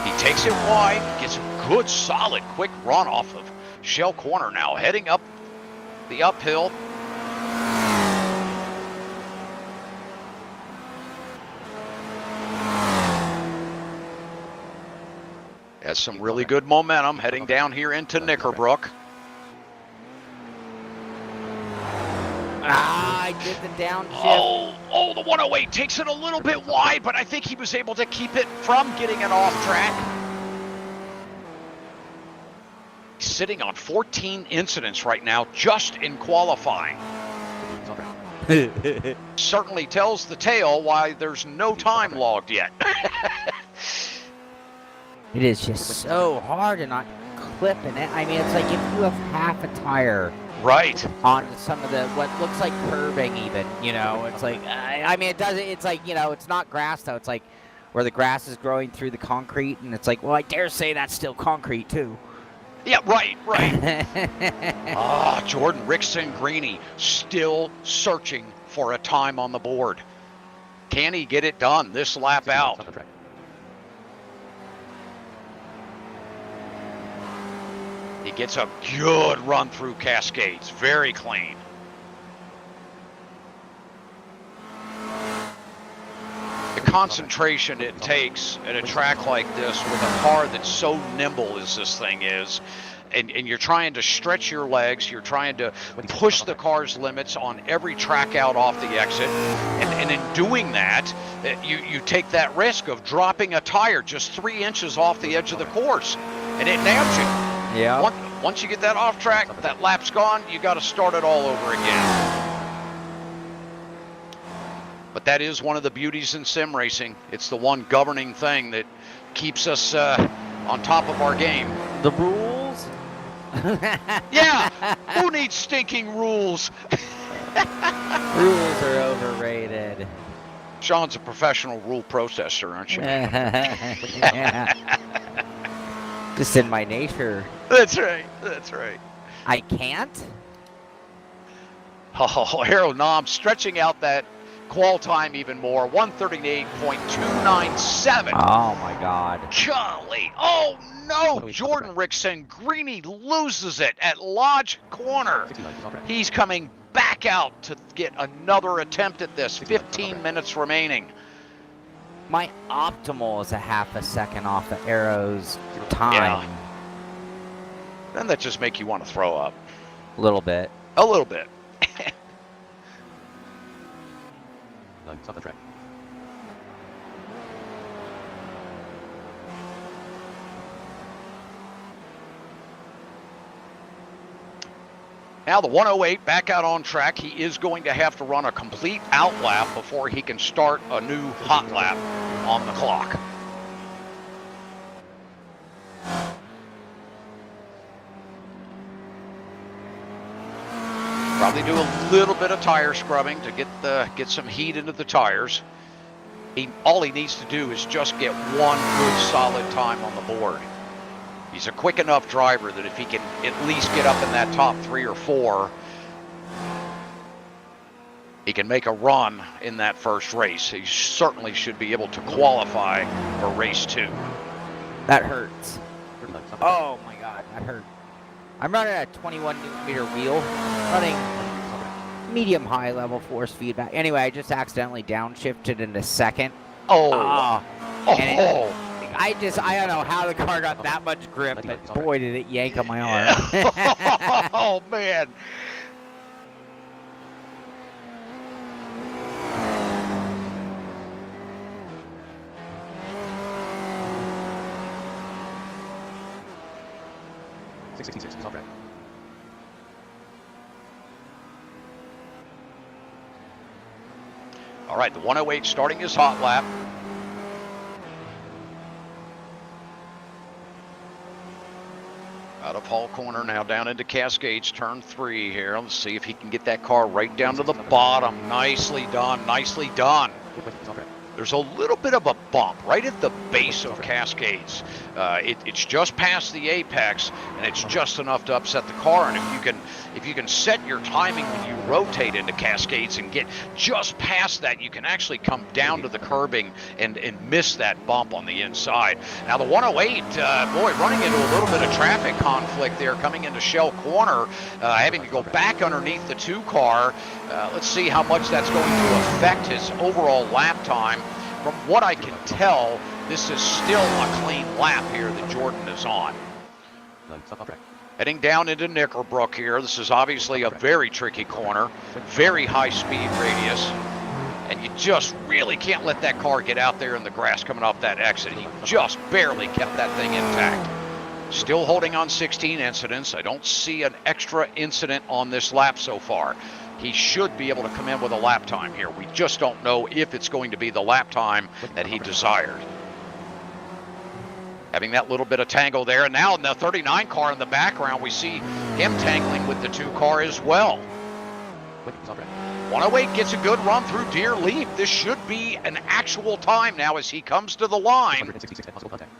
He takes it wide, gets a good, solid, quick run off of Shell Corner now, heading up the uphill. Has some really good momentum heading down here into Knickerbrook. I did the downshift. Oh, the 108 takes it a little bit wide, but I think he was able to keep it from getting it off track. He's sitting on 14 incidents right now, just in qualifying. Certainly tells the tale why there's no time logged yet. It is just so hard to not clipping it. I mean, it's like if you have half a tire Right. on some of the, what looks like curbing even, you know, it's like, I mean, it doesn't, it's like, you know, it's not grass though. It's like where the grass is growing through the concrete, and it's like, well, I dare say that's still concrete too. Yeah, right. Jordan Rickson Greeny still searching for a time on the board. Can he get it done this lap 60 out? left, stop the track. He gets a good run through Cascades. Very clean. The concentration it takes at a track like this with a car that's so nimble as this thing is, and you're trying to stretch your legs, you're trying to push the car's limits on every track out off the exit, and in doing that, you take that risk of dropping a tire just 3 inches off the edge of the course, and it nails you. Yeah. Once you get that off track, that lap's gone, you got to start it all over again. But that is one of the beauties in sim racing. It's the one governing thing that keeps us on top of our game. The rules? Yeah, who needs stinking rules? Rules are overrated. Shaun's a professional rule protester, aren't you? Just in my nature. That's right. I can't? Oh, Harold Nom stretching out that qual time even more. 138.297. Oh my God. Golly. Oh no. Jordan Rickson Greeny loses it at Lodge Corner. 69 is off track. He's coming back out to get another attempt at this. 15 minutes remaining. My optimal is a half a second off the arrow's time. Yeah. Doesn't that just make you want to throw up? A little bit. A little bit. 9 is off the track. Now the 108 back out on track. He is going to have to run a complete out lap before he can start a new hot lap on the clock. Probably do a little bit of tire scrubbing to get some heat into the tires. All he needs to do is just get one good solid time on the board. He's a quick enough driver that if he can at least get up in that top 3 or 4, he can make a run in that first race. He certainly should be able to qualify for race 2. That hurts. 39 is off the track. Oh my God, that hurt. I'm running a 21 Newton meter wheel, running medium high level force feedback. Anyway, I just accidentally downshifted into second. Oh. And I don't know how the car got that much grip, but boy did it yank on my arm. Oh man. Oh, 66 is off track. All right, the 108 starting his hot lap. Out of Hall Corner, now down into Cascades, turn 3 here. Let's see if he can get that car right down to the bottom. Nicely done, nicely done. 420 is off track. There's a little bit of a bump right at the base of Cascades. It's just past the apex, and it's just enough to upset the car. And if you can set your timing when you rotate into Cascades and get just past that, you can actually come down to the curbing and miss that bump on the inside. Now the 108, boy, running into a little bit of traffic conflict there, coming into Shell Corner, having to go back underneath the 2 car. Let's see how much that's going to affect his overall lap time. From what I can tell, this is still a clean lap here that Jordan is on. 9 is off track. Heading down into Knickerbrook here. This is obviously a very tricky corner, very high speed radius, and you just really can't let that car get out there in the grass coming off that exit. He just barely kept that thing intact. Still holding on 16 incidents. I don't see an extra incident on this lap so far. He should be able to come in with a lap time here. We just don't know if it's going to be the lap time that he desired. Having that little bit of tangle there. And now in the 39 car in the background, we see him tangling with the 2 car as well. 20 is off track. 108 gets a good run through Deer Leap. This should be an actual time now as he comes to the line. 66 at possible contact.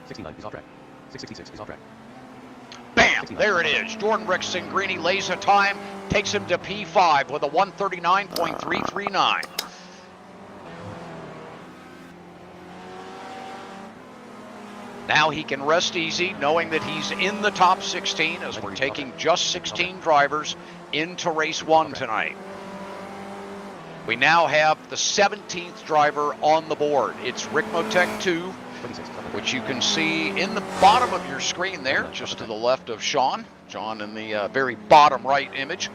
69 is off track. 666 is off track. Bam! There it is. Jordan Ricks-Greeny lays a time, takes him to P5 with a 139.339. Now he can rest easy knowing that he's in the top 16 as we're taking just 16 drivers into race 1 tonight. We now have the 17th driver on the board. It's Ricmotech 2, which you can see in the bottom of your screen there, just to the left of Shaun. Shaun in the very bottom right image.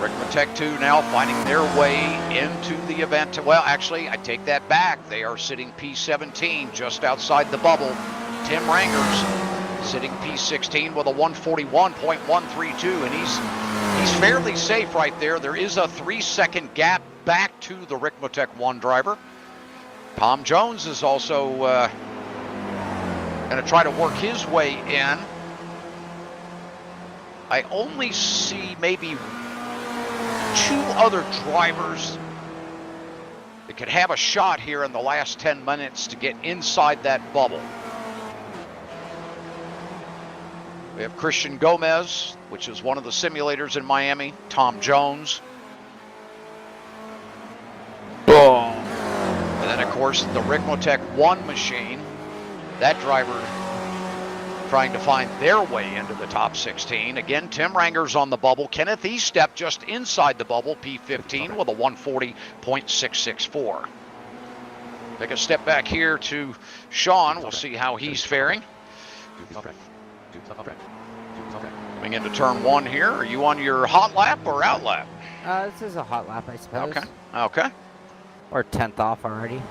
Ricmotech 2 now finding their way into the event. Well, actually, I take that back. They are sitting P17 just outside the bubble. Tim Rangers sitting P16 with a 141.132, and he's fairly safe right there. There is a 3-second gap back to the Ricmotech 1 driver. Tom Jones is also going to try to work his way in. I only see maybe 2 other drivers that could have a shot here in the last 10 minutes to get inside that bubble. We have Christian Gomez, which is one of the simulators in Miami, Tom Jones. And then, of course, the Ricmotech 1 machine. That driver trying to find their way into the top 16. Again, Tim Ranger's on the bubble. Kenneth Estep just inside the bubble, P15 with a 140.664. Take a step back here to Shaun. We'll see how he's faring. Coming into turn 1 here. Are you on your hot lap or out lap? This is a hot lap, I suppose. Okay. Okay. Or 10th off already.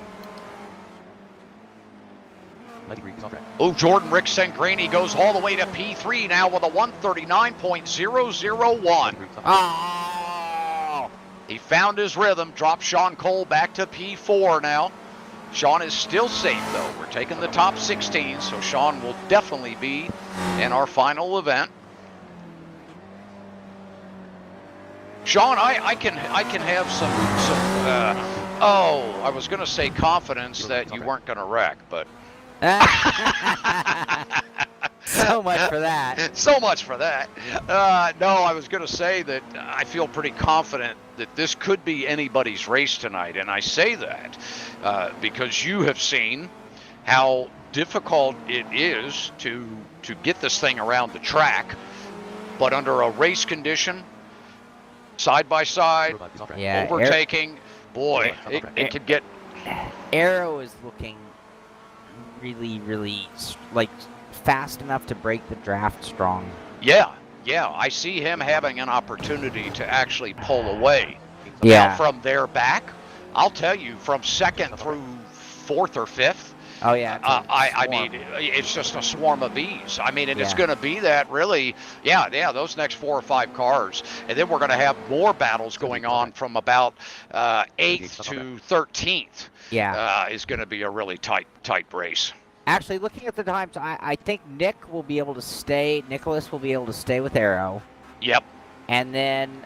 Oh, Jordan Ricks-Greeny goes all the way to P3 now with a 139.001. Oh! He found his rhythm, dropped Shaun Cole back to P4 now. Shaun is still safe, though. We're taking the top 16, so Shaun will definitely be in our final event. Shaun, I can have some I was going to say confidence that you weren't going to wreck, but So much for that. So much for that. No, I was going to say that I feel pretty confident that this could be anybody's race tonight. And I say that because you have seen how difficult it is to get this thing around the track. But under a race condition, side by side, Yeah, overtaking, boy, it could get... Arrow is looking really, really like fast enough to break the draft strong. Yeah, I see him having an opportunity to actually pull away. Yeah. Now, from their back, I'll tell you, from 2nd through 4th or 5th, Oh yeah. I mean, it's just a swarm of bees. I mean, and it's going to be that really, those next 4 or 5 cars. And then we're going to have more battles going on from about 8th to 13th. Yeah. Is going to be a really tight race. Actually, looking at the times, I think Nicholas will be able to stay with Arrow. Yep. And then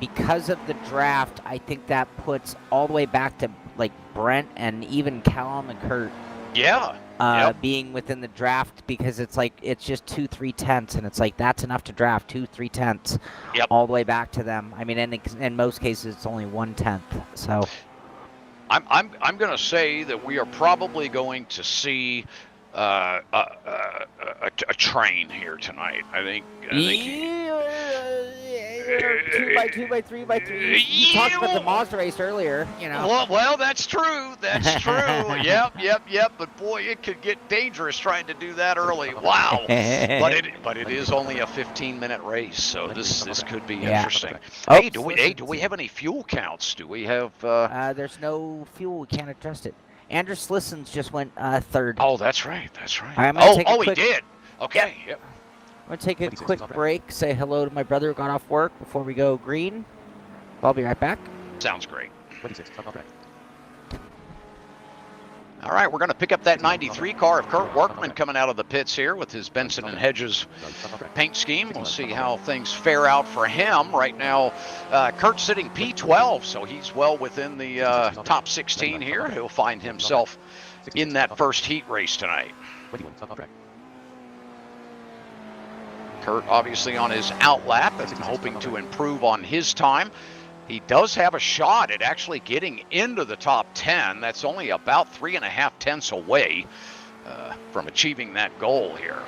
because of the draft, I think that puts all the way back to like Brent and even Callum and Kurt. Yeah. Being within the draft, because it's like it's just 2-3 tenths, and it's like that's enough to draft 2-3 tenths. Yep. All the way back to them. I mean, in most cases, it's only 1/10. So. I'm going to say that we are probably going to see a train here tonight. I think 2x2 by 3x3. You talked about the Mazda race earlier, you know. Well, that's true. That's true. Yep. But boy, it could get dangerous trying to do that early. Wow. but it is only a 15-minute race, so this could be interesting. Hey, do we have any fuel counts? Do we have? There's no fuel. We can't adjust it. Andrew Slisson's just went 3rd. Oh, that's right. He did. Okay. Yep. I'm going to take a quick break, say hello to my brother who got off work before we go green. I'll be right back. Sounds great. All right, we're going to pick up that 93 car of Kurt Workman coming out of the pits here with his Benson and Hedges paint scheme. We'll see how things fare out for him. Right now, Kurt's sitting P12, so he's well within the top 16 here. He'll find himself in that first heat race tonight. Kurt obviously on his outlap and hoping to improve on his time. He does have a shot at actually getting into the top 10. That's only about 3.5 tenths away from achieving that goal here.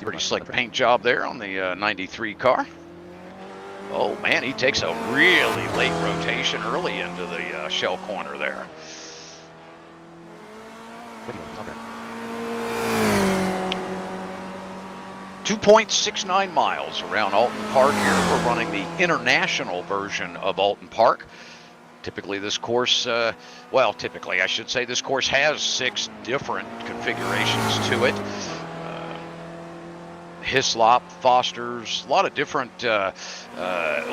Pretty slick paint job there on the 93 car. Oh man, he takes a really late rotation early into the shell corner there. 2.69 miles around Alton Park here. We're running the international version of Alton Park. Typically this course, well, typically I should say this course has 6 different configurations to it. Hislop, Foster's, a lot of different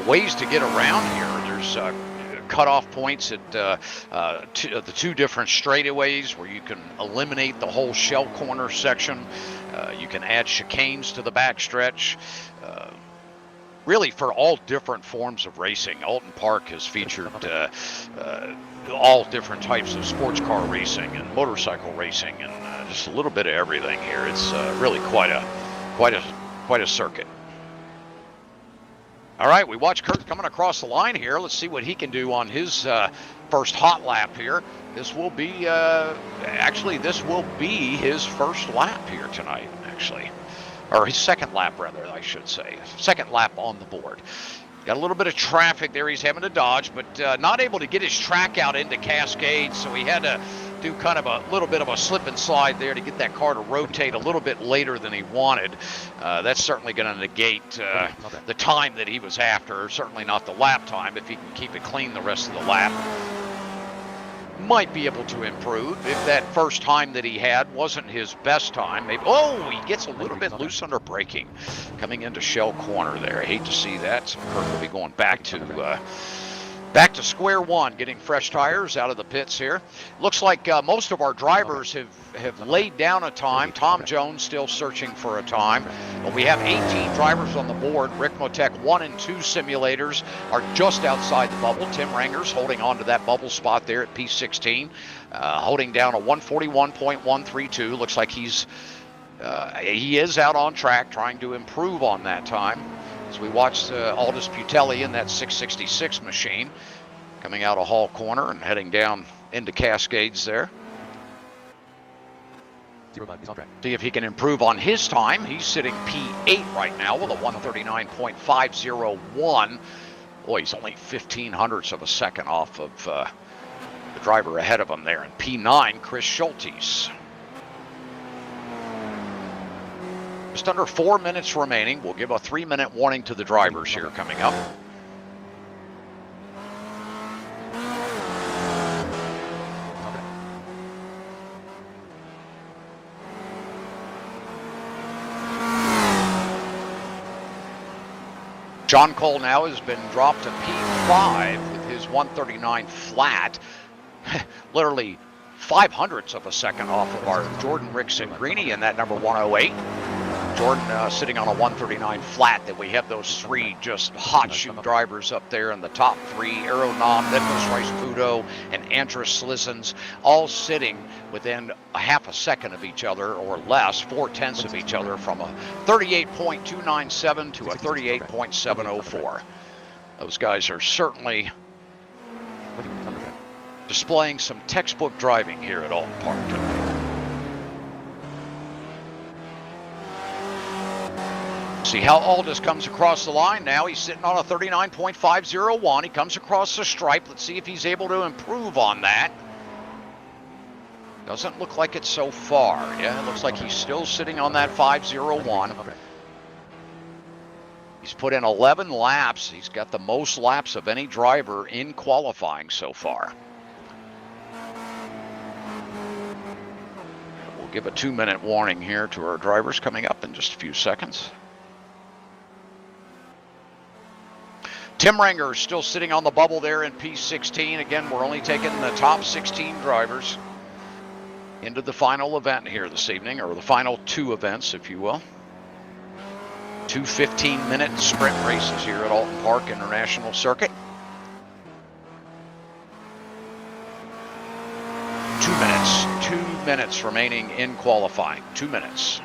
ways to get around here. There's cutoff points at the 2 different straightaways where you can eliminate the whole shell corner section. You can add chicanes to the backstretch. Really for all different forms of racing. Alton Park has featured all different types of sports car racing and motorcycle racing and just a little bit of everything here. It's really quite a circuit. All right, we watch Kurt coming across the line here. Let's see what he can do on his first hot lap here. This will be, actually, this will be his first lap here tonight, actually. Or his second lap, rather, I should say. Second lap on the board. Got a little bit of traffic there he's having to dodge, but not able to get his track out into Cascade, so he had to do kind of a little bit of a slip and slide there to get that car to rotate a little bit later than he wanted. That's certainly going to negate the time that he was after, certainly not the lap time. If he can keep it clean the rest of the lap, might be able to improve. If that first time that he had wasn't his best time, maybe. Oh, he gets a little bit loose under braking coming into shell corner there. I hate to see that. So Kurt will be going back to square one, getting fresh tires out of the pits here. Looks like most of our drivers have laid down a time. Tom Jones still searching for a time. But we have 18 drivers on the board. Ricmotech 1 and 2 simulators are just outside the bubble. Tim Rangers holding on to that bubble spot there at P16, holding down a 141.132. Looks like he is out on track, trying to improve on that time. As we watch Aldous Putelli in that 666 machine coming out of Hall Corner and heading down into Cascades there. See if he can improve on his time. He's sitting P8 right now with a 139.501. Boy, he's only 0.15 of a second off of the driver ahead of him there in P9, Chris Schultes. Just under 4 minutes remaining. We'll give a 3-minute warning to the drivers here coming up. Shaun Cole now has been dropped to P5 with his 139 flat. Literally 0.05 of a second off of our Jordan Rickson Greeny in that number 108. Jordan sitting on a 139 flat. That we have those 3 just hot shoe drivers up there in the top 3. Aeronom, Nicholas Rice-Pudo, and Andrus Slizens, all sitting within a half a second of each other or less, 0.4 of each other, from a 38.297 to a 38.704. Those guys are certainly displaying some textbook driving here at Alton Park tonight. See how Aldous comes across the line now. He's sitting on a 39.501. He comes across the stripe. Let's see if he's able to improve on that. Doesn't look like it so far. Yeah, it looks like he's still sitting on that 501. He's put in 11 laps. He's got the most laps of any driver in qualifying so far. We'll give a 2-minute warning here to our drivers coming up in just a few seconds. Tim Ranger still sitting on the bubble there in P16. Again, we're only taking the top 16 drivers into the final event here this evening, or the final 2 events, if you will. 2 15-minute sprint races here at Alton Park International Circuit. 2 minutes. 2 minutes remaining in qualifying. 2 minutes.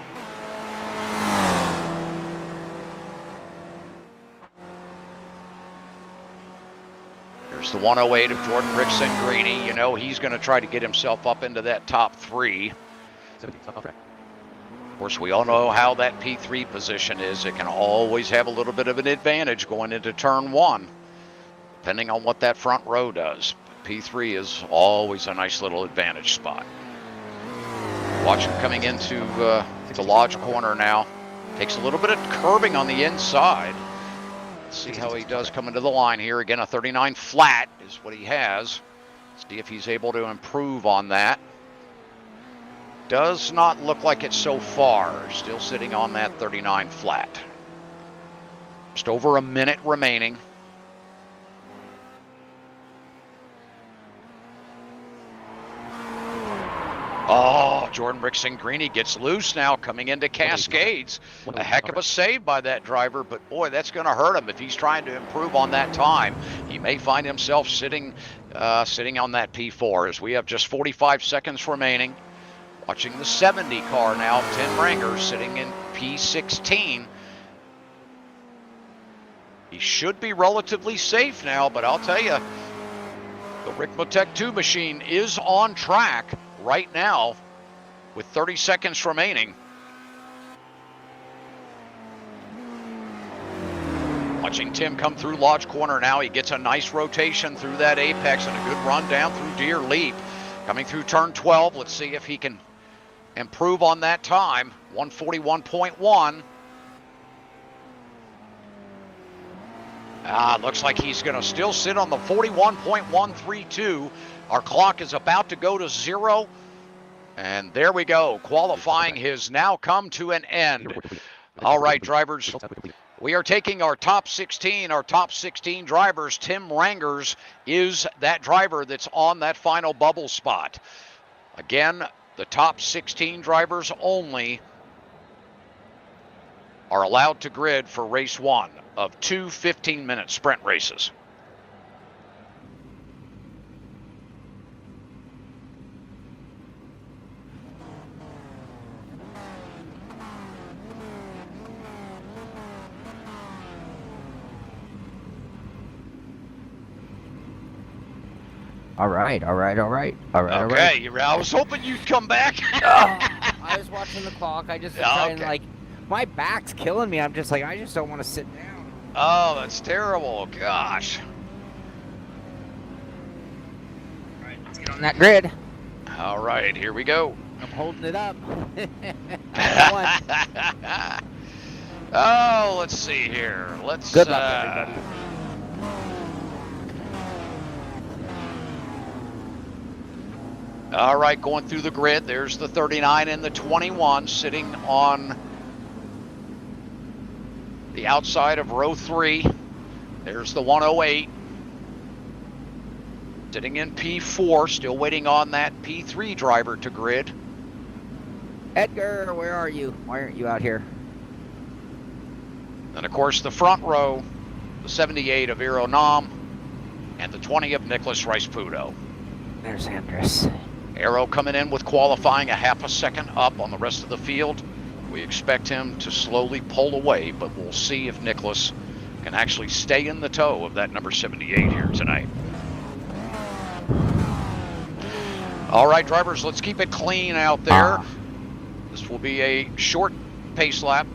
There's the 108 of Jordan Ricmotech. You know he's going to try to get himself up into that top 3. Of course, we all know how that P3 position is. It can always have a little bit of an advantage going into turn 1, depending on what that front row does. P3 is always a nice little advantage spot. Watch him coming into the lodge corner now. Takes a little bit of curving on the inside. Let's see how he does coming to the line here. Again, a 39 flat is what he has. See if he's able to improve on that. Does not look like it so far. Still sitting on that 39 flat. Just over a minute remaining. Oh, Jordan Ricmotech gets loose now coming into Cascades. A heck of a save by that driver, but boy, that's going to hurt him if he's trying to improve on that time. He may find himself sitting on that P4 as we have just 45 seconds remaining. Watching the 70 car now, Tim Ranger sitting in P16. He should be relatively safe now, but I'll tell you, the Ricmotech 2 machine is on track right now with 30 seconds remaining. Watching Tim come through Lodge Corner now. He gets a nice rotation through that apex and a good run down through Deer Leap. Coming through turn 12. Let's see if he can improve on that time. 141.1. Looks like he's going to still sit on the 41.132. Our clock is about to go to 0. And there we go. Qualifying has now come to an end. All right, drivers. We are taking our top 16. Our top 16 drivers. Tim Rangers is that driver that's on that final bubble spot. Again, the top 16 drivers only are allowed to grid for race 1 of 2 15-minute sprint races. All right. Okay, I was hoping you'd come back. I was watching the clock. I just was trying, like, my back's killing me. I'm just like, I just don't want to sit down. Oh, that's terrible. Gosh. All right, let's get on that grid. All right, here we go. I'm holding it up. Oh, let's see here. Let's. Good luck, everybody. All right, going through the grid. There's the 39 and the 21 sitting on the outside of row 3. There's the 108 sitting in P4, still waiting on that P3 driver to grid. Edgar, where are you? Why aren't you out here? And of course, the front row, the 78 of Iro Nam and the 20 of Nicholas Rice-Pudo. There's Andres. Arrow coming in with qualifying a half a second up on the rest of the field. We expect him to slowly pull away, but we'll see if Nicholas can actually stay in the tow of that number 78 here tonight. All right, drivers, let's keep it clean out there. This will be a short pace lap.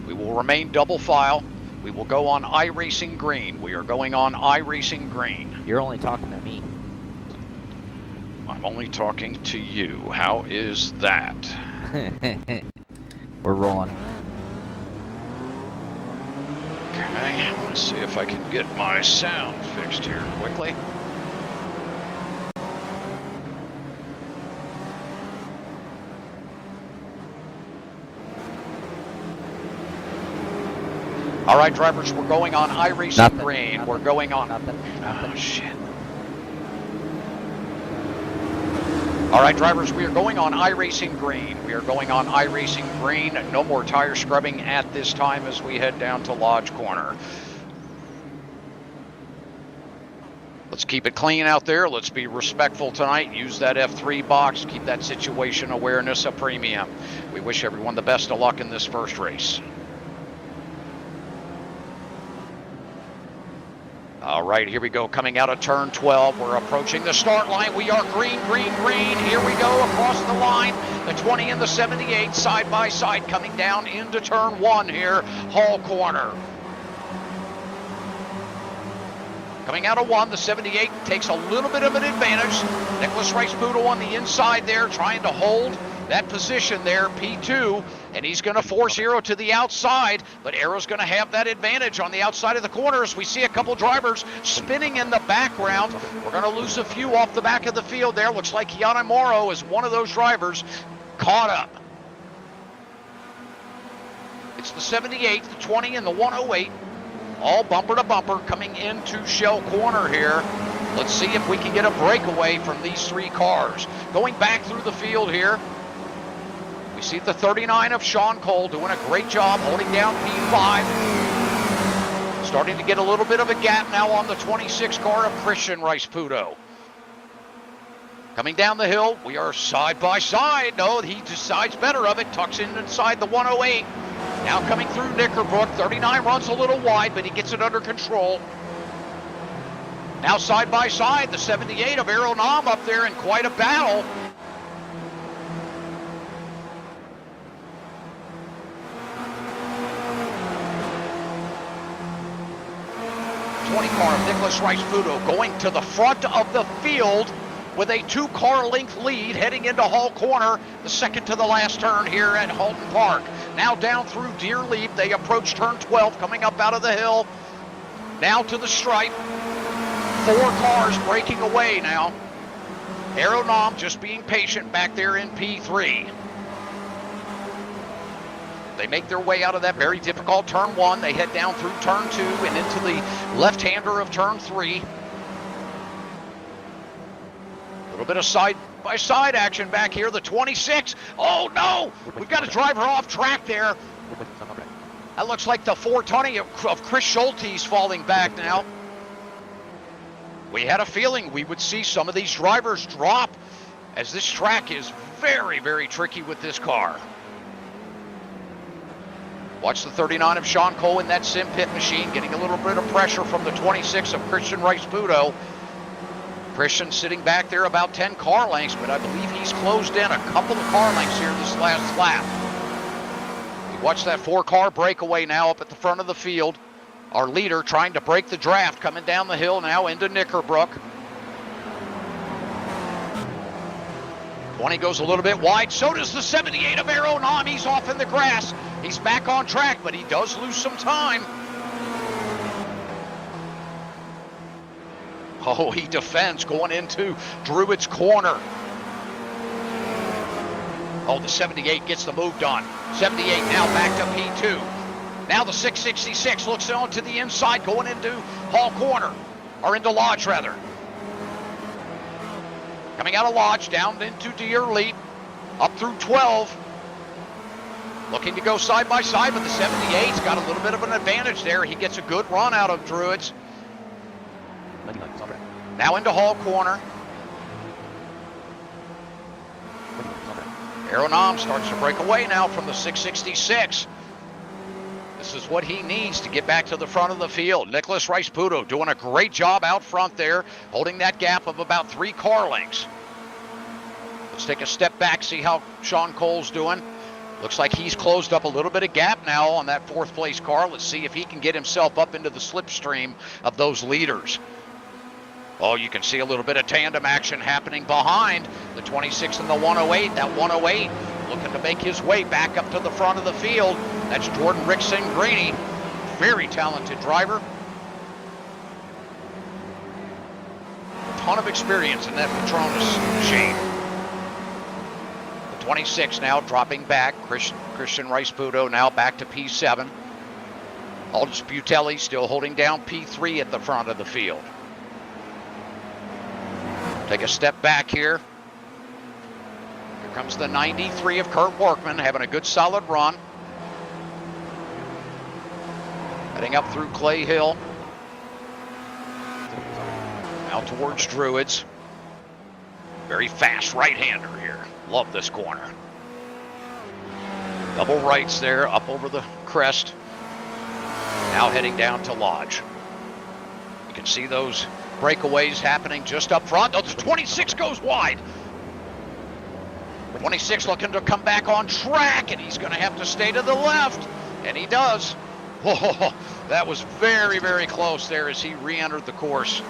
We will remain double file. We will go on iRacing green. We are going on iRacing green. You're only talking to me. I'm only talking to you. How is that? We're rolling. Okay, I'm gonna see if I can get my sound fixed here quickly. All right, drivers, we're going on iRacing Nothing, green. nothing, We're going on. Nothing. Oh, shit. All right, drivers, we are going on iRacing green. We are going on iRacing green. No more tire scrubbing at this time as we head down to Lodge Corner. Let's keep it clean out there. Let's be respectful tonight. Use that F3 box. Keep that situation awareness a premium. We wish everyone the best of luck in this first race. All right, here we go. Coming out of turn 12, we're approaching the start line. We are green, green, green. Here we go across the line. The 20 and the 78 side by side coming down into turn 1 here. Hall Corner. Coming out of 1, the 78 takes a little bit of an advantage. Nicholas Rice-Poodle on the inside there trying to hold that position there, P2, and he's going to force Aero to the outside, but Aero's going to have that advantage on the outside of the corners. We see a couple drivers spinning in the background. We're going to lose a few off the back of the field there. Looks like Yana Morrow is one of those drivers caught up. It's the 78, the 20, and the 108. All bumper to bumper coming into Shell Corner here. Let's see if we can get a breakaway from these 3 cars. Going back through the field here, we see the 39 of Shaun Cole doing a great job holding down P5. Starting to get a little bit of a gap now on the 26 car of Christian Rice-Pudo. Coming down the hill, we are side by side. No, he decides better of it, tucks in inside the 108. Now coming through Knickerbrook, 39 runs a little wide, but he gets it under control. Now side by side, the 78 of Aero Nam up there in quite a battle. Car of Nicholas Rice-Pudo going to the front of the field with a 2-car length lead heading into Hall Corner, the second to the last turn here at Halton Park. Now down through Deer Leap, they approach turn 12, coming up out of the hill. Now to the stripe. 4 cars breaking away now. Aero Nam just being patient back there in P3. They make their way out of that very difficult turn 1. They head down through turn 2 and into the left-hander of turn 3. A little bit of side-by-side action back here. The 26. Oh, no! We've got a driver off track there. That looks like the 420 of Chris Schulte's falling back now. We had a feeling we would see some of these drivers drop, as this track is very, very tricky with this car. Watch the 39 of Shaun Cole in that Simpit machine, getting a little bit of pressure from the 26 of Christian Rice-Pudo. Christian sitting back there about 10 car lengths, but I believe he's closed in a couple of car lengths here this last lap. We watch that 4-car breakaway now up at the front of the field. Our leader trying to break the draft, coming down the hill now into Knickerbrook. 20 goes a little bit wide, so does the 78 of Aero Nam. He's off in the grass. He's back on track, but he does lose some time. Oh, he defends going into Druid's corner. Oh, the 78 gets the move done. 78 now back to P2. Now the 666 looks on to the inside, going into Hall Corner, or into Lodge rather. Coming out of Lodge, down into Deer Leap, up through 12. Looking to go side by side, but the 78's got a little bit of an advantage there. He gets a good run out of Druids. Now into Hall Corner. Aero Nam starts to break away now from the 666. This is what he needs to get back to the front of the field. Nicholas Rice-Pudo doing a great job out front there, holding that gap of about 3 car lengths. Let's take a step back, see how Shaun Cole's doing. Looks like he's closed up a little bit of gap now on that 4th place car. Let's see if he can get himself up into the slipstream of those leaders. Oh, you can see a little bit of tandem action happening behind the 26 and the 108. That 108 looking to make his way back up to the front of the field. That's Jordan Rickson-Greeny. Very talented driver. Ton of experience in that Patronus machine. The 26 now dropping back. Christian Rice-Pudo now back to P7. Aldous Butelli still holding down P3 at the front of the field. Take a step back here. Here comes the 93 of Kurt Workman, having a good solid run. Heading up through Clay Hill. Out towards Druids. Very fast right-hander here. Love this corner. Double rights there, up over the crest. Now heading down to Lodge. You can see those breakaways happening just up front. Oh, the 26 goes wide. 26 looking to come back on track, and he's going to have to stay to the left. And he does. Whoa, that was very, very close there as he re-entered the course.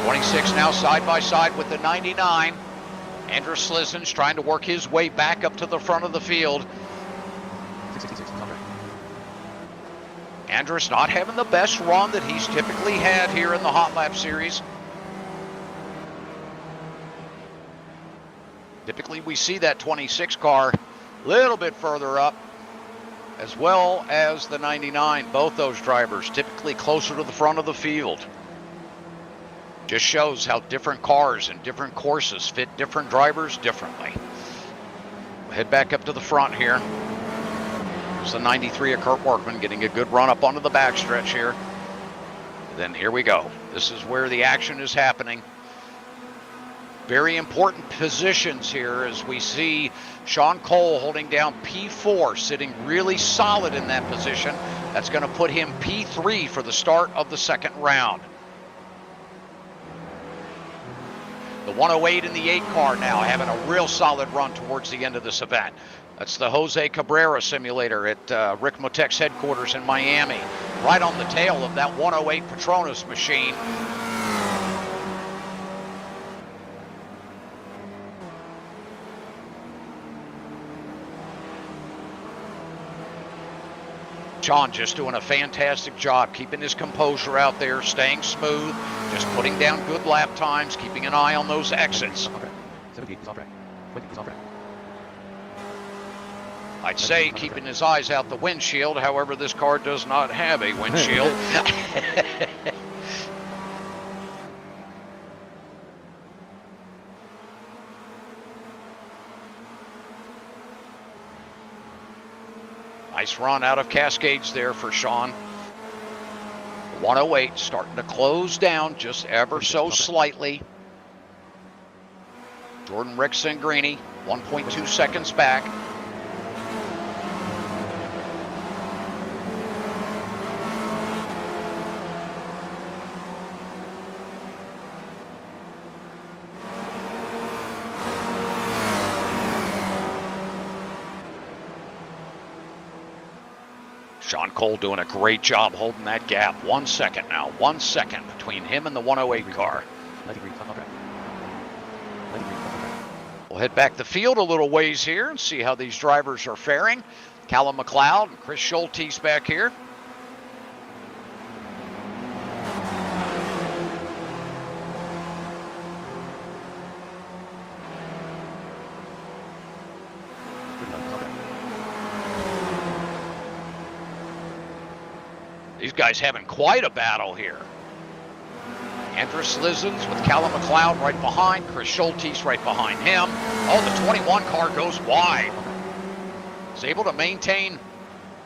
26 now side by side with the 99. Andrew Slissen's trying to work his way back up to the front of the field. 666 is on track. Andrus not having the best run that he's typically had here in the Hot Lap Series. Typically we see that 26 car a little bit further up, as well as the 99. Both those drivers typically closer to the front of the field. Just shows how different cars and different courses fit different drivers differently. We'll head back up to the front here. There's the 93 of Kurt Workman getting a good run up onto the backstretch here. Then here we go. This is where the action is happening. Very important positions here as we see Shaun Cole holding down P4, sitting really solid in that position. That's going to put him P3 for the start of the second round. The 108 in the 8 car now having a real solid run towards the end of this event. That's the Jose Cabrera simulator at Ricmotech's headquarters in Miami. Right on the tail of that 108 Petronas machine. Shaun just doing a fantastic job keeping his composure out there, staying smooth, just putting down good lap times, keeping an eye on those exits. 17 is on track. 20 is on track. I'd say keeping his eyes out the windshield, however this car does not have a windshield. Nice run out of Cascades there for Shaun. 108 starting to close down just ever so slightly. Jordan Rickson Greeny, 1.2 seconds back. Shaun Cole doing a great job holding that gap. 1 second now. 1 second between him and the 108 car. 93 is on track. 93 is on track. We'll head back the field a little ways here and see how these drivers are faring. Callum McLeod and Chris Schultes back here. These guys having quite a battle here. Andrew Slizzens with Callum McLeod right behind, Chris Schultes right behind him. Oh, the 21 car goes wide. He's able to maintain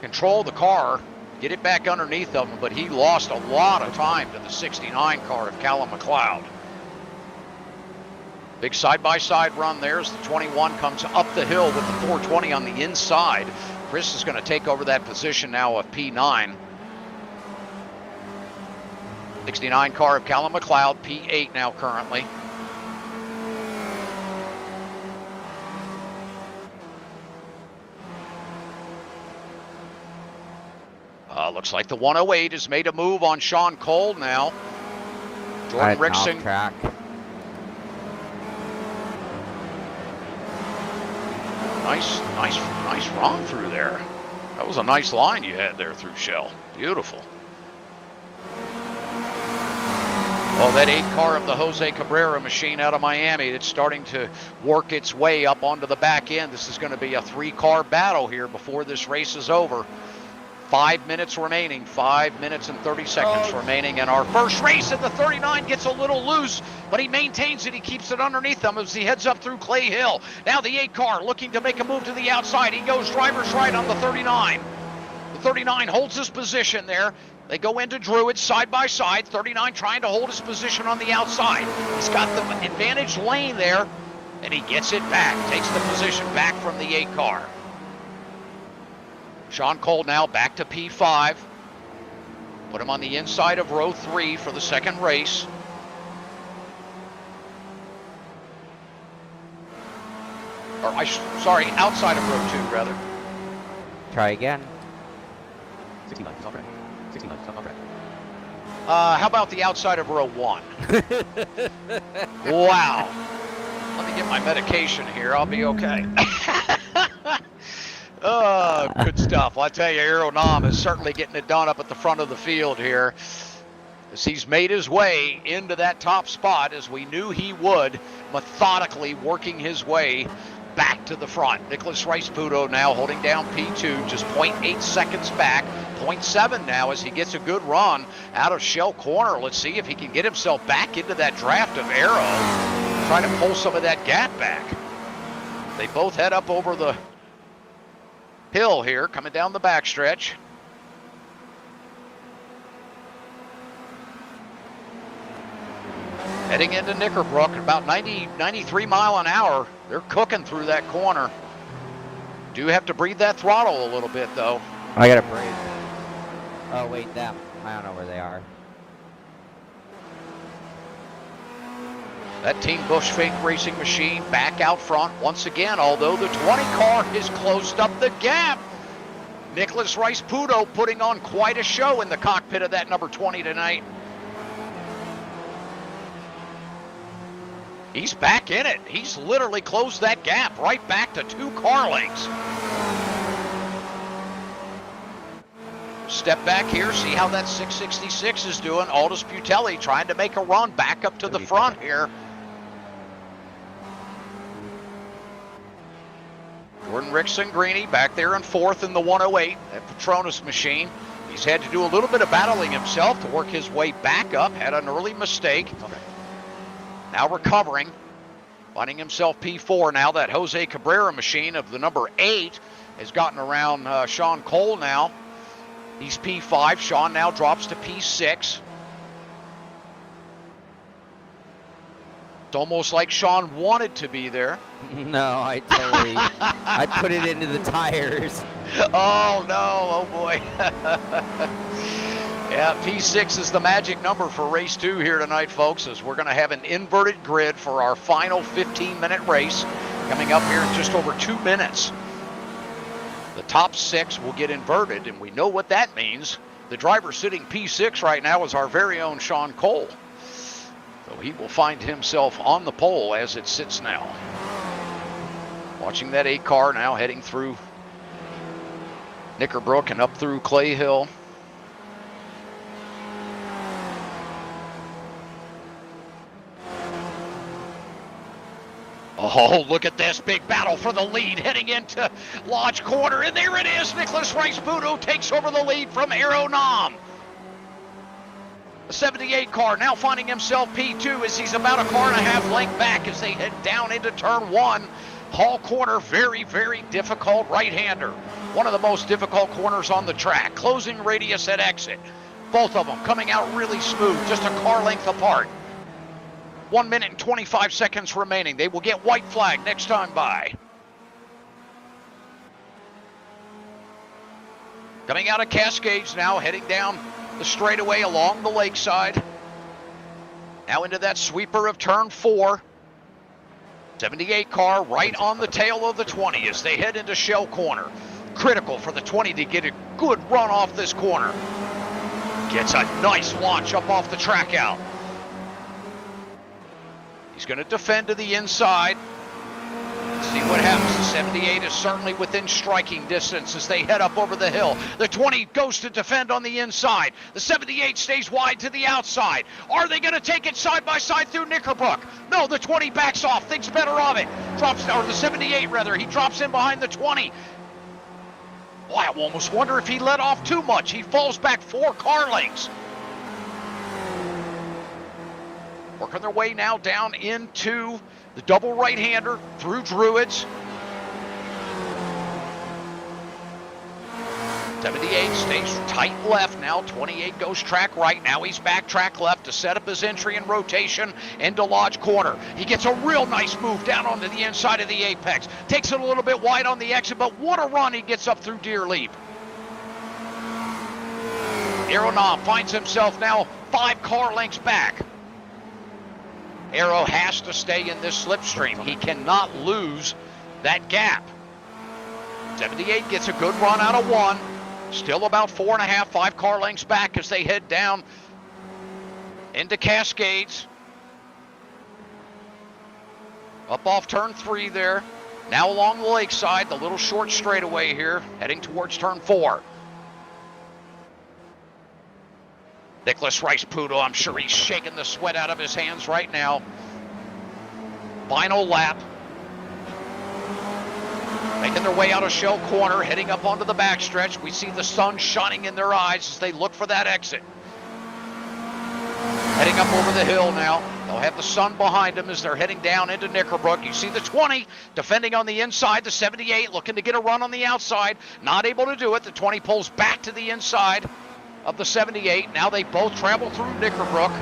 control of the car, get it back underneath of him, but he lost a lot of time to the 69 car of Callum McLeod. Big side-by-side run there as the 21 comes up the hill with the 420 on the inside. Chris is going to take over that position now of P9. 69 car of Callum McLeod, P8 now currently. Looks like the 108 has made a move on Shaun Cole now. Jordan Rickson. Track. Nice run through there. That was a nice line you had there through Shell. Beautiful. Oh, that 8 car of the Jose Cabrera machine out of Miami, it's starting to work its way up onto the back end. This is going to be a 3-car battle here before this race is over. 5 minutes remaining, 5 minutes and 30 seconds remaining in our first race, and the 39 gets a little loose, but he maintains it. He keeps it underneath him as he heads up through Clay Hill. Now the 8 car looking to make a move to the outside. He goes driver's right on the 39. The 39 holds his position there. They go into Druid side by side. 39 trying to hold his position on the outside. He's got the advantage lane there, and he gets it back, takes the position back from the 8 car. Shaun Cole now back to P5. Put him on the inside of row 3 for the second race. Sorry, outside of row 2, rather. Try again. 69 is off track. 69 is off track. How about the outside of row 1? Wow. Let me get my medication here. I'll be okay. Oh, good stuff. Well, I tell you, Aero Nam is certainly getting it done up at the front of the field here, as he's made his way into that top spot, as we knew he would, methodically working his way back to the front. Nicholas Rice-Puto now holding down P2, just 0.8 seconds back, 0.7 now as he gets a good run out of Shell Corner. Let's see if he can get himself back into that draft of Aero, trying to pull some of that gap back. They both head up over the hill here, coming down the backstretch. Heading into Knickerbrook, about 93 mile an hour. They're cooking through that corner. Do have to breathe that throttle a little bit, though. I gotta breathe. Oh, wait, them. I don't know where they are. That Team Busch Fake Racing machine back out front once again, although the 20 car has closed up the gap. Nicholas Rice-Puto putting on quite a show in the cockpit of that number 20 tonight. He's back in it. He's literally closed that gap right back to 2 car lengths. Step back here, see how that 666 is doing. Aldous Putelli trying to make a run back up to the front here. Jordan Rickson-Greeny back there in 4th in the 108, that Petronas machine. He's had to do a little bit of battling himself to work his way back up, had an early mistake. Now recovering, finding himself P4 now. That Jose Cabrera machine of the number 8 has gotten around Shaun Cole now. He's P5. Shaun now drops to P6. It's almost like Shaun wanted to be there. No, I totally. I put it into the tires. Oh no! Oh boy. Yeah, P6 is the magic number for race 2 here tonight, folks, as we're going to have an inverted grid for our final 15-minute race coming up here in just over 2 minutes. The top 6 will get inverted, and we know what that means. The driver sitting P6 right now is our very own Shaun Cole. So he will find himself on the pole as it sits now. Watching that 8 car now heading through Knickerbrook and up through Clay Hill. Oh, look at this big battle for the lead heading into Lodge Corner, and there it is. Nicholas Rice-Puto takes over the lead from Aero Nam. The 78 car now finding himself P2 as he's about a car and a half length back as they head down into turn 1. Hall Corner, very, very difficult right-hander. One of the most difficult corners on the track. Closing radius at exit. Both of them coming out really smooth, just a car length apart. 1 minute and 25 seconds remaining. They will get white flag next time by. Coming out of Cascades now, heading down the straightaway along the lakeside. Now into that sweeper of turn 4. 78 car right on the tail of the 20 as they head into Shell Corner. Critical for the 20 to get a good run off this corner. Gets a nice launch up off the track out. He's going to defend to the inside. Let's see what happens. The 78 is certainly within striking distance as they head up over the hill. The 20 goes to defend on the inside. The 78 stays wide to the outside. Are they going to take it side by side through Knickerbrook? No, the 20 backs off, thinks better of it. Drops, or the 78 rather, he drops in behind the 20. Boy, I almost wonder if he let off too much. He falls back 4 car lengths. Working their way now down into the double right-hander through Druids. 78 stays tight left now. 28 goes track right. Now he's back track left to set up his entry and rotation into Lodge Corner. He gets a real nice move down onto the inside of the apex. Takes it a little bit wide on the exit, but what a run he gets up through Deer Leap. Aeronom finds himself now 5 car lengths back. Aero has to stay in this slipstream. He cannot lose that gap. 78 gets a good run out of 1. Still about 4.5, 5 car lengths back as they head down into Cascades. Up off turn 3 there. Now along the lakeside, the little short straightaway here, heading towards turn 4. Nicholas Rice-Puto, I'm sure he's shaking the sweat out of his hands right now. Final lap. Making their way out of Shell Corner, heading up onto the backstretch. We see the sun shining in their eyes as they look for that exit. Heading up over the hill now. They'll have the sun behind them as they're heading down into Knickerbrook. You see the 20 defending on the inside, the 78 looking to get a run on the outside. Not able to do it. The 20 pulls back to the inside of the 78. Now they both travel through Knickerbrook.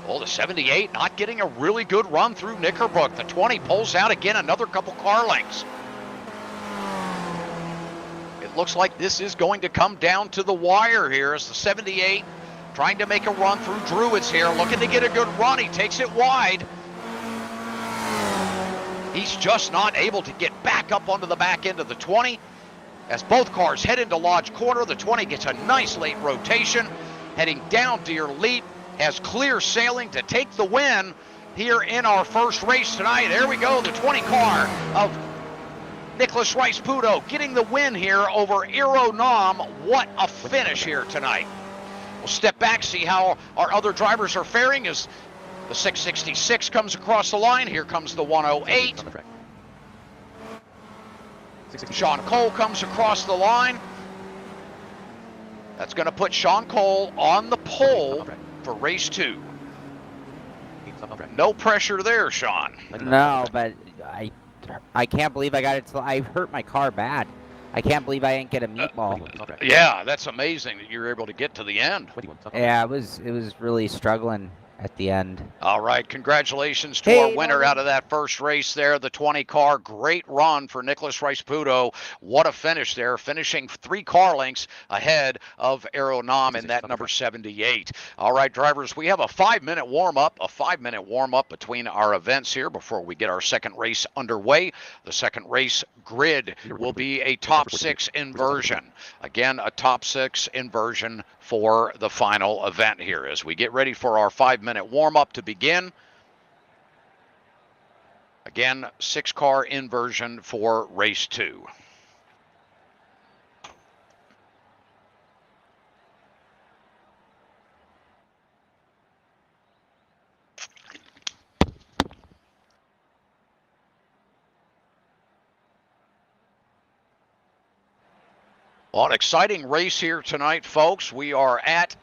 Oh, the 78 not getting a really good run through Knickerbrook. The 20 pulls out again, another couple car lengths. It looks like this is going to come down to the wire here as the 78 trying to make a run through Druids here, looking to get a good run. He takes it wide. He's just not able to get back up onto the back end of the 20. As both cars head into Lodge Corner, the 20 gets a nice late rotation, heading down Deer Leap. Has clear sailing to take the win here in our first race tonight. There we go, the 20 car of Nicholas Rice-Puto getting the win here over Aeronom. What a finish here tonight. We'll step back, see how our other drivers are faring as the 666 comes across the line. Here comes the 108. Shaun Cole comes across the line. That's going to put Shaun Cole on the pole for race 2. No pressure there, Shaun. No, but I can't believe I got it. I hurt my car bad. I can't believe I didn't get a meatball. Yeah, that's amazing that you're able to get to the end. Yeah, it was really struggling at the end. All right, congratulations to our winner out of that first race there, the 20 car. Great run for Nicholas Rice-Puto. What a finish there, finishing 3 car lengths ahead of Aeronom in that number 78. All right, drivers, we have a 5-minute warm-up between our events here before we get our second race underway. The second race grid will be a top 6 inversion. Again, a top 6 inversion for the final event here as we get ready for our 5-minute warm-up to begin. Again, 6-car inversion for race 2. Well, an exciting race here tonight, folks. We are at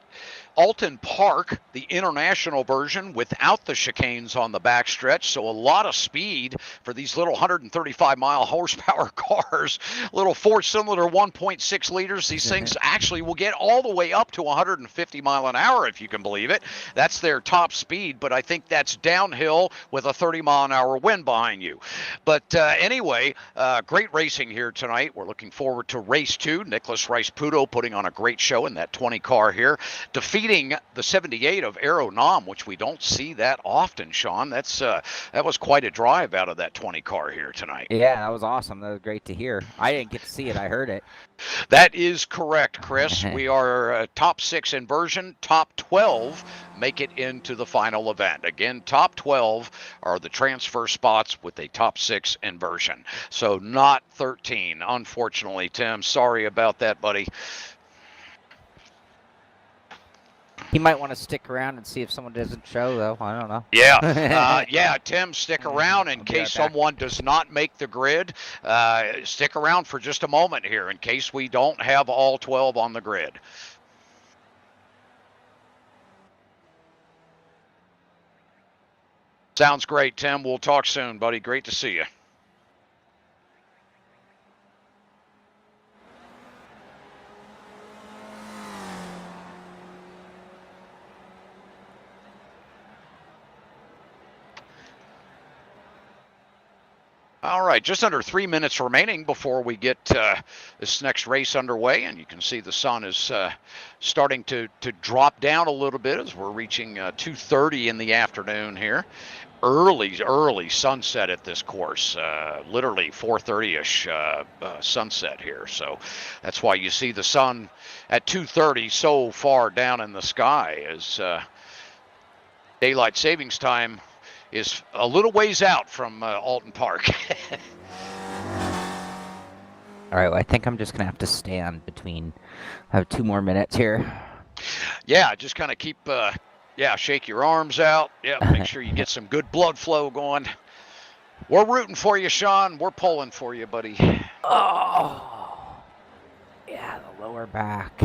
Alton Park, the international version without the chicanes on the backstretch, so a lot of speed for these little 135-mile horsepower cars. Little 4-cylinder 1.6 liters. These things actually will get all the way up to 150 mile an hour, if you can believe it. That's their top speed, but I think that's downhill with a 30-mile-an-hour wind behind you. But anyway, great racing here tonight. We're looking forward to race 2. Nicholas Rice-Puto putting on a great show in that 20 car here, defeating the 78 of Aeronom, which we don't see that often, Shaun. That was quite a drive out of that 20 car here tonight. Yeah, that was awesome. That was great to hear. I didn't get to see it. I heard it. That is correct, Chris. We are top 6 inversion. Top 12 make it into the final event. Again, top 12 are the transfer spots with a top 6 inversion. So not 13, unfortunately, Tim. Sorry about that, buddy. He might want to stick around and see if someone doesn't show, though. I don't know. Yeah, yeah, Tim, stick around in I'll be right case back. someone does not make the grid. Stick around for just a moment here in case we don't have all 12 on the grid. Sounds great, Tim. We'll talk soon, buddy. Great to see you. All right, just under 3 minutes remaining before we get this next race underway, and you can see the sun is starting to drop down a little bit as we're reaching 2:30 in the afternoon here. Early sunset at this course, literally 4:30ish sunset here. So that's why you see the sun at 2:30 so far down in the sky, as daylight savings time is a little ways out from Alton Park. All right, well, I think I'm just going to have to stand between. I have 2 more minutes here. Yeah, just kind of keep, shake your arms out. Yeah, make sure you get some good blood flow going. We're rooting for you, Shaun. We're pulling for you, buddy. Oh, yeah, the lower back.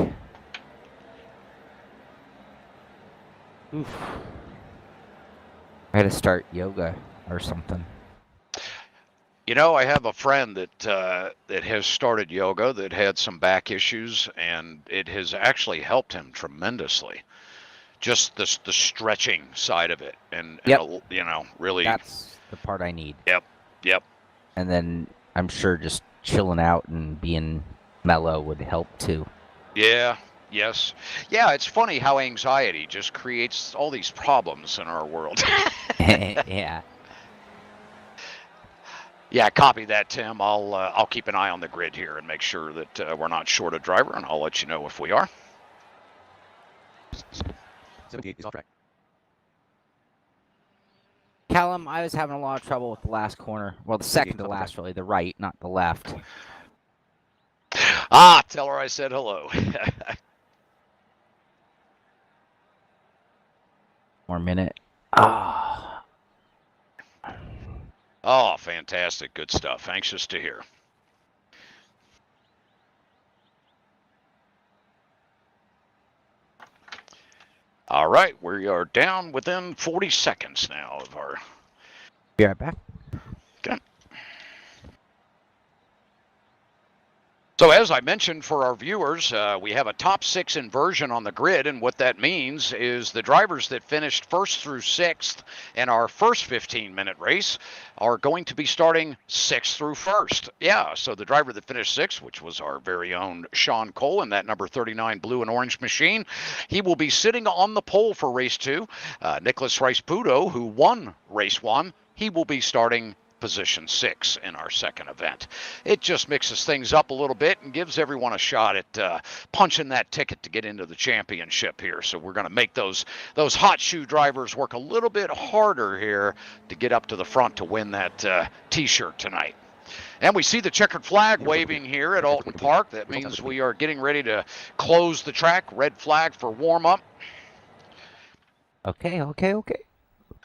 Oof. I got to start yoga or something. You know, I have a friend that has started yoga that had some back issues, and it has actually helped him tremendously. Just the stretching side of it, and Yep. you know, really. That's the part I need. Yep. And then I'm sure just chilling out and being mellow would help too. Yeah. Yes. Yeah, it's funny how anxiety just creates all these problems in our world. Yeah. Yeah, copy that, Tim. I'll keep an eye on the grid here and make sure that we're not short a driver, and I'll let you know if we are. 78 is off track. Callum, I was having a lot of trouble with the last corner. Well, the second to last, really. The right, not the left. Ah, tell her I said hello. More minute. Oh. Oh, fantastic. Good stuff. Anxious to hear. All right, we are down within 40 seconds now of our... Be right back. Okay. So as I mentioned for our viewers, we have a top 6 inversion on the grid, and what that means is the drivers that finished 1st through 6th in our first 15-minute race are going to be starting 6th through 1st. Yeah, so the driver that finished 6th, which was our very own Shaun Cole in that number 39 blue and orange machine, he will be sitting on the pole for race 2. Nicholas Rice-Pudo, who won race 1, he will be starting position 6 in our second event. It just mixes things up a little bit and gives everyone a shot at punching that ticket to get into the championship here. So we're going to make those hot shoe drivers work a little bit harder here to get up to the front to win that t-shirt tonight. And we see the checkered flag waving here at Alton Park. That means we are getting ready to close the track. Red flag for warm-up. Okay.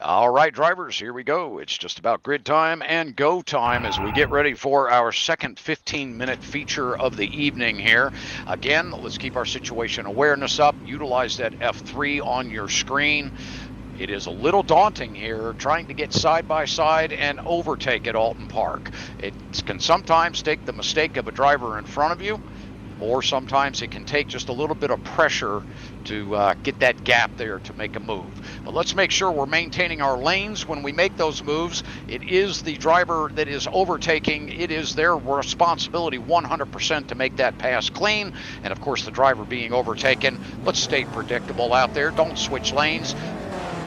All right, drivers, here we go. It's just about grid time and go time as we get ready for our second 15-minute feature of the evening here. Again, let's keep our situation awareness up. Utilize that F3 on your screen. It is a little daunting here trying to get side by side and overtake at Alton Park. It can sometimes take the mistake of a driver in front of you, or sometimes it can take just a little bit of pressure to get that gap there to make a move. But let's make sure we're maintaining our lanes when we make those moves. It is the driver that is overtaking. It is their responsibility 100% to make that pass clean. And of course, the driver being overtaken, let's stay predictable out there. Don't switch lanes.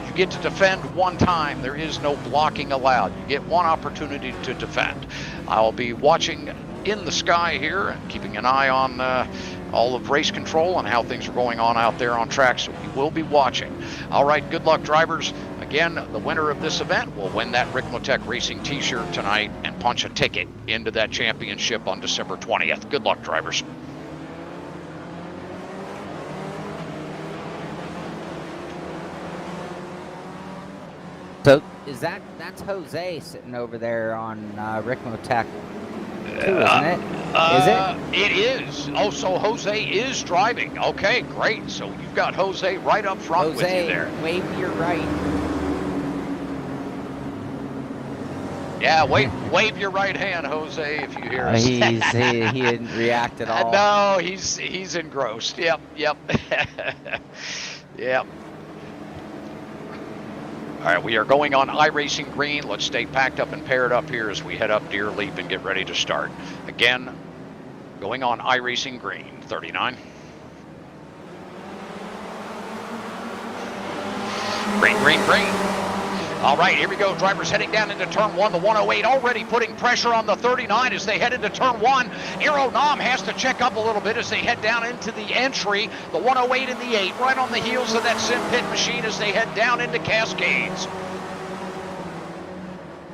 You get to defend one time. There is no blocking allowed. You get one opportunity to defend. I'll be watching in the sky here and keeping an eye on all of race control and how things are going on out there on track, so we will be watching. All right, good luck, drivers. Again, the winner of this event will win that Ricmotech Racing t-shirt tonight and punch a ticket into that championship on December 20th. Good luck, drivers. So that's Jose sitting over there on Ricmotech too, isn't it? Is it? It is. Oh, so Jose is driving. Okay, great. So you've got Jose right up front with you Jose, there. wave to your right. Yeah, wave your right hand, Jose, if you hear us. He didn't react at all. No, he's engrossed. Yep. Yep. All right, we are going on iRacing green. Let's stay packed up and paired up here as we head up Deer Leap and get ready to start. Again, going on iRacing green, 39. Green. All right, here we go. Drivers heading down into turn 1. The 108 already putting pressure on the 39 as they head into turn 1. Aero Nom has to check up a little bit as they head down into the entry. The 108 and the 8 right on the heels of that Simpit machine as they head down into Cascades.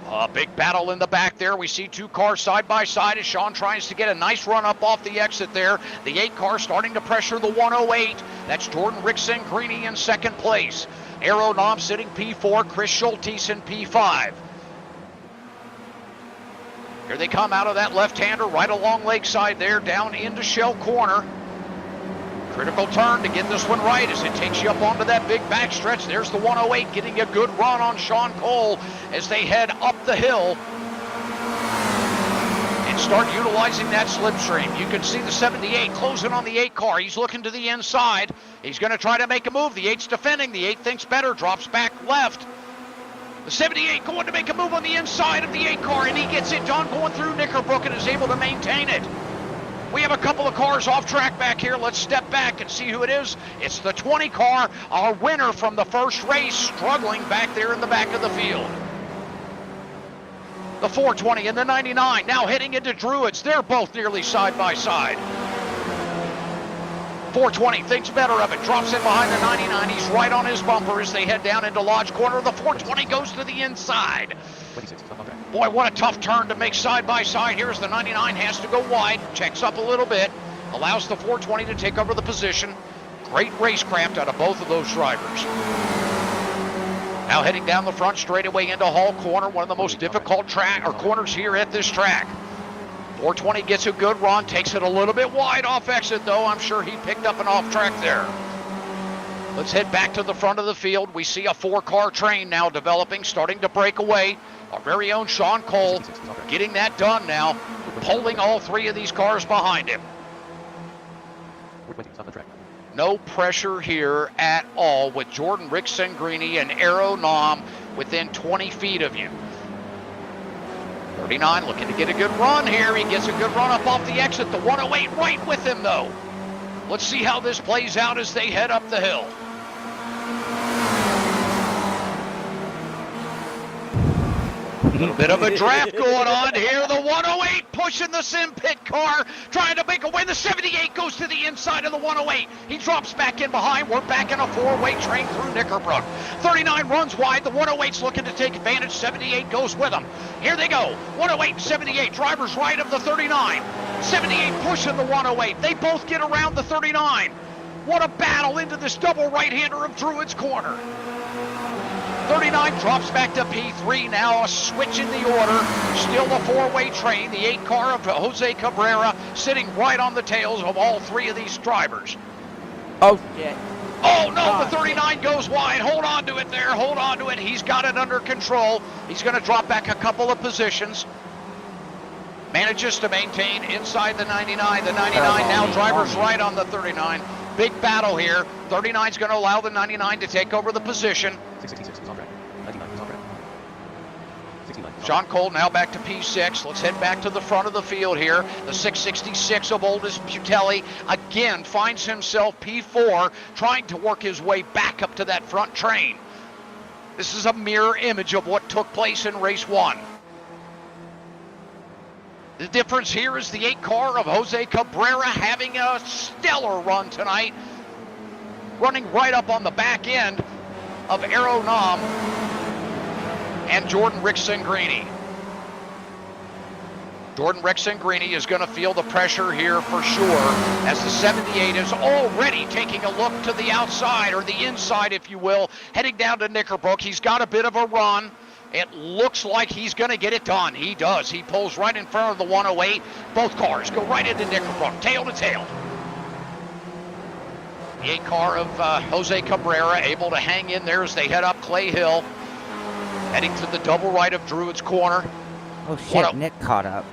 A big battle in the back there. We see 2 cars side by side as Shaun tries to get a nice run up off the exit there. The 8 car starting to pressure the 108. That's Jordan Rickson Greeny in second place. Aero Nom sitting P4, Chris Schultes in P5. Here they come out of that left-hander right along Lakeside there, down into Shell Corner. Critical turn to get this one right as it takes you up onto that big backstretch. There's the 108 getting a good run on Shaun Cole as they head up the hill and start utilizing that slipstream. You can see the 78 closing on the 8 car. He's looking to the inside. He's going to try to make a move. The 8's defending. The 8 thinks better, drops back left. The 78 going to make a move on the inside of the 8 car, and he gets it done going through Knickerbrook and is able to maintain it. We have a couple of cars off track back here. Let's step back and see who it is. It's the 20 car, our winner from the first race, struggling back there in the back of the field. The 420 and the 99 now heading into Druids. They're both nearly side by side. 420 thinks better of it, drops in behind the 99. He's right on his bumper as they head down into Lodge Corner. The 420 goes to the inside. 26, up on track. Boy, what a tough turn to make side by side. Here's the 99, has to go wide, checks up a little bit, allows the 420 to take over the position. Great racecraft out of both of those drivers. Now heading down the front straightaway into Hall Corner, one of the most difficult corners here at this track. 420 gets a good run, takes it a little bit wide off exit though. I'm sure he picked up an off track there. Let's head back to the front of the field. We see a 4-car train now developing, starting to break away. Our very own Shaun Cole getting that done now, pulling all 3 of these cars behind him. No pressure here at all with Jordan Rickson Greeny and Aero Nom within 20 feet of you. 39 looking to get a good run here. He gets a good run up off the exit. The 108 right with him though. Let's see how this plays out as they head up the hill. A little bit of a draft going on here. The 108 pushing the Simpit car, trying to make a win. The 78 goes to the inside of the 108. He drops back in behind. We're back in a 4-way train through Knickerbrook. 39 runs wide. The 108's looking to take advantage. 78 goes with him. Here they go. 108 and 78. Drivers right of the 39. 78 pushing the 108. They both get around the 39. What a battle into this double right-hander of Druids Corner. 39 drops back to P3, now a switch in the order. Still a 4-way train. The 8 car of Jose Cabrera sitting right on the tails of all 3 of these drivers. Oh, shit. Oh, no, the 39 goes wide. Hold on to it there. Hold on to it. He's got it under control. He's going to drop back a couple of positions. Manages to maintain inside the 99. The 99 now drivers right on the 39. Big battle here. 39's going to allow the 99 to take over the position. 666 is on track. 99 is on track. 69 is on Shaun Cole now back to P6. Let's head back to the front of the field here. The 666 of Oldest Putelli again finds himself P4, trying to work his way back up to that front train. This is a mirror image of what took place in race 1. The difference here is the 8 car of Jose Cabrera having a stellar run tonight, running right up on the back end of Aero Nom and Jordan Rickson Greeny. Jordan Rexingrini is going to feel the pressure here for sure, as the 78 is already taking a look to the outside, or the inside, if you will, heading down to Knickerbrook. He's got a bit of a run. It looks like he's going to get it done. He does. He pulls right in front of the 108. Both cars go right into Knickerbrook, tail to tail. The 8 car of Jose Cabrera able to hang in there as they head up Clay Hill, heading to the double right of Druid's Corner. Oh, shit. Nick caught up.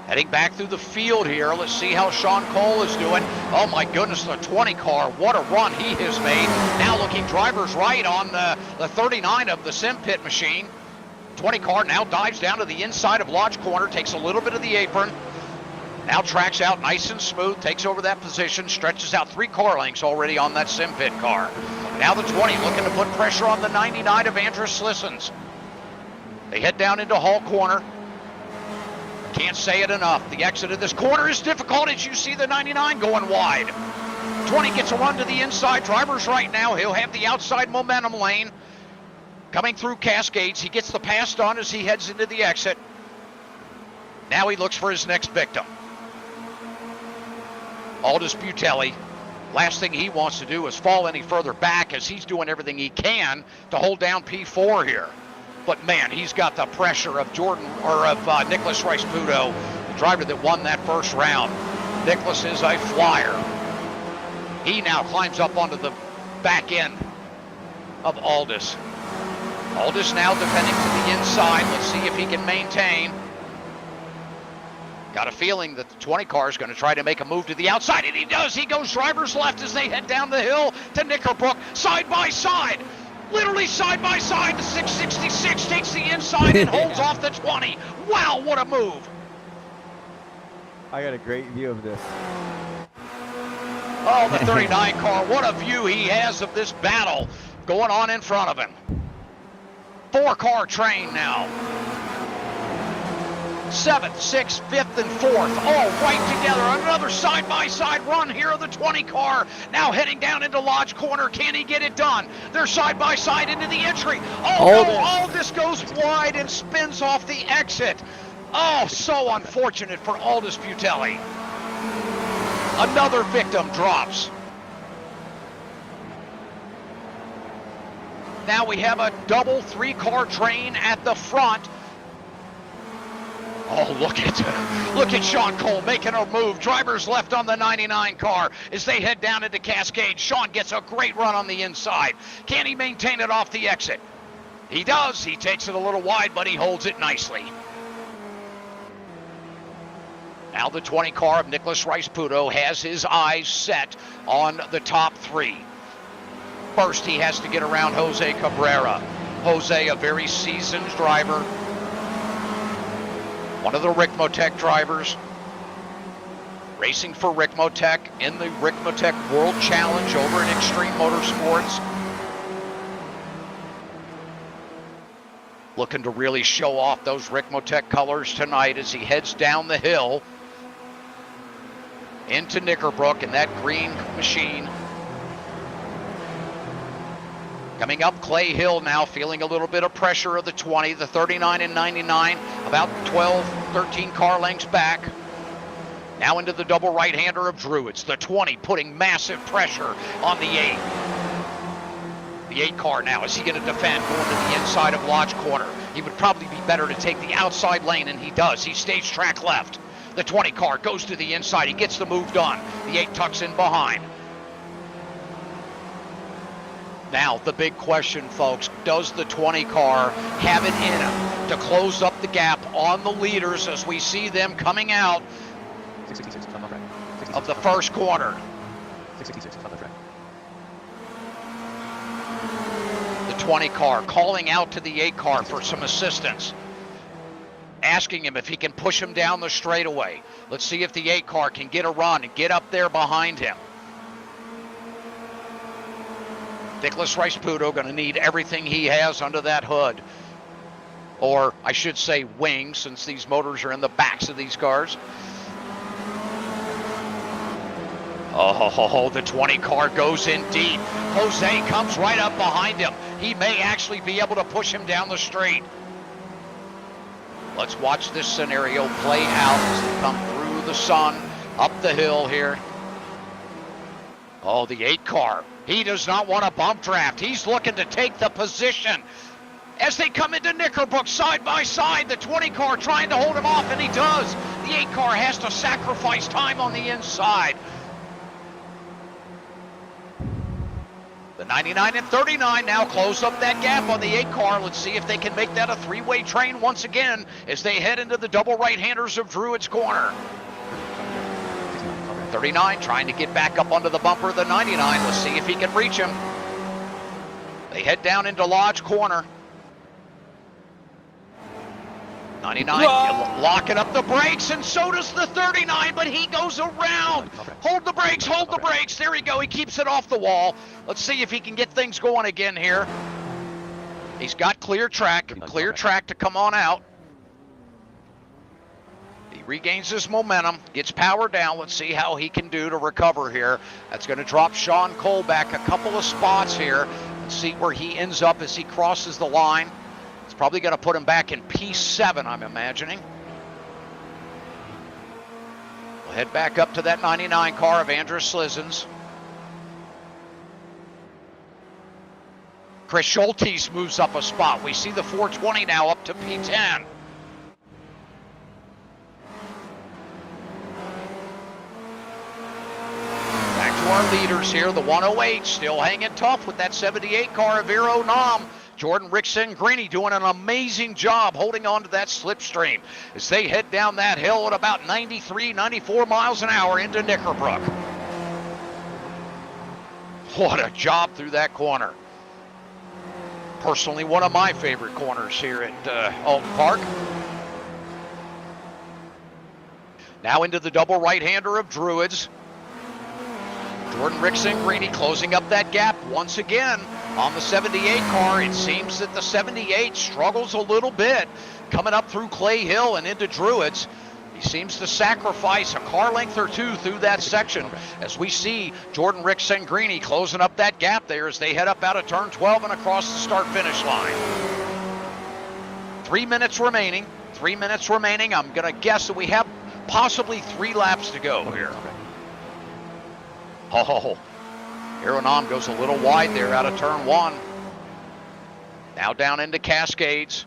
Heading back through the field here. Let's see how Shaun Cole is doing. Oh my goodness, the 20 car. What a run he has made. Now looking driver's right on the 39 of the Simpit machine. 20 car now dives down to the inside of Lodge Corner, takes a little bit of the apron. Now tracks out nice and smooth, takes over that position, stretches out 3 car lengths already on that Simpit car. Now the 20 looking to put pressure on the 99 of Andrus Slissons. They head down into Hall Corner. Can't say it enough. The exit of this corner is difficult as you see the 99 going wide. 20 gets a run to the inside. Driver's right now. He'll have the outside momentum lane. Coming through Cascades. He gets the pass done as he heads into the exit. Now he looks for his next victim. Aldis Butelli. Last thing he wants to do is fall any further back, as he's doing everything he can to hold down P4 here. But man, he's got the pressure of Nicholas Rice-Puto, the driver that won that first round. Nicholas is a flyer. He now climbs up onto the back end of Aldis. Aldis now defending to the inside. Let's see if he can maintain. Got a feeling that the 20 car is going to try to make a move to the outside, and he does. He goes driver's left as they head down the hill to Knickerbrook, side by side. Literally side by side, the 666 takes the inside and holds off the 20. Wow, what a move. I got a great view of this. Oh, the 39 car, what a view he has of this battle going on in front of him. 4 car train now. 7th, 6th, 5th, and 4th, all right together. Another side-by-side run here of the 20 car. Now heading down into Lodge Corner. Can he get it done? They're side-by-side into the entry. Oh, no, Aldis goes wide and spins off the exit. Oh, so unfortunate for Aldis Butelli. Another victim drops. Now we have a double 3-car train at the front. Oh, look at Shaun Cole making a move. Driver's left on the 99 car as they head down into Cascade. Shaun gets a great run on the inside. Can he maintain it off the exit? He does. He takes it a little wide, but he holds it nicely. Now the 20 car of Nicholas Rice-Puto has his eyes set on the top 3. First, he has to get around Jose Cabrera. Jose, a very seasoned driver. One of the Ricmotech drivers, racing for Ricmotech in the Ricmotech World Challenge over in Extreme Motorsports. Looking to really show off those Ricmotech colors tonight as he heads down the hill into Knickerbrook in that green machine. Coming up Clay Hill now, feeling a little bit of pressure of the 20, the 39 and 99, about 12, 13 car lengths back. Now into the double right-hander of Druids, the 20 putting massive pressure on the 8. The 8 car now, is he going to defend going to the inside of Lodge Corner? He would probably be better to take the outside lane, and he does. He stays track left. The 20 car goes to the inside. He gets the move done. The 8 tucks in behind. Now, the big question, folks, does the 20 car have it in him to close up the gap on the leaders as we see them coming out of the first corner? 666 on the track. The 20 car calling out to the 8 car for some assistance, asking him if he can push him down the straightaway. Let's see if the 8 car can get a run and get up there behind him. Nicholas Rice-Puto going to need everything he has under that hood. Or I should say wing, since these motors are in the backs of these cars. Oh, the 20 car goes in deep. Jose comes right up behind him. He may actually be able to push him down the straight. Let's watch this scenario play out as they come through the sun, up the hill here. Oh, the 8 car. He does not want a bump draft. He's looking to take the position. As they come into Knickerbrook side by side, the 20 car trying to hold him off, and he does. The 8 car has to sacrifice time on the inside. The 99 and 39 now close up that gap on the 8 car. Let's see if they can make that a 3-way train once again as they head into the double right-handers of Druid's Corner. 39 trying to get back up onto the bumper of the 99. Let's see if he can reach him. They head down into Lodge Corner. 99 locking up the brakes, and so does the 39, but he goes around. Hold the brakes, hold the brakes. There we go. He keeps it off the wall. Let's see if he can get things going again here. He's got clear track to come on out. He regains his momentum, gets power down. Let's see how he can do to recover here. That's going to drop Shaun Cole back a couple of spots here. Let's see where he ends up as he crosses the line. It's probably going to put him back in P7, I'm imagining. We'll head back up to that 99 car of Andrew Slizzens. Chris Schultes moves up a spot. We see the 420 now up to P10. Back to our leaders here. The 108 still hanging tough with that 78 car of Vero Nam. Jordan Ricmotech doing an amazing job holding on to that slipstream as they head down that hill at about 93, 94 miles an hour into Knickerbrook. What a job through that corner. Personally, one of my favorite corners here at Alton Park. Now into the double right-hander of Druids. Jordan Ricmotech closing up that gap once again. On the 78 car, it seems that the 78 struggles a little bit coming up through Clay Hill and into Druids. He seems to sacrifice a car length or two through that section as we see Jordan Ricmotech closing up that gap there as they head up out of turn 12 and across the start-finish line. 3 minutes remaining. 3 minutes remaining. I'm going to guess that we have possibly 3 laps to go here. Oh, Aeronam goes a little wide there out of turn 1. Now down into Cascades.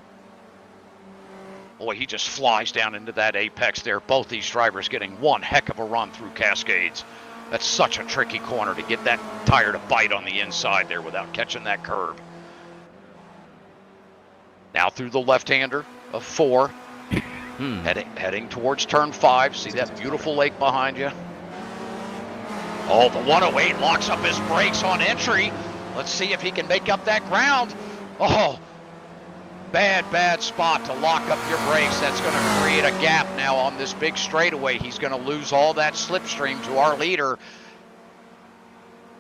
Boy, he just flies down into that apex there. Both these drivers getting one heck of a run through Cascades. That's such a tricky corner to get that tire to bite on the inside there without catching that curve. Now through the left-hander of 4. Heading towards turn 5. See that beautiful lake behind you? Oh, the 108 locks up his brakes on entry. Let's see if he can make up that ground. Oh, bad spot to lock up your brakes. That's going to create a gap now on this big straightaway. He's going to lose all that slipstream to our leader.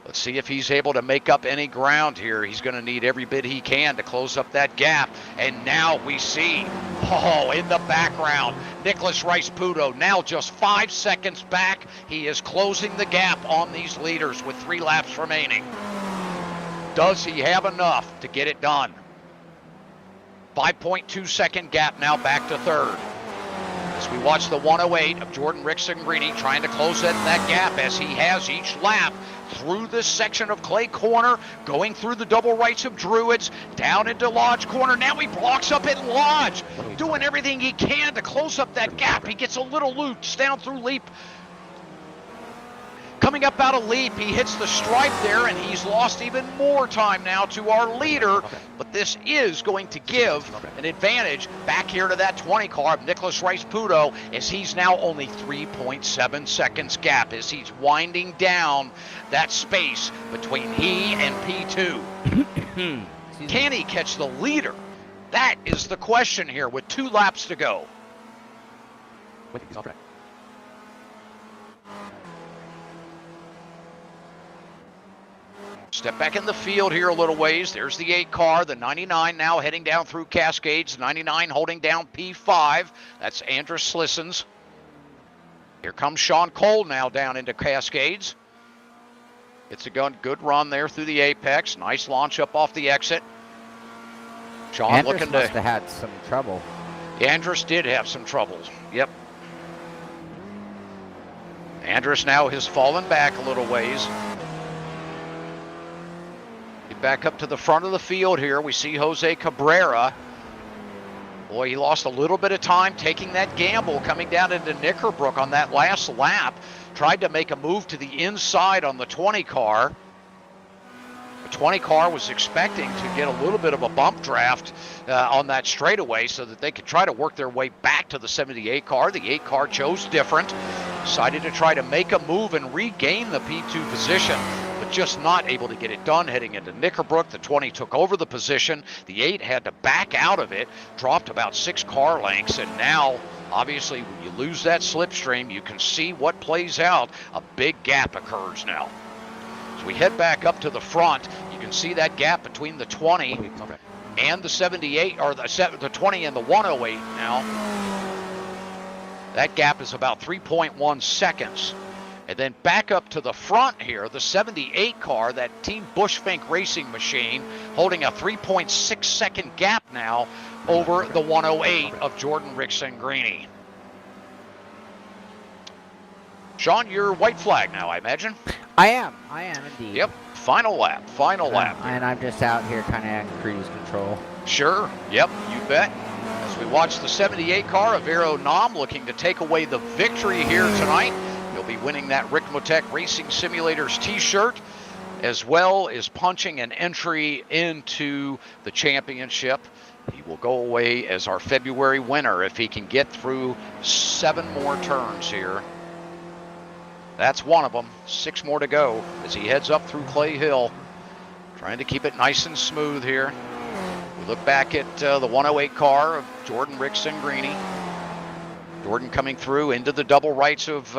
Let's see if he's able to make up any ground here. He's going to need every bit he can to close up that gap. And now we see, in the background, Nicholas Rice-Puto now just 5 seconds back. He is closing the gap on these leaders with 3 laps remaining. Does he have enough to get it done? 5.2 second gap now back to third. As we watch the 108 of Jordan Ricmotech trying to close that gap as he has each lap through this section of Clay Corner, going through the double rights of Druids, down into Lodge Corner. Now he blocks up at Lodge, doing everything he can to close up that gap. He gets a little loose down through Leap. Coming up out of Leap, he hits the stripe there, and he's lost even more time now to our leader. But this is going to give an advantage back here to that 20 car of Nicholas Rice-Puto, as he's now only 3.7 seconds gap as he's winding down that space between he and P2. Can he catch the leader? That is the question here with 2 laps to go. He's off track. Step back in the field here a little ways. There's the 8 car, the 99 now heading down through Cascades. 99 holding down P5. That's Andrew Slizzens. Here comes Shaun Cole now down into Cascades. It's a good run there through the apex. Nice launch up off the exit. Shaun Andrus looking must to. have had some trouble. Andrus did have some troubles. Yep. Andrus now has fallen back a little ways. Get back up to the front of the field here. We see Jose Cabrera. Boy, he lost a little bit of time taking that gamble coming down into Knickerbrook on that last lap. Tried to make a move to the inside on the 20 car. The 20 car was expecting to get a little bit of a bump draft on that straightaway so that they could try to work their way back to the 78 car. The 8 car chose different. Decided to try to make a move and regain the P2 position, but just not able to get it done heading into Knickerbrook. The 20 took over the position. The 8 had to back out of it, dropped about 6 car lengths, and now, obviously, when you lose that slipstream, you can see what plays out. A big gap occurs now. As we head back up to the front, you can see that gap between the 20 and the 78, or the 20 and the 108 now. That gap is about 3.1 seconds. And then back up to the front here, the 78 car, that Team Bushfink racing machine, holding a 3.6 second gap now over the 108 of Jordan Ricmotech. Shaun, you're white flag now, I imagine? I am indeed. Yep, final lap. And I'm just out here kind of in cruise control. Sure, yep, you bet. As we watch the 78 car of Aero Nam looking to take away the victory here tonight. He'll be winning that Ricmotech Racing Simulators t-shirt, as well as punching an entry into the championship. He will go away as our February winner if he can get through 7 more turns here. That's one of them. 6 more to go as he heads up through Clay Hill, trying to keep it nice and smooth here. We look back at the 108 car of Jordan Ricmotech. Jordan coming through into the double rights of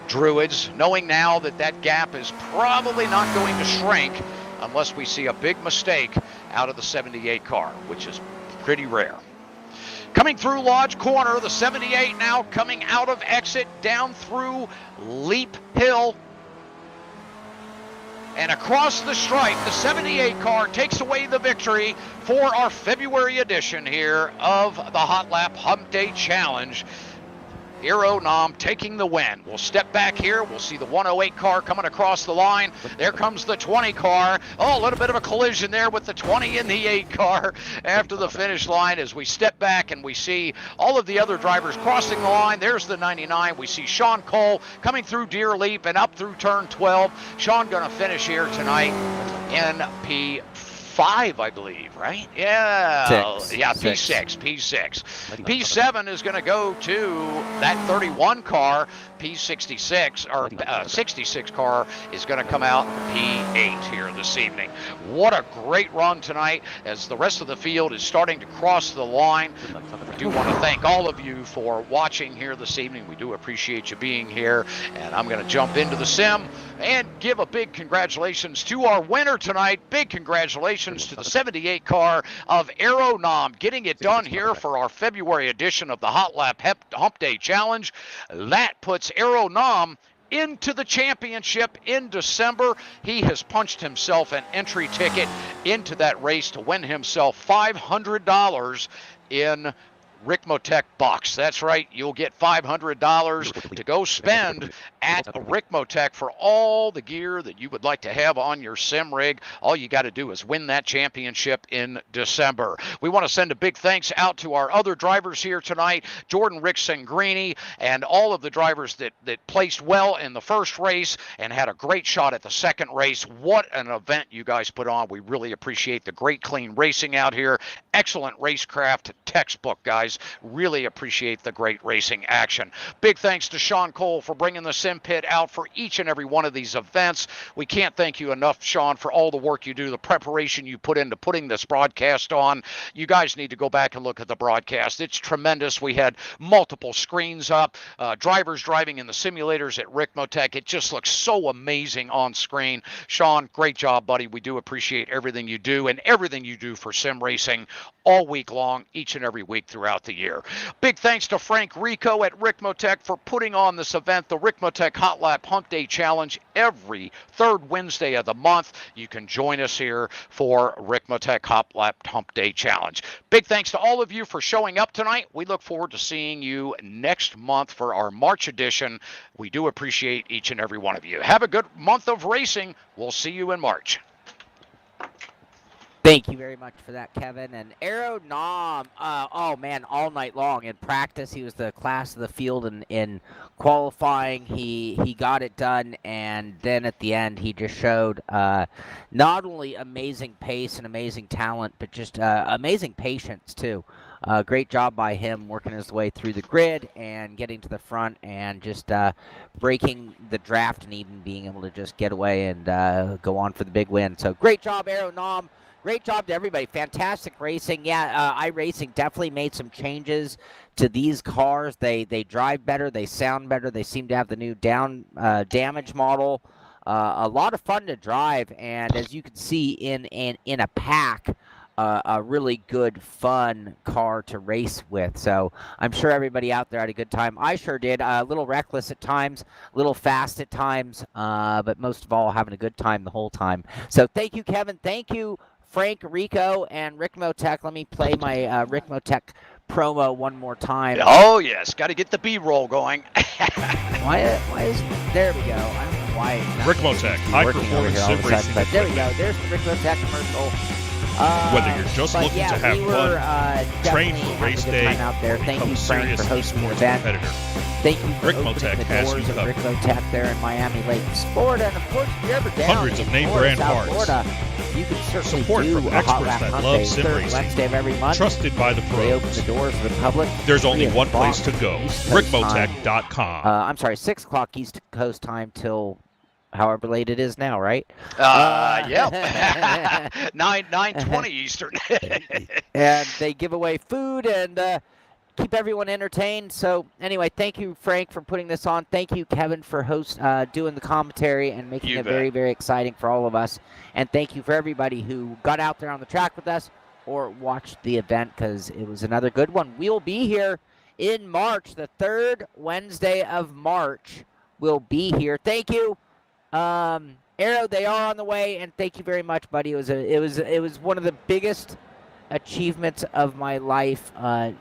Druids, knowing now that that gap is probably not going to shrink unless we see a big mistake out of the 78 car, which is pretty rare. Coming through Lodge Corner, the 78 now coming out of exit down through Leap Hill. And across the stripe, the 78 car takes away the victory for our February edition here of the Hotlap Humpday Challenge. Aero Nam taking the win. We'll step back here. We'll see the 108 car coming across the line. There comes the 20 car. Oh, a little bit of a collision there with the 20 and the 8 car after the finish line as we step back and we see all of the other drivers crossing the line. There's the 99. We see Shaun Cole coming through Deer Leap and up through turn 12. Shaun going to finish here tonight in P5, I believe, right? Yeah. P6. P7 is going to go to that 31 car. P66 or 66 car is going to come out P8 here this evening. What a great run tonight as the rest of the field is starting to cross the line. I do want to thank all of you for watching here this evening. We do appreciate you being here, and I'm going to jump into the sim and give a big congratulations to our winner tonight. Big congratulations to the 78 car of Aero Nam, getting it done here for our February edition of the Hotlap Humpday Challenge. That puts Aero Nam into the championship in December. He has punched himself an entry ticket into that race to win himself $500 in Ricmotech bucks. That's right, you'll get $500 to go spend at Ricmotech for all the gear that you would like to have on your sim rig. All you got to do is win that championship in December. We want to send a big thanks out to our other drivers here tonight, Jordan Ricmotech and all of the drivers that placed well in the first race and had a great shot at the second race. What an event you guys put on. We really appreciate the great clean racing out here. Excellent racecraft textbook, guys. Really appreciate the great racing action. Big thanks to Shaun Cole for bringing the Simpit out for each and every one of these events. We can't thank you enough, Shaun, for all the work you do, the preparation you put into putting this broadcast on. You guys need to go back and look at the broadcast. It's tremendous. We had multiple screens up, drivers driving in the simulators at Ricmotech. It just looks so amazing on screen. Shaun, great job, buddy. We do appreciate everything you do and everything you do for sim racing all week long, each and every week throughout throughout the year. Big thanks to Frank Rico at Ricmotech for putting on this event, the Ricmotech Hotlap Hump Day Challenge, every third Wednesday of the month. You can join us here for Ricmotech Hotlap Hump Day Challenge. Big thanks to all of you for showing up tonight. We look forward to seeing you next month for our March edition. We do appreciate each and every one of you. Have a good month of racing. We'll see you in March. Thank you very much for that, Kevin. And Aero Nom, oh man, all night long in practice, he was the class of the field in qualifying. He got it done, and then at the end, he just showed not only amazing pace and amazing talent, but just amazing patience too. Great job by him working his way through the grid and getting to the front and just breaking the draft and even being able to just get away and go on for the big win. So great job, Aero Nom. Great job to everybody. Fantastic racing. Yeah, iRacing definitely made some changes to these cars. They drive better. They sound better. They seem to have the new damage model. A lot of fun to drive, and as you can see in a pack, a really good, fun car to race with. So I'm sure everybody out there had a good time. I sure did. A little reckless at times, a little fast at times, but most of all, having a good time the whole time. So thank you, Kevin. Thank you, Frank, Rico, and Ricmotech. Let me play my Ricmotech promo one more time. Oh, yes. Got to get the B-roll going. Why is there we go. I don't know why it's not Ricmotech, high working over performance here all of a sim sudden, racing but there we go. equipment. There's the Ricmotech commercial. Whether you're just But looking yeah, to have we fun, were, train definitely for having a race good day, time out there. Thank become you, a Frank, serious for hosting the esports event. competitor. Thank you for Ricmotech opening the has doors you of covered. Ricmotech there in Miami Lakes, Florida. And of course, if you're ever down Hundreds in of name Florida, brand South parts. Florida, you can certainly Support do from a experts Hotlap that Humpday, love sim third racing. Wednesday of every month. Trusted by the They open the pros. doors to the public. There's only 3 one o'clock place to go. East Coast time. Ricmotech.com. I'm sorry, 6 o'clock East Coast time till however late it is now, right? Yep. 9:20 Eastern. And they give away food and keep everyone entertained. So anyway, thank you, Frank, for putting this on. Thank you, Kevin, for doing the commentary and making You it bet. very, very exciting for all of us. And thank you for everybody who got out there on the track with us or watched the event, because it was another good one. We'll be here in March, the third Wednesday of March. We'll be here. Thank you. Aero, they are on the way, and thank you very much, buddy. It was one of the biggest achievements of my life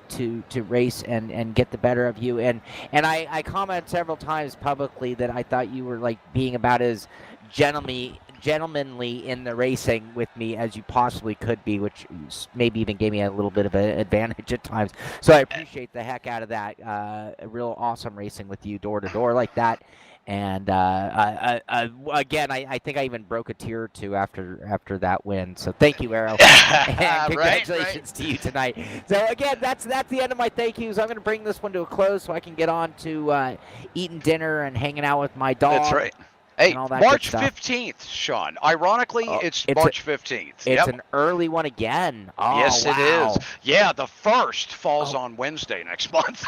to race and get the better of you. And I commented several times publicly that I thought you were like being about as gentlemanly in the racing with me as you possibly could be, which maybe even gave me a little bit of an advantage at times. So I appreciate the heck out of that. A real awesome racing with you door to door like that. And again, I think I even broke a tear or two after that win. So thank you, Aero, and congratulations to you tonight. So again, that's the end of my thank yous. I'm going to bring this one to a close so I can get on to eating dinner and hanging out with my dog. That's right. Hey, and all that March good stuff. 15th, Sean. Ironically, it's it's March 15th. It's Yep. an early one again. Oh, Yes, wow. it is. Yeah, the first falls on Wednesday next month.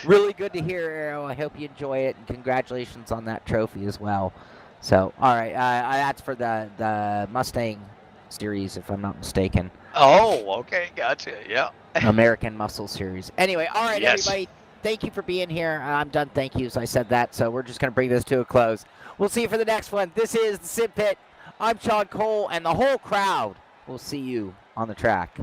Really good to hear, Aero. I hope you enjoy it, and congratulations on that trophy as well. So, all right, that's for the Mustang series, if I'm not mistaken. Oh, okay, gotcha. Yeah. American Muscle Series. Anyway, all right, Yes. everybody. Thank you for being here. I'm done. Thank yous. I said that, so we're just going to bring this to a close. We'll see you for the next one. This is the Simpit. I'm Shaun Cole, and the whole crowd will see you on the track.